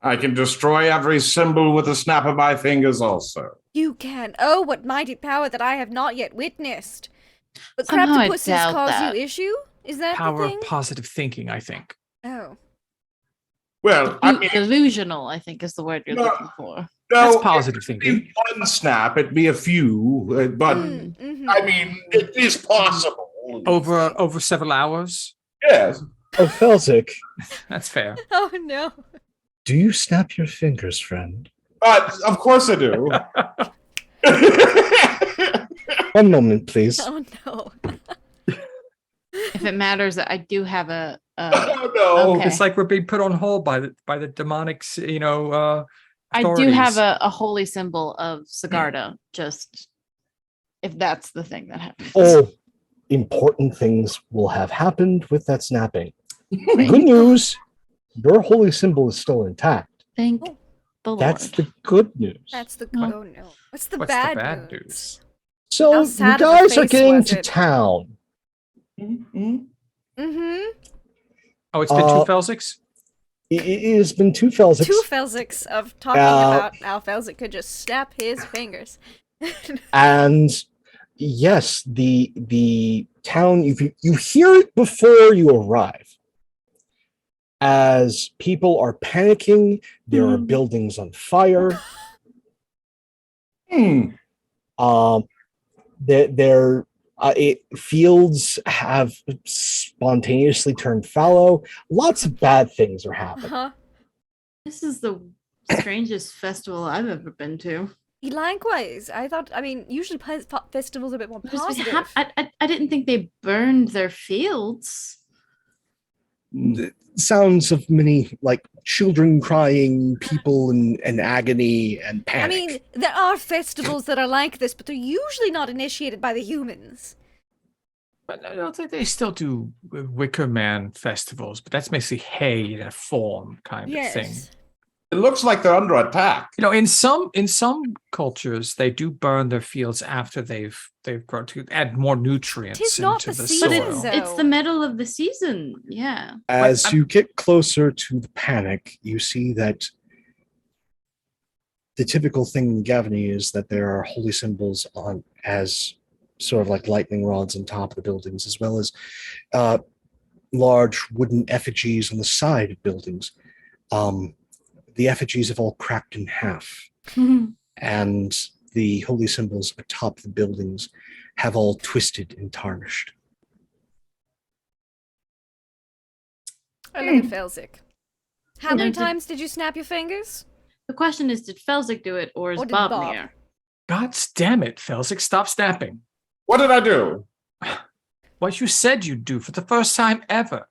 I can destroy every symbol with a snap of my fingers also. You can. Oh, what mighty power that I have not yet witnessed. But Somehow I craptopuses doubt cause that. you issue? Is that Power the thing? of positive thinking, I think. Oh. Well, I mean, Delusional, I think, is the word you're No. looking for. no, That's positive it'd thinking. be one snap, it'd be a few, but Mhm. I mean, it is possible. Over several hours. Yes. Oh, Felzik, That's fair. Oh no. do you snap your fingers, friend? Of course I do. One moment, please. Oh no. If it matters, I do have a Oh no. Okay. It's like we're being put on hold by the demonic, I do authorities. have a holy symbol of Sigarda, just if that's the thing that happens. Oh, important things will have happened with that snapping. Good news, your holy symbol is still intact. Thank Oh. the Lord. That's the good news. That's the What? oh no. What's the What's bad, the bad news? news? So How you sad of a guys are face getting was to it? town. Mhm. Mm-hmm. Oh, it's been two Felziks? It has been two Felziks. Two Felziks of talking about how Felzik could just snap his fingers. And yes, the town, you hear it before you arrive. As people are panicking, there are buildings on fire. Fields have spontaneously turned fallow. Lots of bad things are happening. Uh-huh. This is the strangest festival I've ever been to. Likewise, usually festivals are a bit more positive. I didn't think they burned their fields. Sounds of many like children crying, people in agony and panic. I mean, there are festivals that are like this, but they're usually not initiated by the humans. But I don't think they still do Wicker Man festivals, but that's basically hay in a form kind of thing. It looks like they're under attack. In some cultures, they do burn their fields after they've grown to add more nutrients Tis not into the the season, soil. though. It's the middle of the season. Yeah. As you get closer to the panic, you see that the typical thing in Gavany is that there are holy symbols on as sort of like lightning rods on top of the buildings, as well as large wooden effigies on the side of buildings. The effigies have all cracked in half, and the holy symbols atop the buildings have all twisted and tarnished. I look at Felzik. How many No, did- times did you snap your fingers? The question is, did Felzik do it or is Or did Bob Bob? near? God damn it, Felzik, stop snapping. What did I do? What you said you'd do for the first time ever.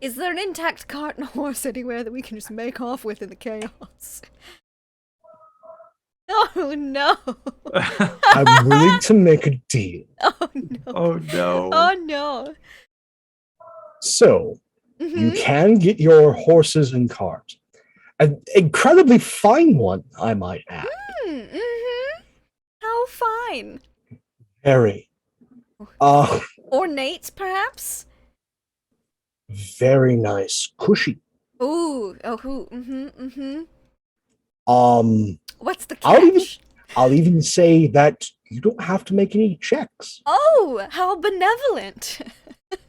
Is there an intact cart and horse anywhere that we can just make off with in the chaos? Oh no! I'm willing to make a deal. Oh no! Oh no. Oh no! So, you Mhm. can get your horses and cart. An incredibly fine one, I might add. Mm-hmm. How fine. Very. Ornate, perhaps? Very nice. Cushy. Ooh. Oh, who? Mm-hmm. Mm-hmm. What's the I'll catch? I'll even say that you don't have to make any checks. Oh, how benevolent.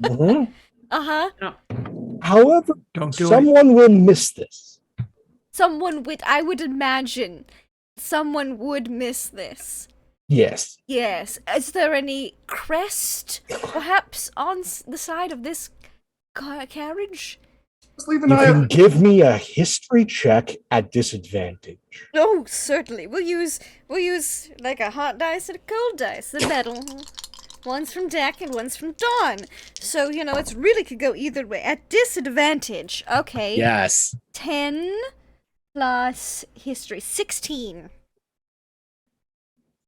Mhm. Uh-huh. However, Don't do it. someone will miss this. I would imagine, someone would miss this. Yes. Yes. Is there any crest, perhaps, on the side of this carriage? Leave an You eye can out. give me a history check at disadvantage. Oh, certainly. We'll use like a hot dice and a cold dice. The metal. One's from Deck and one's from Dawn. So, it's really could go either way. At disadvantage. Okay. Yes. 10 plus history. 16.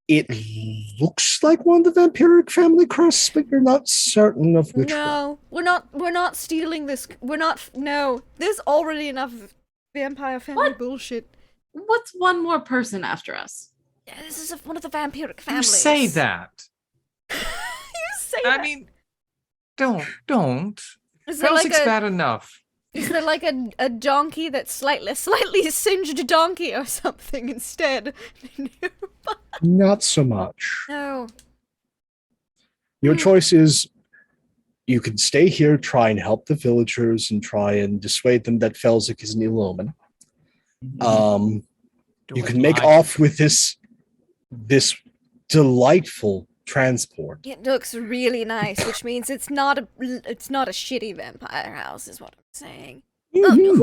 It looks like one of the vampiric family crests, but you're not certain of which one. No, we're not stealing this. No. There's already enough vampire family What? bullshit. What's one more person after us? Yeah, this is one of the vampiric You families. say that. You say that. I mean, don't. Is there Felsic's like bad enough. Is there like a donkey that's slightly singed donkey or something instead? Not so much. No. Your choice is you can stay here, try and help the villagers, and try and dissuade them that Felsic is an Illumin. You can make off with this delightful transport. It looks really nice, which means it's not a shitty vampire house, is what I'm saying. Mhm.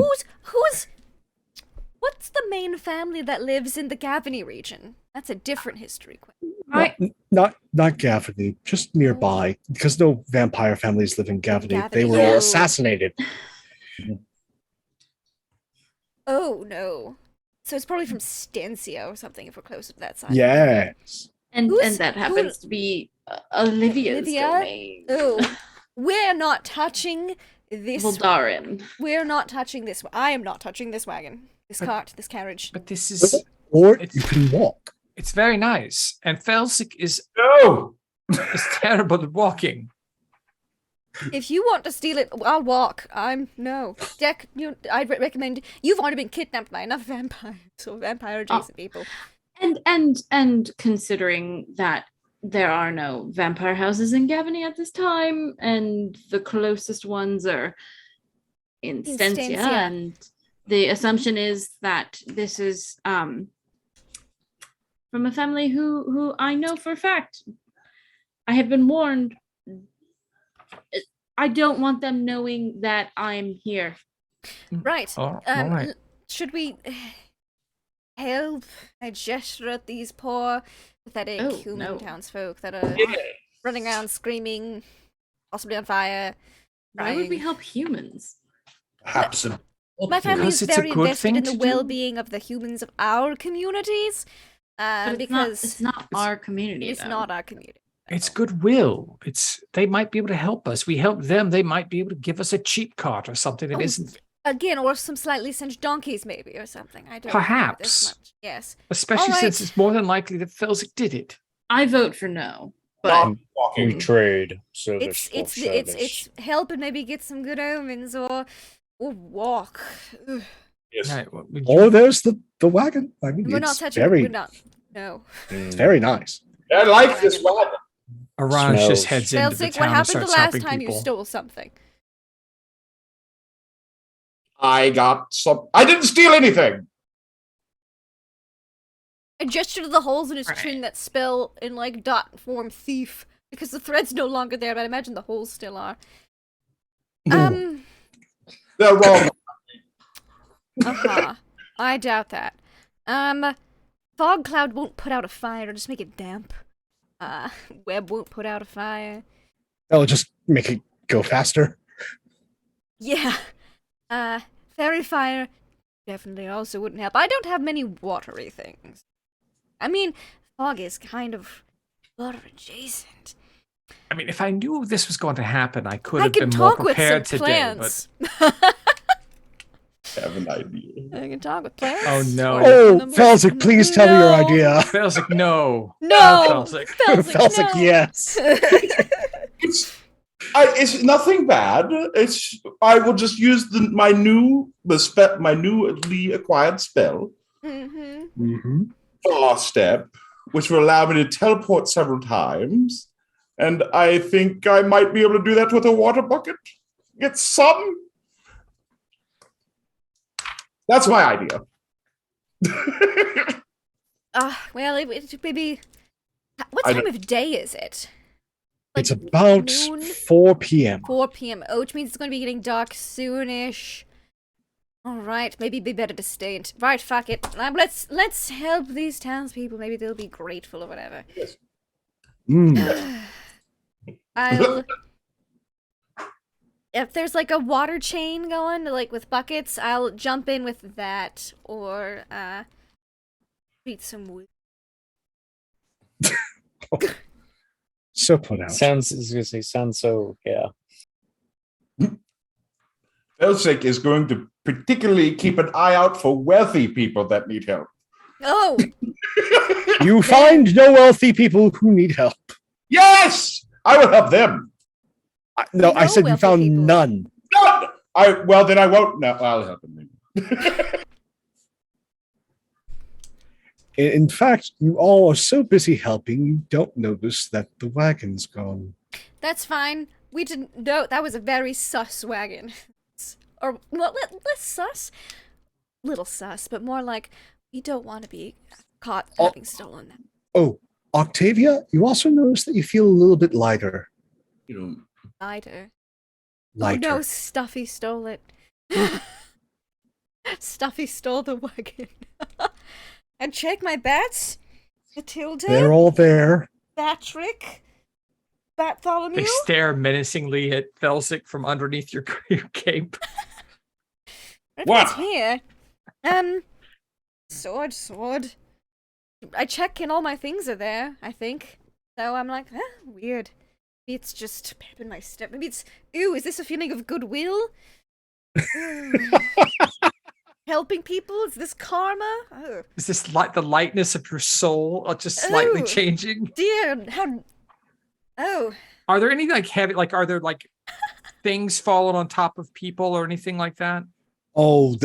What's the main family that lives in the Gavany region? That's a different history question. Not Gavany, just nearby, because no vampire families live in Gavany. Gavany, They were yeah. all assassinated. Oh no. So it's probably from Stancia or something if we're closer to that side. Yes. And Who's- that who- happens to be Olivia's Olivia? domain. Oh, we're not touching this. Voldarin. We're not touching this. I am not touching this wagon, this cart, this carriage. But this is Or It's- you can walk. it's very nice. And Felsic is No! terrible at walking. If you want to steal it, I'll walk. No. Deck, I'd recommend. You've already been kidnapped by enough vampires or vampire adjacent people. And considering that there are no vampire houses in Gavany at this time, and the closest ones are in Stancia, Stancia. and the assumption is that this is from a family who I know for a fact. I have been warned. I don't want them knowing that I'm here. Right. all right. Should we help? I gesture at these poor, pathetic Oh, human no. townsfolk that are running around screaming, possibly on fire. Why would we crying. help humans? Absolutely. My family is Because it's a very good invested thing in the to do. well-being of the humans of our communities. But Because it's not our community. it's though. not our community. It's goodwill. They might be able to help us. We help them. They might be able to give us a cheap cart or something that Oh, isn't, Again, or some slightly singed donkeys, maybe, or something. I don't know this Perhaps. much. Yes. especially All since right. it's more than likely that Felsic did it. I vote for no. But Not We walking. trade service It's help and maybe get some good omens or walk. Ugh. Yes. Right, well, would Or you- there's the wagon. I mean, We're not it's touching. very, We're not. No. it's very nice. I like this wagon. Aran just Smells. heads into the Felsic, town what and happened the starts last helping time people. you stole something? I got some. I didn't steal anything. I gesture to the holes in his Right. chin that spell in like dot form thief because the thread's no longer there, but I imagine the holes still are. They're wrong. Uh-huh. I doubt that. Fog cloud won't put out a fire, just make it damp. Web won't put out a fire. That'll just make it go faster. Yeah. Fairy fire definitely also wouldn't help. I don't have many watery things. I mean, fog is kind of water adjacent. I mean, if I knew this was going to happen, I could I have can been more talk with some prepared today. plants. I have an idea. I can talk with plants. Oh, no. Oh, Felsic, please tell me your idea. But Felsic, no. No! Felsic. Felsic, no. yes. It's nothing bad. I will just use my newly acquired spell, Mm-hmm. Mm-hmm. Far Step, which will allow me to teleport several times, and I think I might be able to do that with a water bucket. Get some. That's my idea. Well, it maybe What I time don't- of day is it? It's about noon? 4 p.m. 4 p.m. Oh, which means it's going to be getting dark soonish. All right, maybe it'd be better to stay in. Right, fuck it. Let's help these townspeople. Maybe they'll be grateful or whatever. Mm. I'll. If there's like a water chain going, like with buckets, I'll jump in with that or eat some wood. So put out. Sounds, I was gonna say, sounds so, yeah. Felsic is going to particularly keep an eye out for wealthy people that need help. Oh, You find no wealthy people who need help. Yes, I will help them. No, I No said you wealthy found people. none. No, well then I won't. No, I'll help them. In fact, you all are so busy helping, you don't notice that the wagon's gone. that's fine. We didn't know that was a very sus wagon. Or well, less sus, little sus, but more like you don't want to be caught Oh. having stolen that. Oh, Octavia, you also notice that you feel a little bit lighter. You know, Lighter. Lighter. Oh no, Stuffy stole it. Stuffy stole the wagon. And check my bats. Matilda, They're all there. Patrick, Bartholomew. They stare menacingly at Felsic from underneath your cape. Everyone's What? here? Sword. I check and all my things are there, I think. So I'm like, weird. Maybe it's just pep in my step. Maybe it's, ooh, is this a feeling of goodwill? Ooh. Helping people? Is this karma? Oh, Is this like the lightness of your soul just slightly Oh. changing? dear. How? Oh, Are there any like heavy, like, are there like things falling on top of people or anything like that? Oh,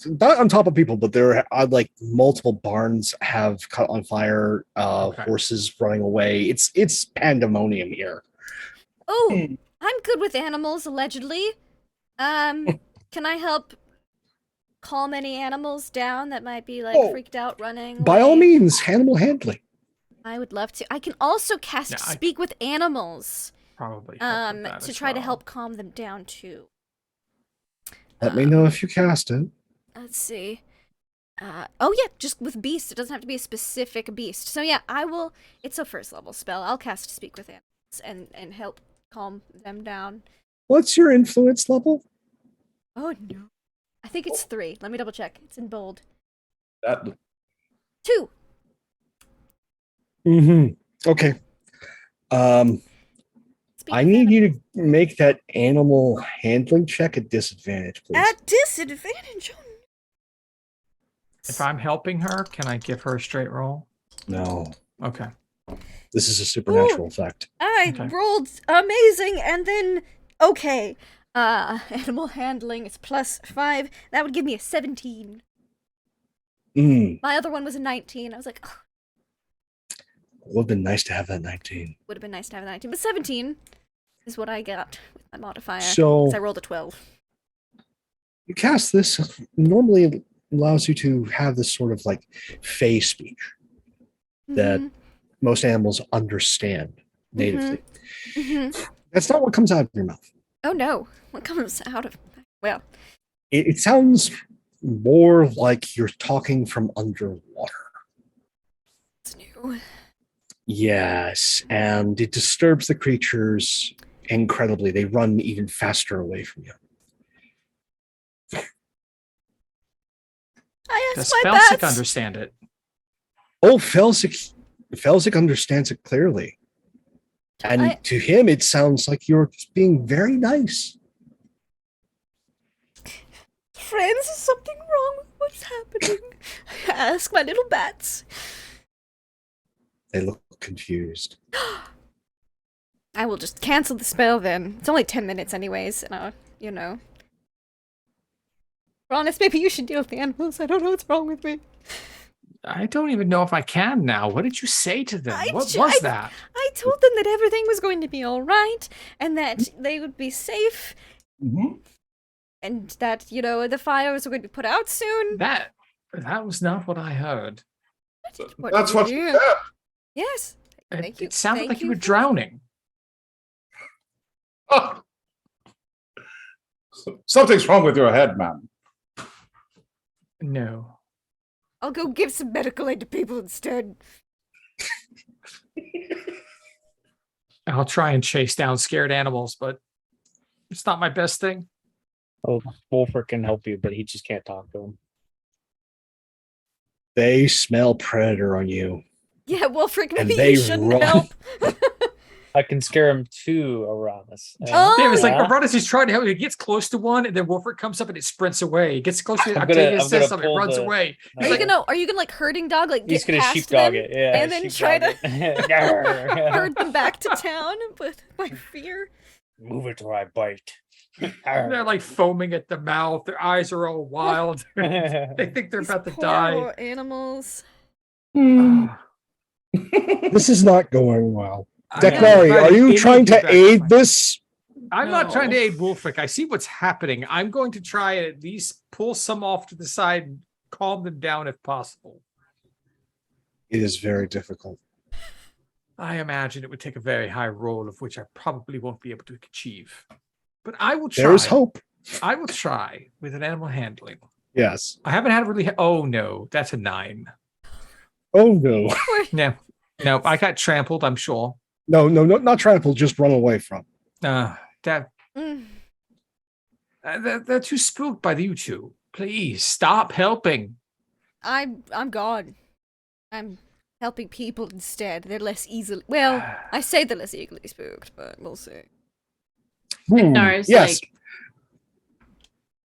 not on top of people, but there are like multiple barns have caught on fire. Okay. Horses running away. It's pandemonium here. oh, I'm good with animals, allegedly. Can I help calm any animals down that might be like Oh, freaked out running? By all away? means, animal handling. I would love to. I can also cast Yeah, speak with animals. Probably. help with that To as try to well. help calm them down too. Let me know if you cast it. Let's see. Oh yeah, just with beasts. It doesn't have to be a specific beast. So yeah, I will. It's a first level spell. I'll cast speak with animals and help calm them down. What's your influence level? Oh no, I think it's 3. Let me double check. It's in bold. that 2. Mm-hmm. Okay. Speak I with need you animals. to make that animal handling check at disadvantage, please. At disadvantage. Oh, If I'm helping her, can I give her a straight roll? No, Okay. this is a supernatural effect. I Okay. rolled amazing, and then okay. Animal handling is +5. That would give me a 17. Mm, My other one was a 19. I was like, oh, would have been nice to have that 19. would have been nice to have a 19, but 17 is what I got with my modifier. So 'cause I rolled a 12. you cast this. Normally, it allows you to have this sort of like fey speech that Mhm, most animals understand natively. mhm. That's not what comes out of your mouth. Oh no, what comes out of? Well, It sounds more like you're talking from underwater. it's new. Yes, and it disturbs the creatures incredibly. They run even faster away from you. I Does asked my Felsic bats. understand it? Oh, Felsic understands it clearly. And I- to him, it sounds like you're just being very nice. Friends, is something wrong with what's happening? I ask my little bats. They look confused. I will just cancel the spell then. It's only 10 minutes anyways, and you know. Honest, maybe you should deal with the animals. I don't know what's wrong with me. I don't even know if I can now. What did you say to them? What was that? I told them that everything was going to be alright, and that they would be safe, Mhm. and that, you know, the fires were going to be put out soon. That was not what I heard. What That's did what you she do? said. Yes. Thank you. It sounded Thank like you you were for- drowning. Oh. Something's wrong with your head, man. No. I'll go give some medical aid to people instead. I'll try and chase down scared animals, but it's not my best thing. Oh, Wolfert can help you, but he just can't talk to him. They smell predator on you. Yeah, well, frick, And maybe they you shouldn't run. help. I can scare him too, Aramis. Oh, Yeah, it's like yeah. Aronis is trying to help. He gets close to one, and then Wolfert comes up and it sprints away. He gets close to I'm Octavia, gonna says something, pull runs the- away. Are you gonna like herding dog, like He's get gonna past sheepdog them it, yeah. and then try sheepdog to it. herd them back to town with my fear? Move it or I bite. They're like foaming at the mouth. Their eyes are all wild. They think they're These about to poor die. little animals. Ah. This is not going well. I am Declari, are inviting you any trying of you to back aid my- this? I'm not trying to No. aid Wolfric. I see what's happening. I'm going to try and at least pull some off to the side and calm them down if possible. It is very difficult. I imagine it would take a very high roll, of which I probably won't be able to achieve. But I will try. There is hope. I will try with an animal handling. Yes. I haven't had a really. Oh no, that's a 9. Oh no. No, no, I got trampled. I'm sure. No, not trampled, just run away from. That Mm. they're too spooked by you two. Please stop helping. I'm gone. I'm helping people instead. They're less easily. Well, I say they're less easily spooked, but we'll see. Nars, Yes. like,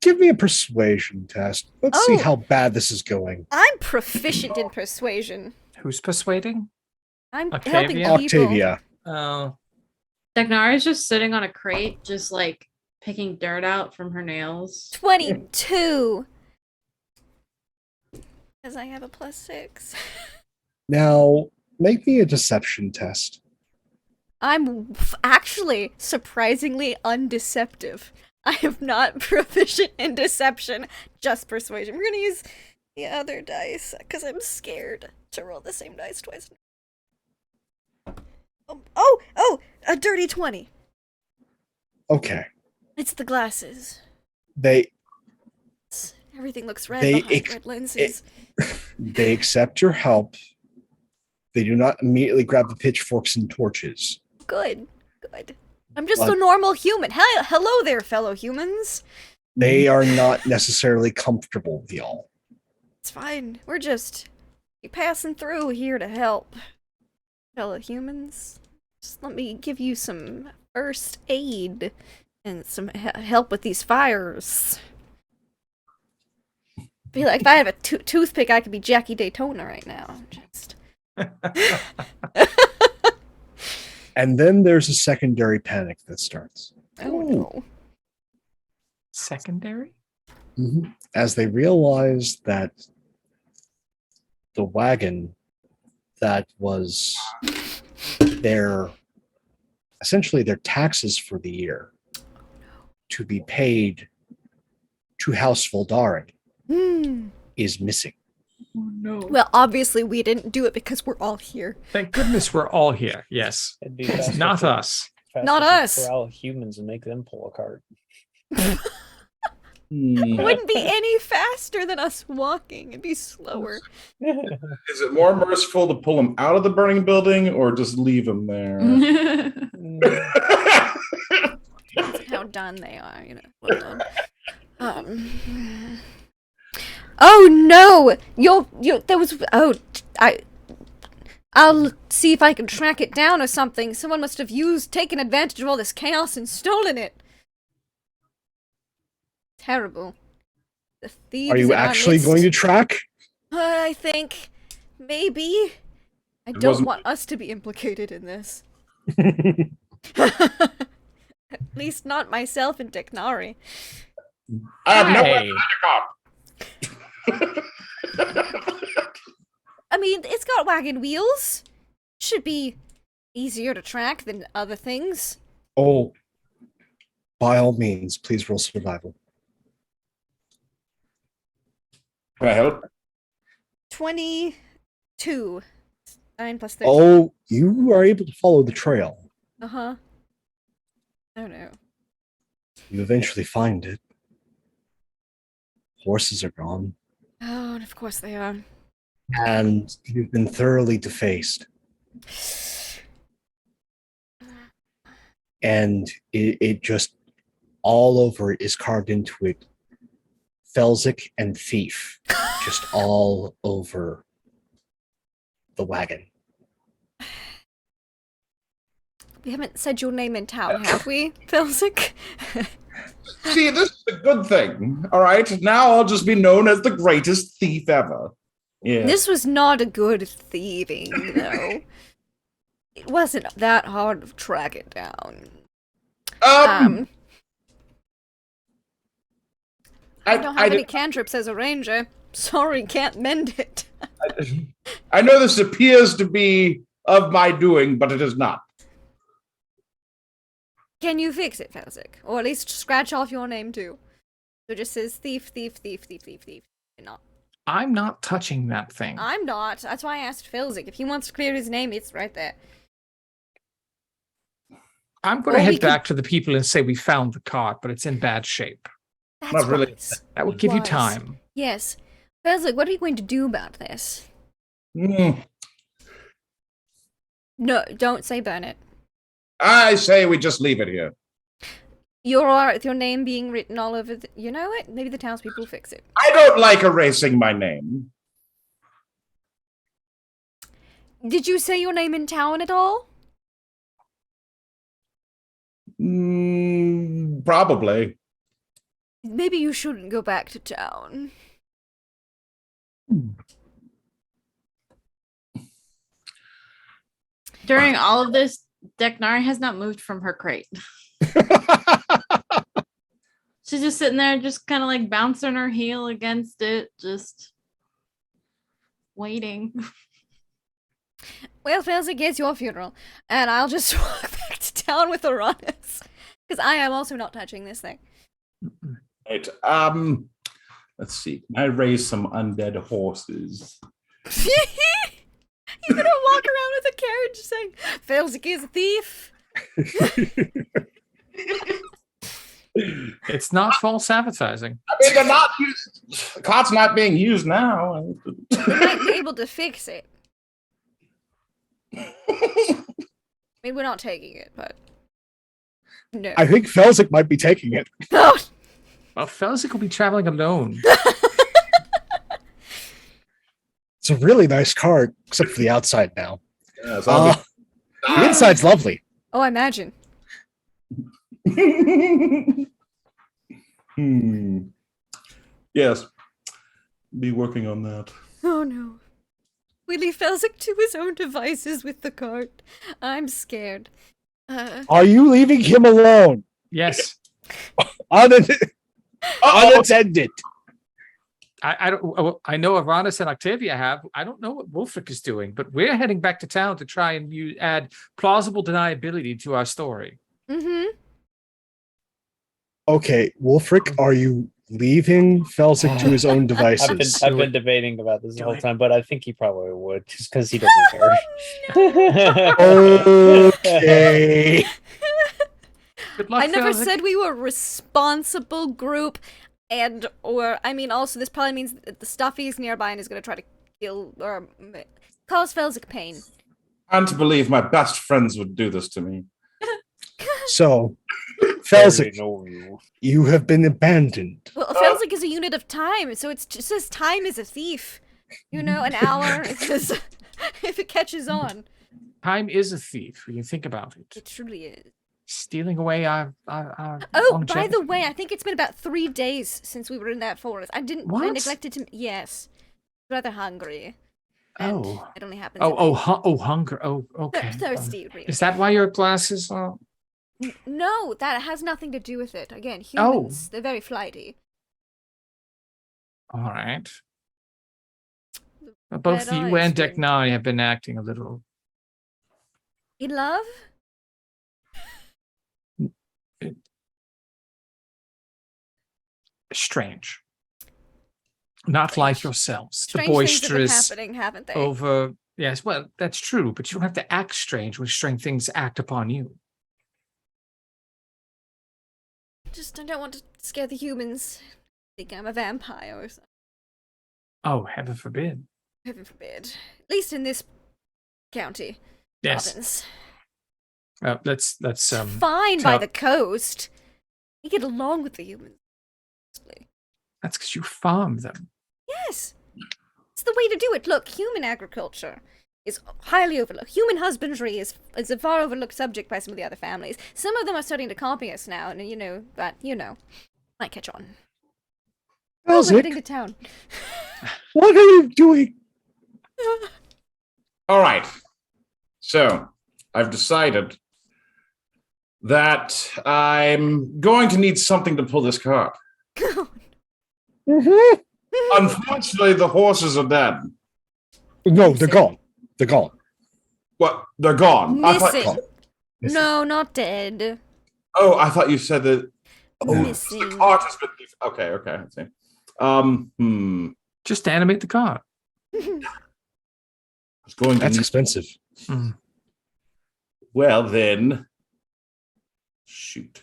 Give me a persuasion test. Let's see Oh. how bad this is going. I'm proficient in persuasion. Who's persuading? I'm Octavia? helping people. Octavia. Oh, Dagnara is just sitting on a crate, just like picking dirt out from her nails. 22. Because I have a +6. Now, make me a deception test. I'm actually surprisingly undeceptive. I am not proficient in deception, just persuasion. We're gonna use the other dice because I'm scared to roll the same dice twice. Oh, a dirty 20. Okay. It's the glasses. They Everything looks red They behind red lenses. they accept your help. They do not immediately grab the pitchforks and torches. Good. I'm just a Like- normal human. Hello there, fellow humans. They are not necessarily comfortable with y'all. It's fine. We're just passing through here to help, fellow humans. Just let me give you some first aid and some help with these fires. Feel like if I had a toothpick, I could be Jackie Daytona right now. Just And then there's a secondary panic that starts. oh no. secondary? As they realize that the wagon that was essentially their taxes for the year to be paid to House Voldari is missing. Oh no. Well, obviously we didn't do it because we're all here. Thank goodness we're all here. Yes. It'd be It's faster not to- us. faster Not to us. Corral humans and make them pull a cart. It wouldn't be any faster than us walking. It'd be slower. Is it more merciful to pull them out of the burning building or just leave them there? How done they are, you know. Well done. Oh no! I'll see if I can track it down or something. Someone must have taken advantage of all this chaos and stolen it. Terrible. The thieves Are you in our actually midst. going to track? I think maybe. I It don't wasn't- want us to be implicated in this. At least not myself and Deknari. I have no Hey. I mean, it's got wagon wheels. Should be easier to track than other things. Oh, by all means, please roll survival. Can I help? 22. 9 plus 13. Oh, you are able to follow the trail. Uh-huh. Oh no. You eventually find it. Horses are gone, Oh, and of course they are. and you've been thoroughly defaced. And it just all over it is carved into it. Felzik and Thief, just all over the wagon. We haven't said your name in town, have we, Felzik? See, this is a good thing. All right, now I'll just be known as the greatest thief ever. Yeah. This was not a good thieving, though. It wasn't that hard to track it down. I don't have any cantrips as a ranger. Sorry, can't mend it. I know this appears to be of my doing, but it is not. Can you fix it, Felzik? Or at least scratch off your name, too. So it just says thief, thief, thief, thief, thief, thief. Not. I'm not touching that thing. I'm not. That's why I asked Felzik. If he wants to clear his name, it's right there. I'm going to head back to the people and say we found the cart, but it's in bad shape. That's Not really. wise. That would give you Wise. time. Yes. Felzik, what are you going to do about this? Mm, No, don't say burn it. I say we just leave it here. You're alright with your name being written all over the... You know what? Maybe the townspeople will fix it. I don't like erasing my name. Did you say your name in town at all? Probably. Maybe you shouldn't go back to town. During all of this, Deknari has not moved from her crate. She's just sitting there, just kind of like bouncing her heel against it, just waiting. Well, Felzik, it's your funeral, and I'll just walk back to town with Uranus. Because I am also not touching this thing. Right. Let's see. Can I raise some undead horses? You're gonna walk around with a carriage saying, Felzik is a thief. It's not false advertising. I mean, they're not used. The cart's not being used now. We might be able to fix it. I mean, we're not taking it, but... No. I think Felzik might be taking it. Oh! Well, Felzik will be traveling alone. It's a really nice cart, except for the outside now. Yeah, so I'll The inside's lovely. Oh, I imagine. Yes. Be working on that. Oh no. We leave Felzik to his own devices with the cart. I'm scared. Are you leaving him alone? Yes. Unattended. I don't. I know Aranis and Octavia have. I don't know what Wolfric is doing, but we're heading back to town to try and add plausible deniability to our story. Mm-hmm. Okay, Wolfric, are you leaving Felzik to his own devices? I've been debating about this the whole time, but I think he probably would, just because he doesn't care. Okay. Good luck, I never Felzik. said we were a responsible group, I mean, also this probably means that the Stuffies nearby and is going to try to kill or cause Felzik pain. Can't believe my best friends would do this to me. So, Felzik, know you. you have been abandoned. Well, Felzik is a unit of time, so it just says time is a thief. You know, an hour, it says, if it catches on. Time is a thief when you think about it. It truly is. Stealing away our Oh, by longevity. the way, I think it's been about 3 days since we were in that forest. I What? neglected to... Yes. Rather hungry. And Oh. it only happens... Hunger. Oh, okay. Thirsty, really. Is that why your glasses are? No, that has nothing to do with it. Again, Oh. humans, they're very flighty. All right. Red Both you eyes, and Fang. Deknari have been acting a little In love? strange. Not like yourselves. Strange the things have been boisterous, happening, haven't they? over Yes, well, that's true, but you don't have to act strange when strange things act upon you. Just I don't want to scare the humans. Think I'm a vampire or something. Oh, heaven forbid. Heaven forbid. At least in this county. Yes. Province. Let's Fine by tell- the coast. We get along with the humans. That's because you farm them. Yes. It's the way to do it. Look, human agriculture is highly overlooked. Human husbandry is a far overlooked subject by some of the other families. Some of them are starting to copy us now, and might catch on. Oh, we're heading to town. What are you doing? All right. So I've decided that I'm going to need something to pull this cart. Mm-hmm. Unfortunately, the horses are dead. No, they're gone. They're gone. What? They're gone. Missing. Missing. No, not dead. I thought you said that. Missing. The cart has been. Okay. I see. Just animate the car. I was going to That's need- expensive. Well, then. Shoot.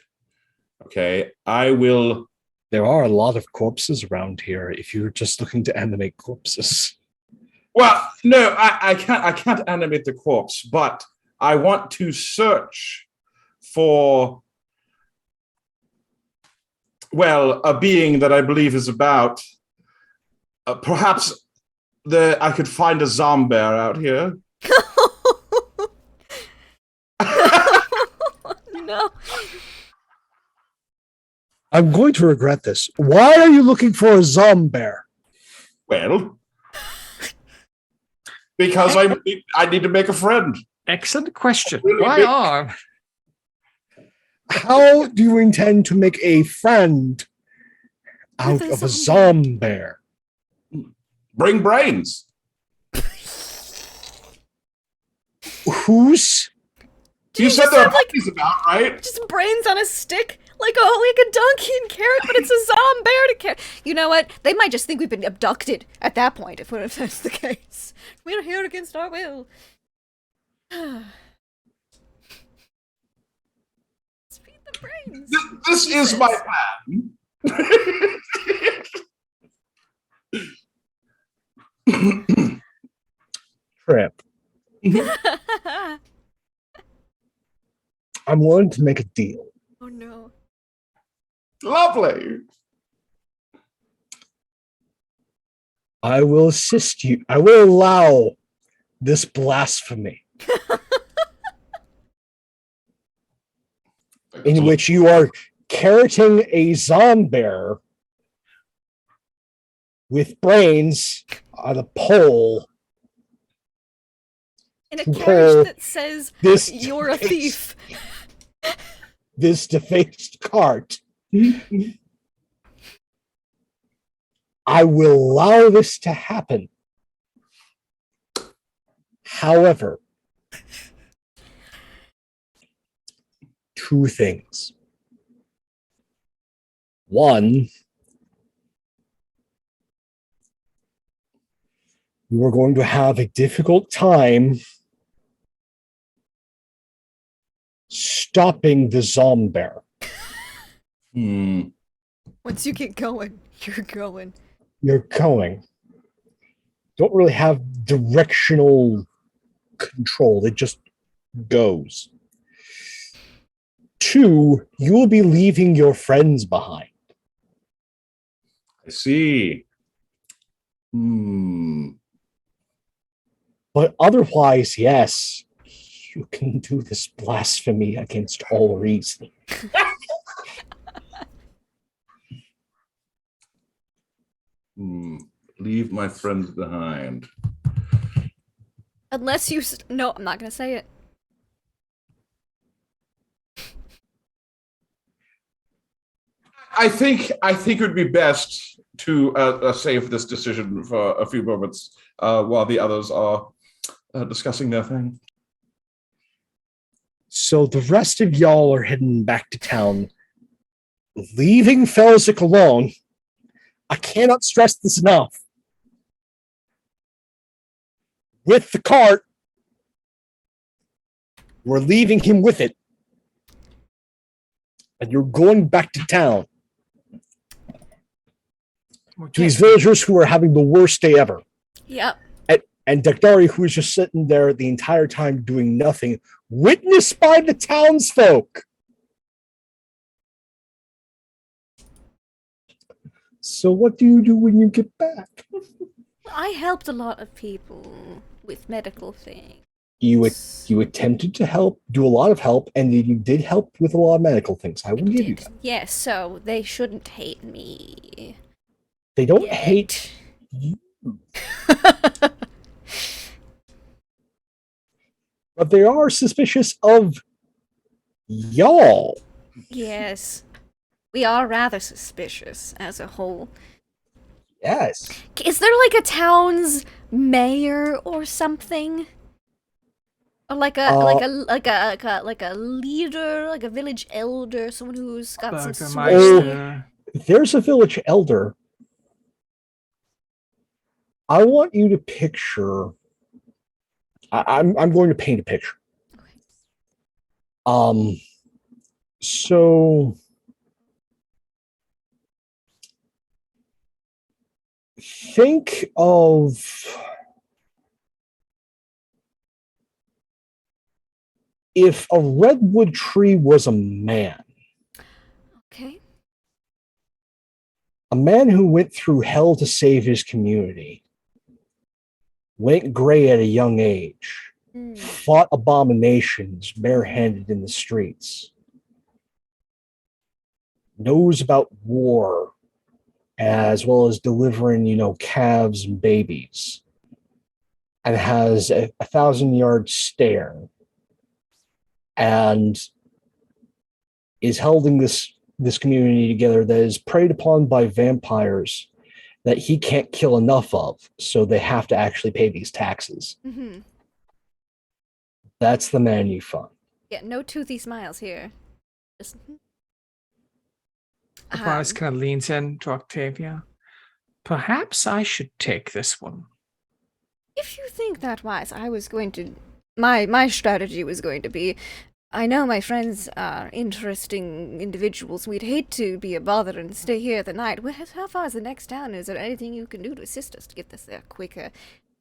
Okay, I will. There are a lot of corpses around here if you're just looking to animate corpses. Well, no, I can't animate the corpse, but I want to search for, well, a being that I believe is about. Perhaps I could find a zombie out here. No. I'm going to regret this. Why are you looking for a zombie? Well, because I need to make a friend. Excellent question. Really Why big- are? How do you intend to make a friend out With a of a zombie. zombie? Bring brains. Who's? You said there are puppies about, right? Just brains on a stick, like a donkey and carrot, but it's a zombie to carrot. You know what? They might just think we've been abducted at that point, if that's the case. We're here against our will. Let's feed the brains. This is my plan. Trip. I'm willing to make a deal. Oh no. Lovely. I will assist you. I will allow this blasphemy in which you are carroting a zombie with brains on a pole. In a Pull carriage that says, this "You're a thief." This defaced cart. I will allow this to happen. However, two things. One, you are going to have a difficult time stopping the zombie. Once you get going, you're going. You're going. Don't really have directional control. It just goes. Two, you will be leaving your friends behind. I see. But otherwise, yes, you can do this blasphemy against all reason. Leave my friends behind. Unless you... No, I'm not going to say it. I think it would be best to save this decision for a few moments while the others are discussing their thing. So the rest of y'all are heading back to town, leaving Felsic alone. I cannot stress this enough. with the cart. We're leaving him with it. And you're going back to town. To these villagers who are having the worst day ever. Yep. And Dekdari, who is just sitting there the entire time doing nothing, witnessed by the townsfolk. So what do you do when you get back? I helped a lot of people with medical things. You attempted to help, do a lot of help, and you did help with a lot of medical things. I will give you that. Yes, so they shouldn't hate me. They don't hate you. But they are suspicious of y'all. Yes. We are rather suspicious as a whole. Yes. Is there like a town's mayor or something? Or like a leader, like a village elder, someone who's got some sway? There's a village elder. I want you to picture. I'm going to paint a picture. Okay. So think of if a redwood tree was a man. Okay. A man who went through hell to save his community. Went gray at a young age. Fought abominations barehanded in the streets. Knows about war as well as delivering, calves and babies. And has a 1,000-yard stare. And is holding this community together that is preyed upon by vampires that he can't kill enough of, so they have to actually pay these taxes. Mm-hmm. That's the man you find. Yeah, no toothy smiles here. Just... Apollos kind of leans in to Octavia. Perhaps I should take this one. If you think that wise, I was going to... My strategy was going to be... I know my friends are interesting individuals. We'd hate to be a bother and stay here the night. How far is the next town? Is there anything you can do to assist us to get this there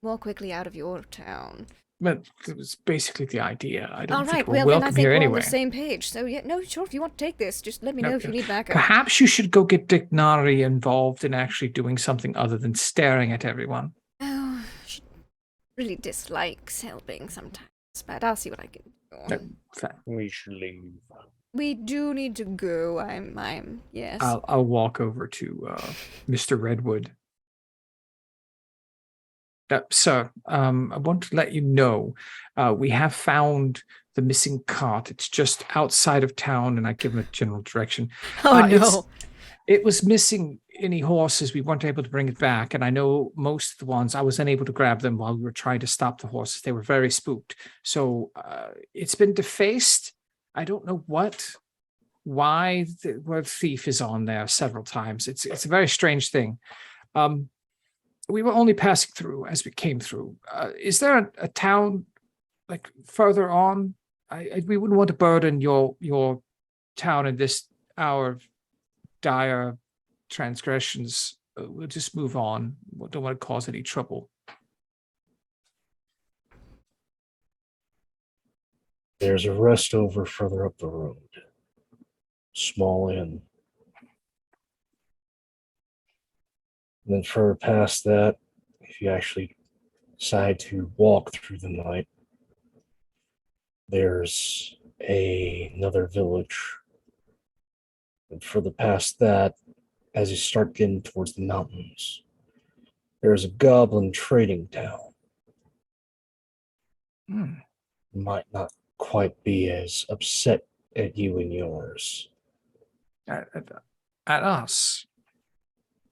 more quickly out of your town? But it was basically the idea. I don't think we're well, welcome then I think here we're anyway. on the same page. So yeah, no, sure. If you want to take this, just let me know if you need backup. Perhaps you should go get Dignari involved in actually doing something other than staring at everyone. Oh, she really dislikes helping sometimes, but I'll see what I can do. We should leave. We do need to go. Yes. I'll walk over to Mr. Redwood. Sir, I want to let you know we have found the missing cart. It's just outside of town, and I give him a general direction. Oh no! It was missing any horses. We weren't able to bring it back, and I know most of the ones. I was unable to grab them while we were trying to stop the horses. They were very spooked. So it's been defaced. I don't know why the word thief is on there several times. It's a very strange thing. We were only passing through as we came through. Is there a town like further on? We wouldn't want to burden your town in this hour of dire transgressions. We'll just move on. We don't want to cause any trouble. There's a rest over further up the road. Small inn. And then further past that, if you actually decide to walk through the night, there's another village. And further past that, as you start getting towards the mountains, there's a goblin trading town. Might not quite be as upset at you and yours. At us?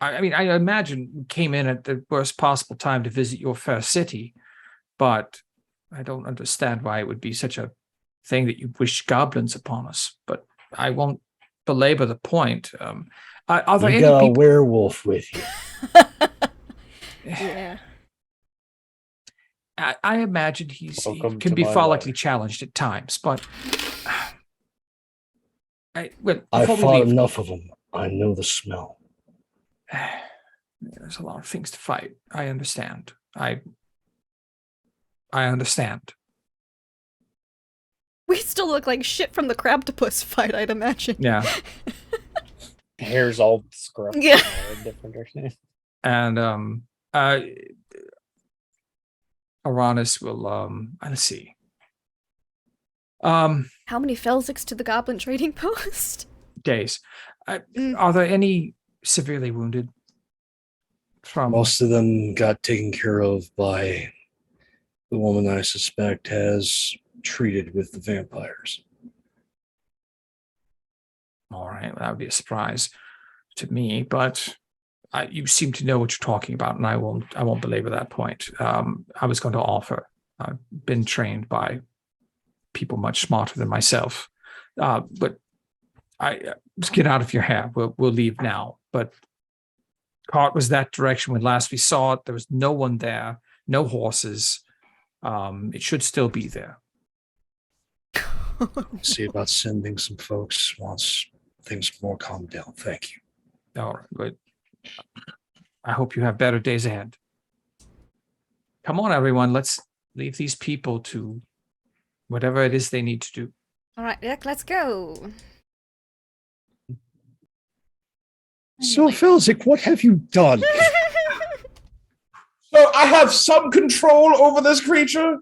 I mean, I imagine we came in at the worst possible time to visit your fair city, but I don't understand why it would be such a thing that you wish goblins upon us. But I won't belabor the point. Are there you any got people... a werewolf with you. Yeah. I imagine he Welcome can to be my follically life. challenged at times, but I before we fought leave, enough of them. I know the smell. there's a lot of things to fight. I understand. I understand. We still look like shit from the Crabtopus fight, I'd imagine. Yeah. Hair's all scrubbed. Yeah. In different directions. And Uranus will let's see. How many Felsics to the Goblin Trading Post? Days. Are there any severely wounded? From Most of them got taken care of by the woman I suspect has treated with the vampires. all right, well, that would be a surprise to me, but you seem to know what you're talking about, and I won't belabor that point. I was going to offer. I've been trained by people much smarter than myself, but let's get out of your hair. We'll leave now. But cart was that direction when last we saw it. There was no one there, no horses. It should still be there. See about sending some folks once things more calm down. Thank you. All right, but I hope you have better days ahead. Come on, everyone. Let's leave these people to whatever it is they need to do. All right, Nick, let's go. So, Felsic, what have you done? So I have some control over this creature,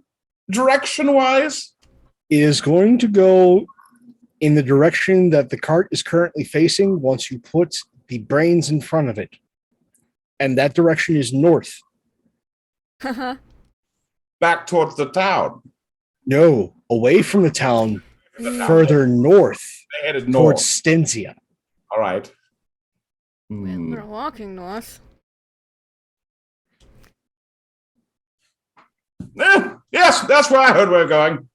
direction-wise. It is going to go in the direction that the cart is currently facing once you put the brains in front of it. And that direction is north. Back towards the town. No, away from the town, further north, They headed towards north. Stensia. All right. We're walking north. Yes, that's where I heard we were going.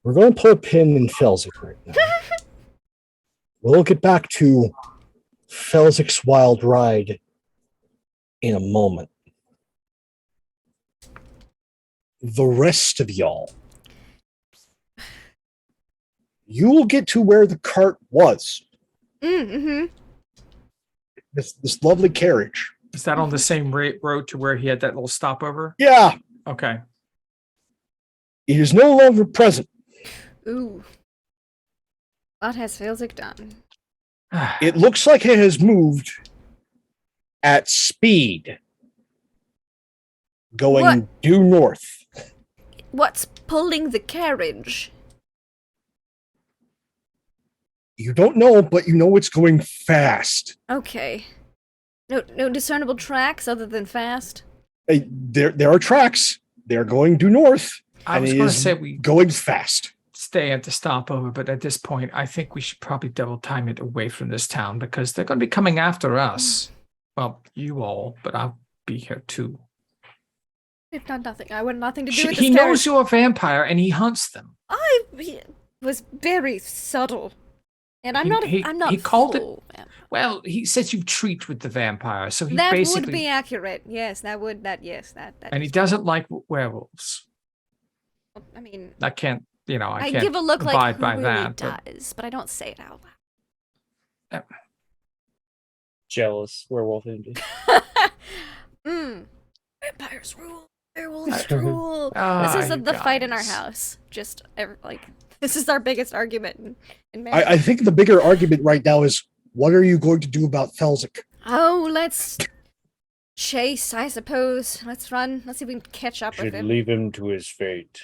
We're going to put a pin in Felsic right now. We'll get back to Felsic's wild ride in a moment. The rest of y'all, you will get to where the cart was. Mm-hmm. This lovely carriage. Is that on the same road to where he had that little stopover? Yeah, Okay. it is no longer present. Ooh. What has Felsic done? It looks like it has moved at speed, going What? due north. What's pulling the carriage? You don't know, but you know it's going fast. Okay. No discernible tracks other than fast? There are tracks. They're going due north. I and was it going to is say we going fast. stay at the stopover, but at this point, I think we should probably double time it away from this town because they're going to be coming after us. Well, you all, but I'll be here too. It's not nothing. I want nothing to do with this He knows carriage. you're a vampire and he hunts them. He was very subtle. And I'm He- not he called it- full vampire. Well, he says you treat with the vampire, so he That basically would be accurate. Yes, that and he is- doesn't like werewolves. I mean, I can't, I I can't give a look like abide who by really that. But does, but I don't say it out loud. Jealous werewolf energy. Vampires rule. Werewolves rule. Ah, This is you the fight in our guys. house. Just this is our biggest argument in marriage. I think the bigger argument right now is, what are you going to do about Felsic? Oh, let's chase, I suppose. Let's run. Let's see if we can catch up with Should him. leave him to his fate.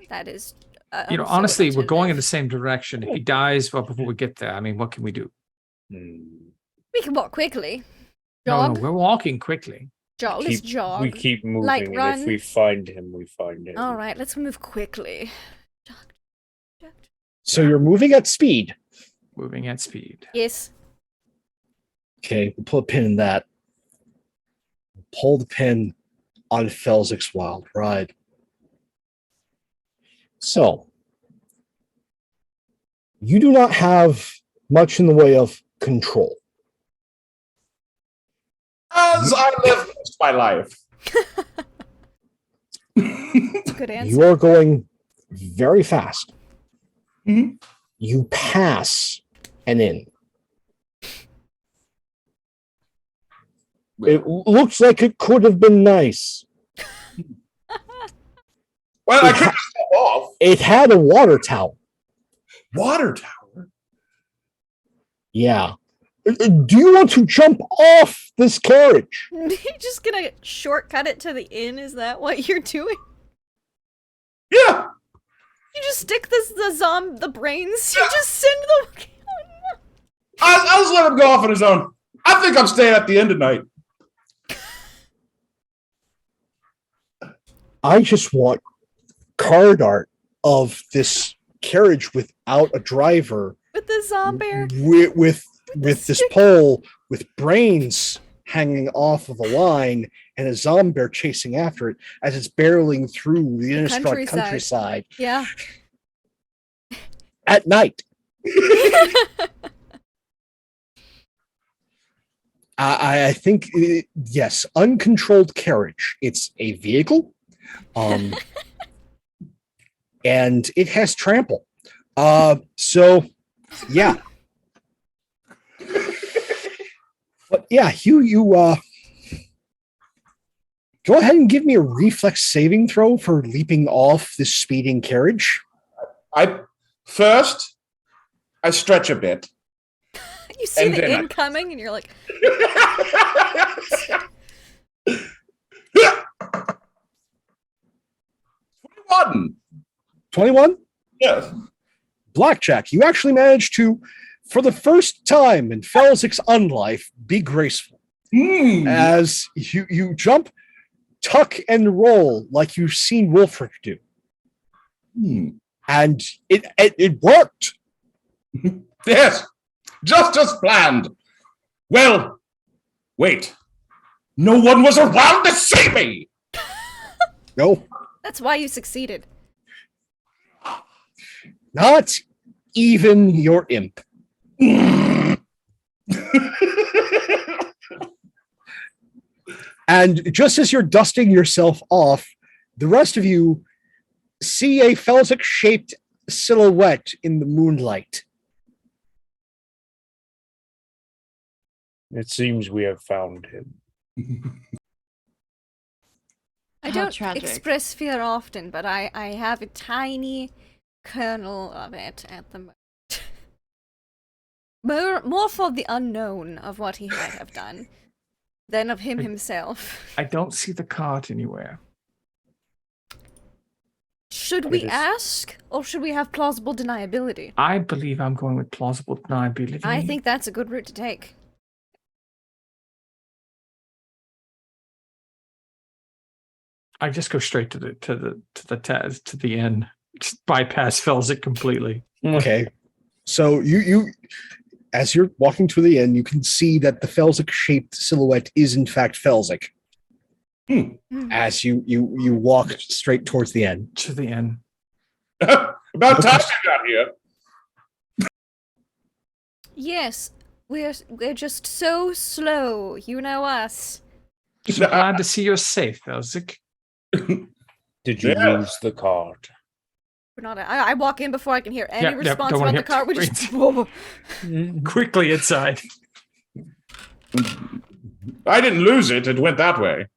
That is. Honestly, also we're going in the attentive. same direction. If he dies, well, before we get there, I mean, what can we do? We can walk quickly. No, Jog. we're walking quickly. Jog. Let's jog. We keep moving, Like and run. if we find him, we find him. All right, let's move quickly. Jog. Jog. So you're moving at speed. Moving at speed. Yes. Okay, we'll put a pin in that. Pull the pin on Felsic's wild ride. So, You do not have much in the way of control. As I live most of my life. Good answer. You are going very fast. Mhm. You pass an inn. It looks like it could have been nice. Well, I could just step off. It had a water tower. Water tower? Yeah. Do you want to jump off this carriage? You're just gonna shortcut it to the inn? Is that what you're doing? Yeah. You just stick the brains. You just send them. I'll just let him go off on his own. I think I'm staying at the inn tonight. I just want card art of this carriage without a driver, With the zombie. with this pole with brains hanging off of a line and a zombie chasing after it as it's barreling through the Innistrad countryside Yeah. at night. I think, yes, uncontrolled carriage. It's a vehicle, and it has trample. So, yeah. But yeah, you go ahead and give me a reflex saving throw for leaping off this speeding carriage. I stretch a bit. You see And the then inn coming, and you're like, 21. 21? Yes. Blackjack, you actually managed to, for the first time in Felzic's unlife, be graceful. As you jump, tuck, and roll like you've seen Wilfric do. And it worked. Yes. Just as planned. Well, wait. No one was around to see me. No, that's why you succeeded. not even your imp. And just as you're dusting yourself off, the rest of you see a Felzic-shaped silhouette in the moonlight. It seems we have found him. I How don't tragic. express fear often, but I have a tiny kernel of it at the moment. More for the unknown of what he might have done than of him himself. I don't see the cart anywhere. Should It we is- ask, or should we have plausible deniability? I believe I'm going with plausible deniability. I think that's a good route to take. I just go straight to the end. Just bypass Felzic completely. Okay. So you as you're walking to the end, you can see that the Felzic-shaped silhouette is in fact Felzic. As you walk straight towards the end. To the end. About time you got here. Yes, we're just so slow. You know us. So glad to see you're safe, Felzic. Did you Yeah. lose the card? We're not. I walk in before I can hear any Yep, response don't wanna about the hear- car. We just. Whoa. Quickly inside. I didn't lose it. It went that way.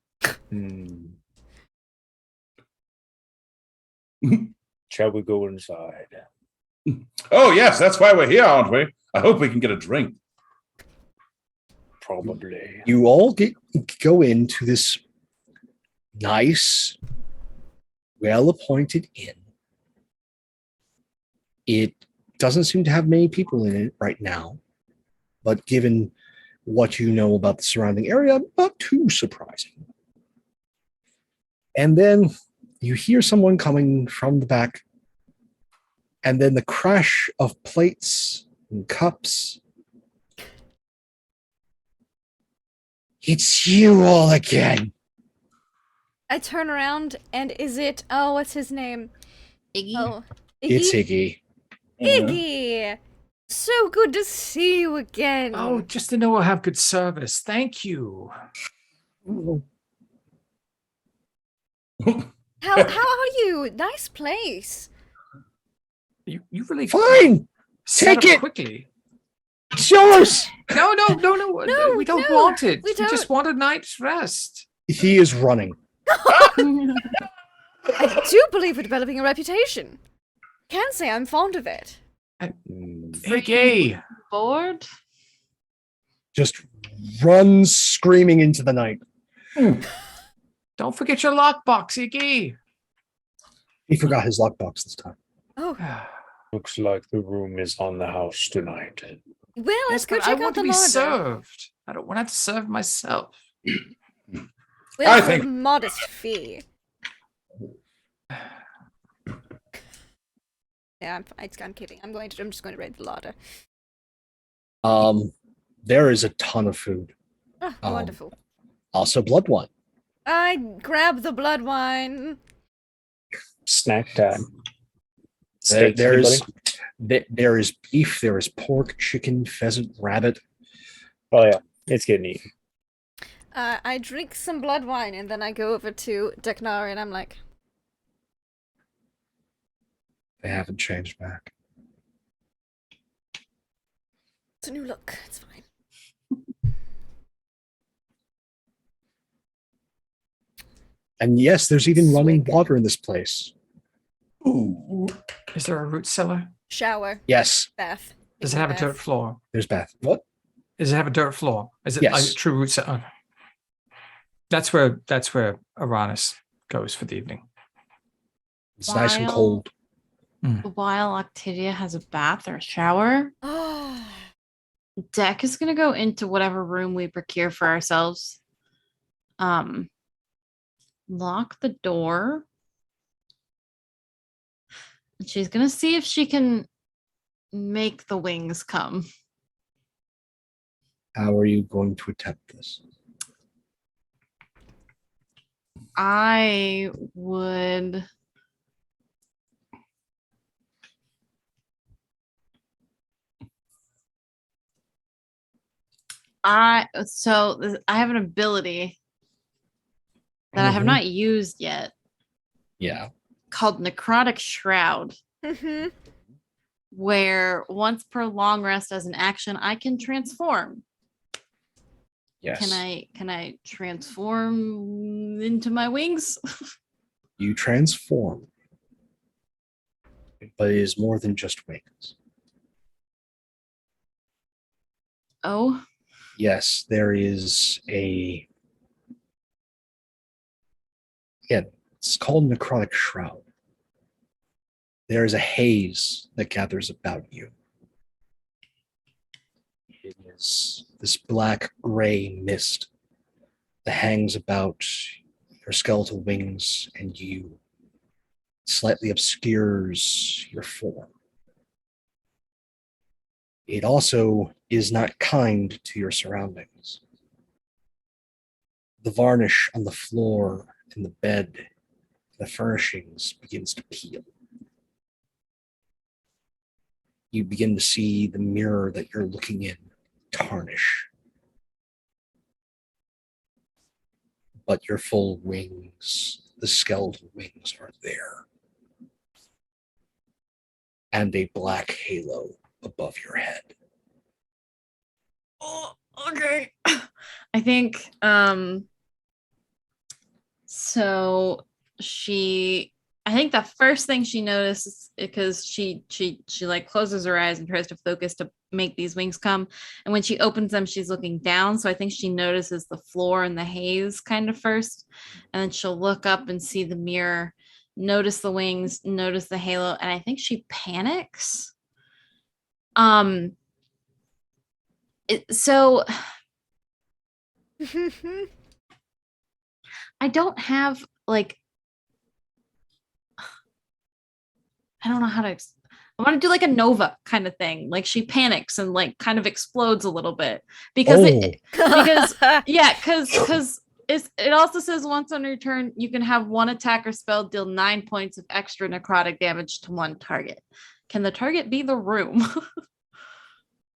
Shall we go inside? Oh, yes. That's why we're here, aren't we? I hope we can get a drink. Probably. You all go into this nice, well-appointed inn. It doesn't seem to have many people in it right now, but given what you know about the surrounding area, not too surprising. And then you hear someone coming from the back, and then the crash of plates and cups. It's you all again. I turn around and is it? Oh, what's his name? Iggy. Oh, It's Iggy? Iggy. Iggy! So good to see you again. Oh, just to know I'll have good service. Thank you. How are you? Nice place. You really Fine. set Take up it. quickly. It's yours. No. No, We don't no, want it. we We just want a night's rest. He is running. I do believe we're developing a reputation. Can't say I'm fond of it. Hey, Bored? Just runs screaming into the night. don't forget your lockbox, Iggy. He forgot his lockbox this time. Oh, Looks like the room is on the house tonight. well, let's go But I check want out to the be larder. served. I don't want to have to serve myself. Well, I for think- a modest fee. Yeah, I'm kidding. I'm just going to raid the larder. There is a ton of food. Oh, Um, wonderful. Also blood wine. I grab the blood wine. Snack time. There, Steaks, there is anybody? there is beef, there is pork, chicken, pheasant, rabbit. Oh yeah, it's getting eaten. I drink some blood wine and then I go over to Deknari and I'm like, They haven't changed back. it's a new look. It's fine. And yes, there's even running Swig. water in this place. Ooh. Is there a root cellar? Shower, Yes, bath. Does it Iggy have a bath. dirt floor? there's bath. What? Does it have a dirt floor? Is it Yes. like a true root cellar? Okay. That's where Uranus goes for the evening. It's nice and While- cold. While Octavia has a bath or a shower, Oh, Deck is gonna go into whatever room we procure for ourselves. Lock the door. And she's gonna see if she can make the wings come. How are you going to attempt this? I would. I have an ability that I have Mhm. not used yet Yeah. called Necrotic Shroud, mm-hmm. where once per long rest as an action, I can transform. Yes. Can I transform into my wings? You transform. But it is more than just wings. Oh, Yes, there is a. Again, it's called necrotic shroud. There is a haze that gathers about you. It is this black gray mist that hangs about your skeletal wings and you, slightly obscures your form. It also is not kind to your surroundings. The varnish on the floor and the bed, the furnishings begins to peel. You begin to see the mirror that you're looking in tarnish. But your full wings, the skeletal wings, are there. And a black halo above your head. oh, okay. I think so I think the first thing she notices, because she like closes her eyes and tries to focus to make these wings come, and when she opens them she's looking down, so I think she notices the floor and the haze kind of first, and then she'll look up and see the mirror, notice the wings, notice the halo, and I think she panics. So I don't have like, I don't know how to. I want to do like a Nova kind of thing. Like she panics and like kind of explodes a little bit because Oh. because yeah, because It also says once on your turn, you can have one attack or spell deal 9 points of extra necrotic damage to one target. Can the target be the room?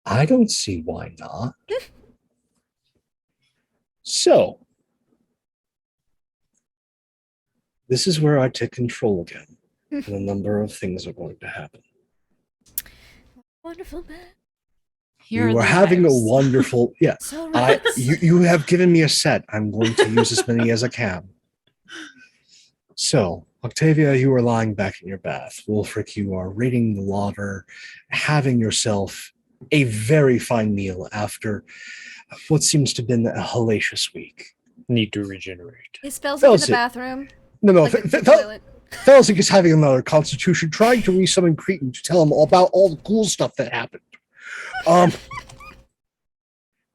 I don't see why not. So, this is where I take control again, and a number of things are going to happen. Wonderful, man. Here You are are the having a knives. wonderful, yeah. So relaxed. You have given me a set. I'm going to use as many as I can. So, Octavia, you are lying back in your bath. Wolfric, you are reading the water, having yourself a very fine meal after what seems to have been a hellacious week. Need to regenerate. His spells in the Felsic. bathroom. No, Like the toilet. Felsic is having another constitution, trying to re-summon Cretan to tell him all about all the cool stuff that happened.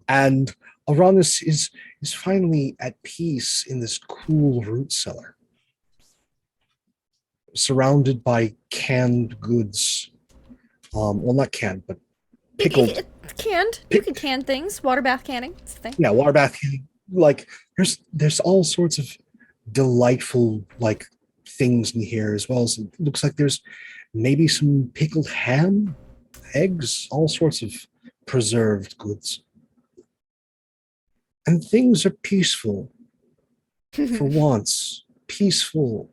And Uranus is finally at peace in this cool root cellar, surrounded by canned goods. Well, not canned, but pickled. Canned. You can can things. Water bath canning. It's a thing. Yeah, water bath canning. Like there's all sorts of delightful like things in here, as well as it looks like there's maybe some pickled ham, eggs, all sorts of preserved goods. And things are peaceful for once. Peaceful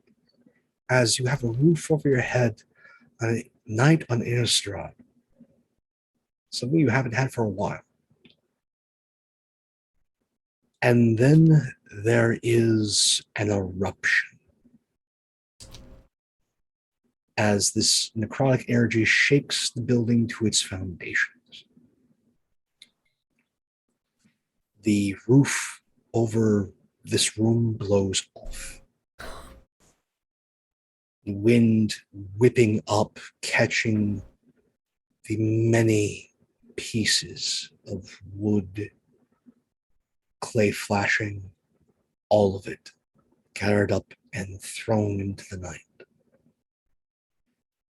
as you have a roof over your head on a night on Innistrad. Something you haven't had for a while. And then there is an eruption as this necrotic energy shakes the building to its foundations. The roof over this room blows off. The wind whipping up, catching the many pieces of wood, clay flashing, all of it gathered up and thrown into the night.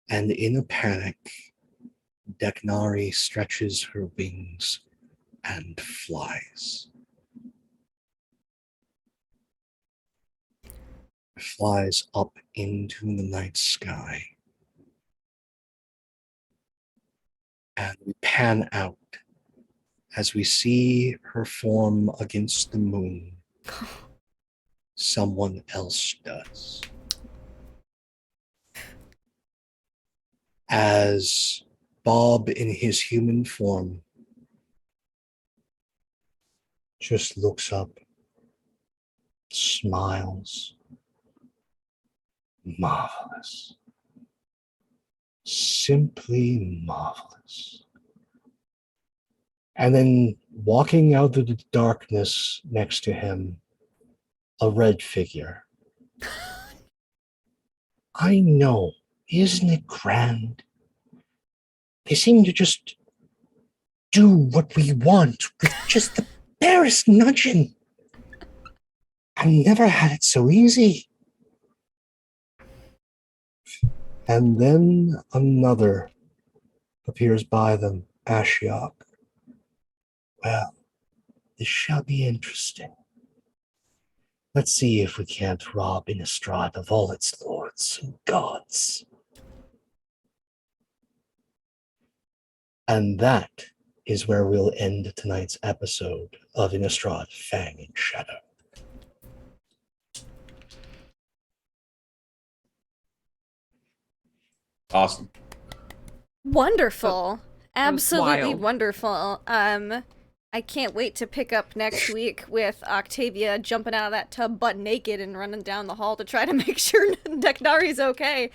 And in a panic, Deknari stretches her wings and flies. Flies up into the night sky. And we pan out as we see her form against the moon. Someone else does. As Bob, in his human form, just looks up, smiles. Marvelous. Simply marvelous. And then walking out of the darkness next to him, a red figure. I know, isn't it grand? They seem to just do what we want with just the barest nudging. I've never had it so easy. And then another appears by them, Ashiok. Well, this shall be interesting. Let's see if we can't rob Innistrad of all its lords and gods. And that is where we'll end tonight's episode of Innistrad, Fang in Shadow. Awesome. Wonderful. Absolutely wild. wonderful. I can't wait to pick up next week with Octavia jumping out of that tub butt naked and running down the hall to try to make sure Deknari's okay.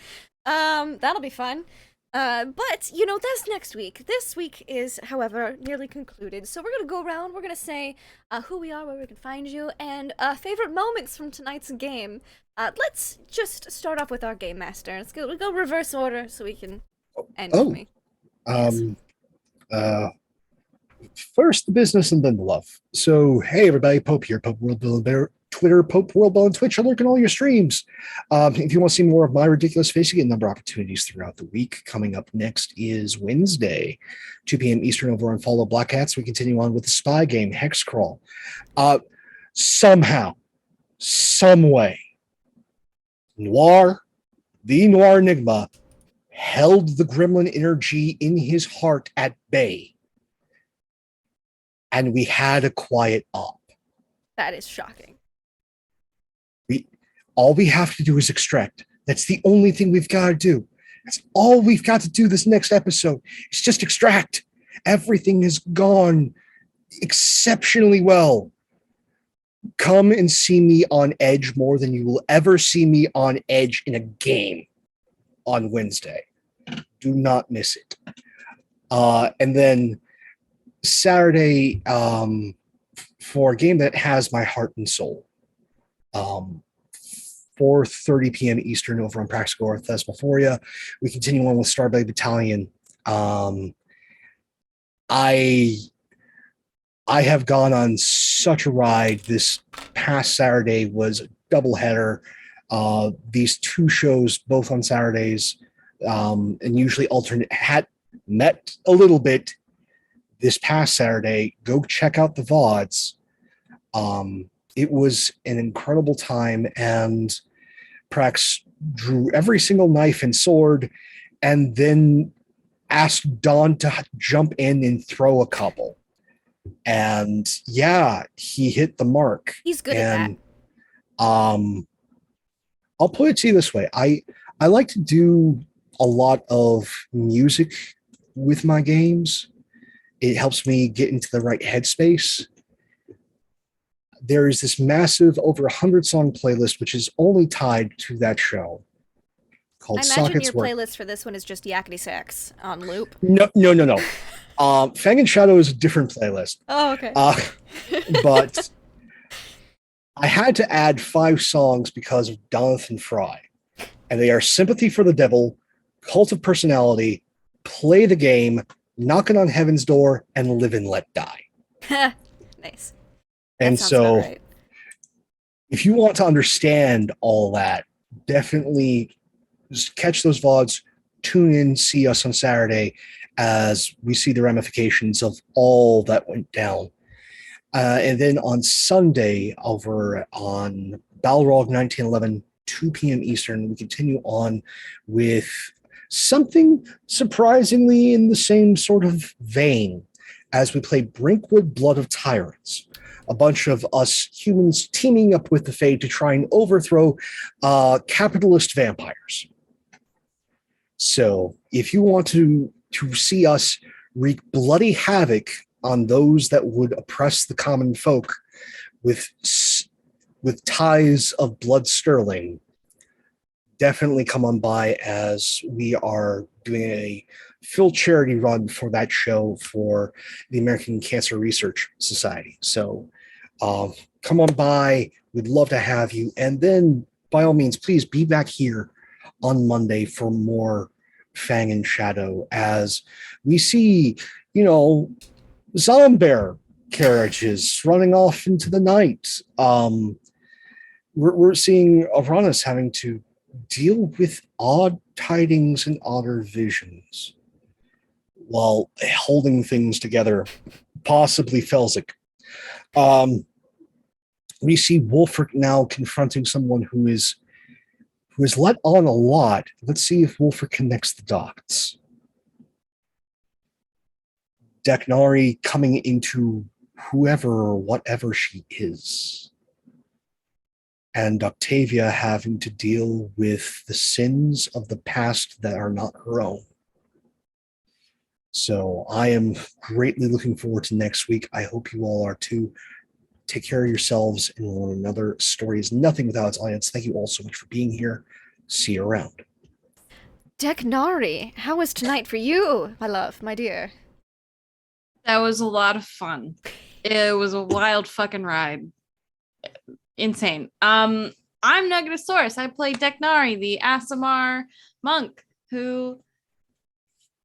That'll be fun. But, you know, that's next week. This week is, however, nearly concluded. So we're going to go around, we're going to say who we are, where we can find you, and favorite moments from tonight's game. Let's just start off with our game master. We'll go reverse order so we can end with me. First the business and then the love. So, hey everybody, Pope here, Pope World Bill and Bear, Twitter, Pope World Bill, and Twitch. I lurk in all your streams. If you want to see more of my ridiculous face, you get a number of opportunities throughout the week. Coming up next is Wednesday, 2 p.m. Eastern over on Follow Black Hats. We continue on with the spy game, Hex Crawl. somehow, some way, the Noir Enigma, held the gremlin energy in his heart at bay, and we had a quiet op. That is shocking. All we have to do is extract. That's the only thing we've got to do. That's all we've got to do this next episode. It's just extract. Everything has gone exceptionally well. Come and see me on edge more than you will ever see me on edge in a game on Wednesday. Do not miss it. And then Saturday, for a game that has my heart and soul, 4:30 p.m. Eastern over on Praxagora Thesmophoria. We continue on with Starblade Battalion. I have gone on such a ride. This past Saturday was a doubleheader. These two shows, both on Saturdays, and usually alternate, had met a little bit this past Saturday. Go check out the VODs. It was an incredible time, and Prax drew every single knife and sword, and then asked Don to jump in and throw a couple. And yeah, he hit the mark. He's good at that. I'll put it to you this way. I like to do a lot of music with my games. It helps me get into the right headspace. There is this massive over 100-song playlist, which is only tied to that show, called I imagine Sockets your Work. playlist for this one is just Yakety Sax on loop. No. Fang and Shadow is a different playlist. Oh, okay. But I had to add 5 songs because of Jonathan Fry. And they are Sympathy for the Devil, Cult of Personality, Play the Game, Knocking on Heaven's Door, and Live and Let Die. Nice. And sounds so, about right. if you want to understand all that, definitely just catch those VODs, tune in, see us on Saturday as we see the ramifications of all that went down. And then on Sunday, over on Balrog 1911, 2 p.m. Eastern, we continue on with something surprisingly in the same sort of vein as we play Brinkwood Blood of Tyrants. A bunch of us humans teaming up with the Fae to try and overthrow capitalist vampires. So if you want to see us wreak bloody havoc on those that would oppress the common folk with ties of blood sterling, definitely come on by, as we are doing a full charity run for that show for the American Cancer Research Society. So come on by. We'd love to have you. And then, by all means, please be back here on Monday for more Fang and Shadow, as we see, Zombear carriages running off into the night. We're seeing Avranus having to deal with odd tidings and odder visions while holding things together, possibly Felzik. We see Wolfric now confronting someone who is let on a lot. Let's see if Wolfric connects the dots. Deknari coming into whoever or whatever she is. And Octavia having to deal with the sins of the past that are not her own. So I am greatly looking forward to next week. I hope you all are too. Take care of yourselves, and one another. Story is nothing without its audience. Thank you all so much for being here. See you around. Deknari, how was tonight for you, my love, my dear? That was a lot of fun. It was a wild fucking ride. Insane. I'm Negatosaurus. I play Deknari, the Aasimar monk who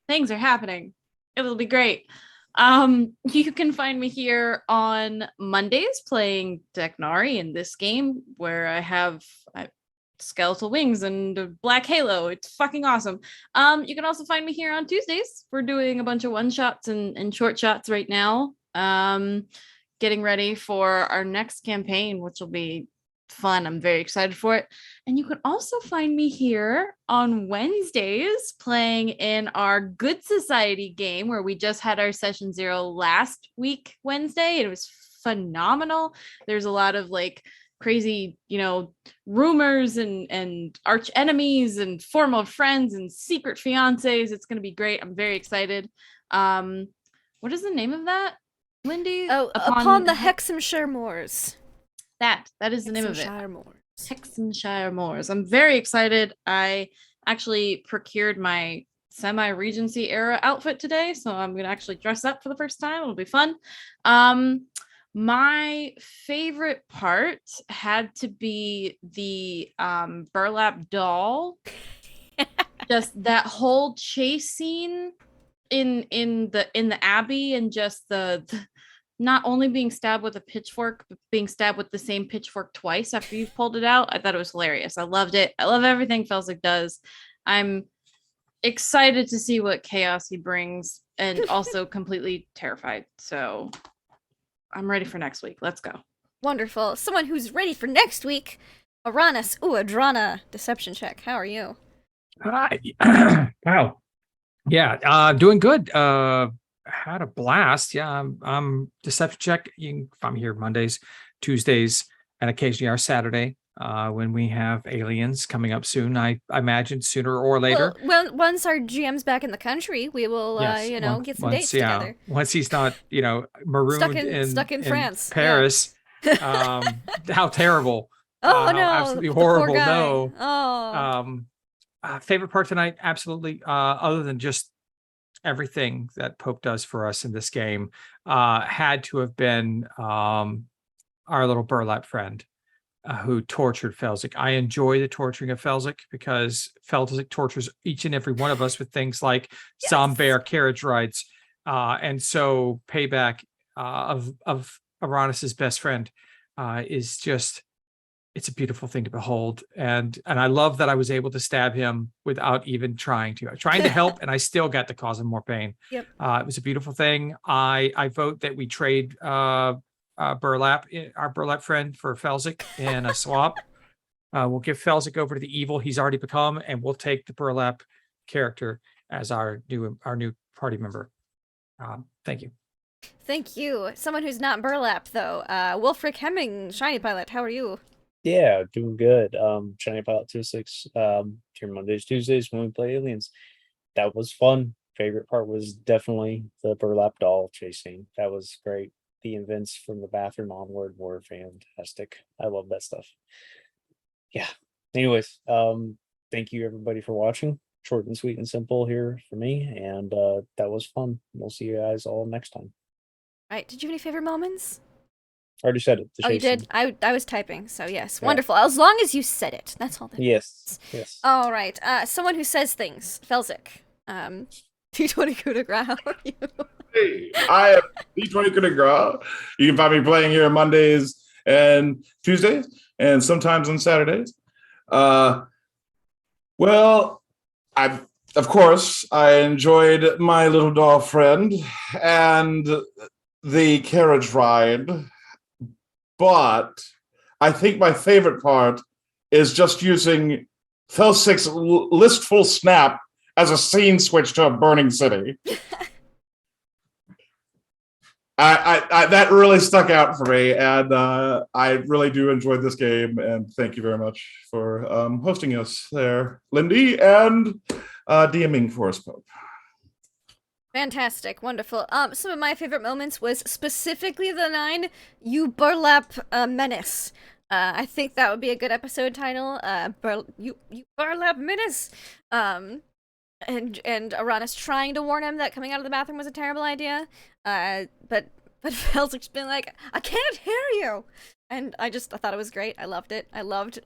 things are happening. It'll be great. You can find me here on Mondays playing Deknari in this game where I have skeletal wings and a black halo. It's fucking awesome. You can also find me here on Tuesdays. We're doing a bunch of one-shots and short shots right now. getting ready for our next campaign, which will be fun. I'm very excited for it. And you can also find me here on Wednesdays playing in our Good Society game, where we just had our session 0 last week, Wednesday. It was phenomenal. There's a lot of like crazy, rumors and arch enemies and former friends and secret fiancés. It's going to be great. I'm very excited. What is the name of that, Lindy? Oh, upon the Hexhamshire Moors. That is the name of it. Hexhamshire Moors. Hexhamshire Moors. I'm very excited. I actually procured my semi-Regency era outfit today, so I'm gonna actually dress up for the first time. It'll be fun. My favorite part had to be the burlap doll. Just that whole chase scene in the Abbey, and just the not only being stabbed with a pitchfork, but being stabbed with the same pitchfork twice after you've pulled it out. I thought it was hilarious. I loved it. I love everything Felsic does. I'm excited to see what chaos he brings, and also completely terrified. So I'm ready for next week. Let's go. Wonderful. Someone who's ready for next week. Uranus. Ooh, Adrana. Deception check. How are you? Hi. Wow. Yeah, doing good. Had a blast. Yeah, I'm deception check. You can find me here Mondays, Tuesdays, and occasionally our Saturday when we have aliens coming up soon. I imagine sooner or later. Well, once our GM's back in the country, we will, Yes, get some dates together. Once he's not, marooned stuck in France, Paris. How terrible. Oh, no. Absolutely the poor horrible. guy. No. Oh. Favorite part tonight, absolutely. Other than just everything that Pope does for us in this game, had to have been our little burlap friend who tortured Felsic. I enjoy the torturing of Felsic because Felsic tortures each and every one of us with things like Zombear carriage rides. And so payback of Aranis's best friend is just, it's a beautiful thing to behold. And I love that I was able to stab him without even trying to. I was trying to help, and I still got to cause him more pain. Yep. It was a beautiful thing. I vote that we trade our burlap friend for Felsic in a swap. We'll give Felsic over to the evil he's already become, and we'll take the burlap character as our new party member. Thank you. Thank you. Someone who's not burlap, though. Wolfric Hemming, Shiny Pilot, how are you? Yeah, doing good. Shiny Pilot 26, here Mondays, Tuesdays when we play aliens. That was fun. Favorite part was definitely the burlap doll chasing. That was great. The events from the bathroom onward were fantastic. I love that stuff. Yeah. Anyways, thank you everybody for watching. Short and sweet and simple here for me, and that was fun. We'll see you guys all next time. All right, did you have any favorite moments? I already said it. Oh, you did? I was typing, so yes. Yeah. Wonderful. As long as you said it. That's all that Yes. All right. Someone who says things. Felsic. D20 coup de grace, how are you? Hey, I am D20 coup de grace. You can find me playing here Mondays and Tuesdays, and sometimes on Saturdays. Well, of course, I enjoyed my little doll friend and the carriage ride. But I think my favorite part is just using Felsic's listful snap as a scene switch to a burning city. I that really stuck out for me, and I really do enjoy this game. And thank you very much for hosting us there, Lindy, and DMing for us, Pope. Fantastic, wonderful. Some of my favorite moments was specifically the 9, you burlap menace. I think that would be a good episode title. You burlap menace. And Aranis trying to warn him that coming out of the bathroom was a terrible idea. But Felsic's been like, I can't hear you. And I thought it was great. I loved it. I loved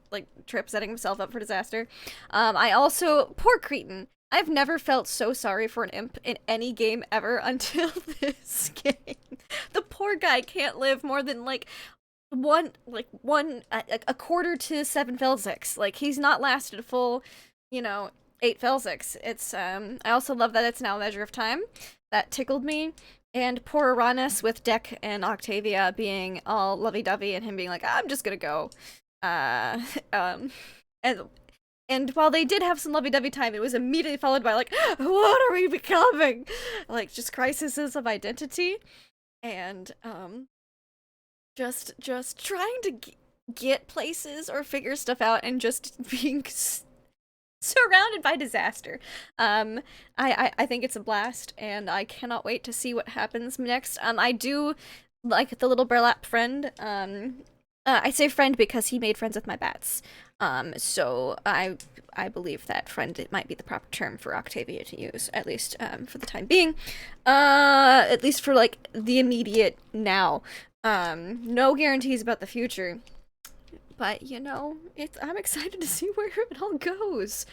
Trip setting himself up for disaster. I also, poor Cretan. I've never felt so sorry for an imp in any game ever until this game. The poor guy can't live more than a quarter to 7 Felsics. He's not lasted a full, 8 Felsics. It's I also love that it's now a measure of time. That tickled me. And poor Uranus with Deck and Octavia being all lovey-dovey and him being like, I'm just gonna go. Uh, um, and and while they did have some lovey-dovey time, it was immediately followed by like, what are we becoming? Like just crises of identity, and just trying to get places or figure stuff out, and just being surrounded by disaster. I think it's a blast, and I cannot wait to see what happens next. I do like the little burlap friend. I say friend because he made friends with my bats. So I believe that friend, it might be the proper term for Octavia to use, at least for the time being. At least for like the immediate now. No guarantees about the future. But, you know, I'm excited to see where it all goes.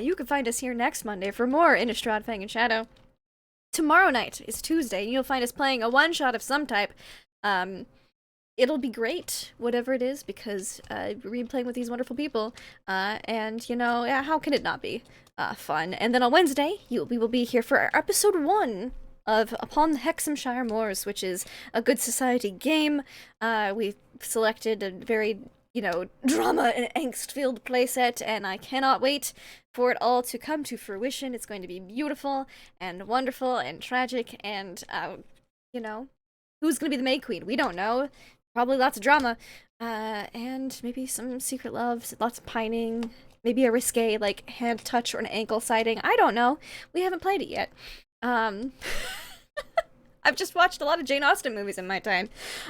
You can find us here next Monday for more Innistrad, Fang, and Shadow. Tomorrow night is Tuesday, and you'll find us playing a one-shot of some type. It'll be great, whatever it is, because we're playing with these wonderful people. And, you know, yeah, how can it not be fun? And then on Wednesday, we will be here for our episode 1 of Upon the Hexhamshire Moors, which is a good society game. We've selected a very, you know, drama and angst-filled playset, and I cannot wait for it all to come to fruition. It's going to be beautiful and wonderful and tragic, and, you know, who's going to be the Maid Queen? We don't know. Probably lots of drama, and maybe some secret loves, lots of pining, maybe a risque, like, hand touch or an ankle sighting. I don't know. We haven't played it yet. I've just watched a lot of Jane Austen movies in my time.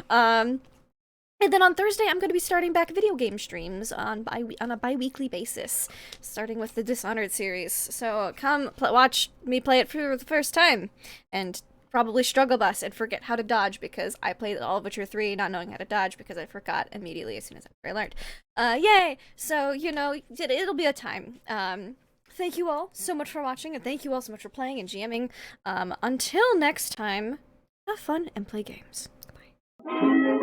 And then on Thursday, I'm going to be starting back video game streams on a bi-weekly basis, starting with the Dishonored series. So come watch me play it for the first time, and probably struggle bus and forget how to dodge, because I played all of Witcher 3 not knowing how to dodge because I forgot immediately as soon as I learned. Yay! So, you know, it'll be a time. Thank you all so much for watching, and thank you all so much for playing and GMing. Until next time, have fun and play games. Goodbye.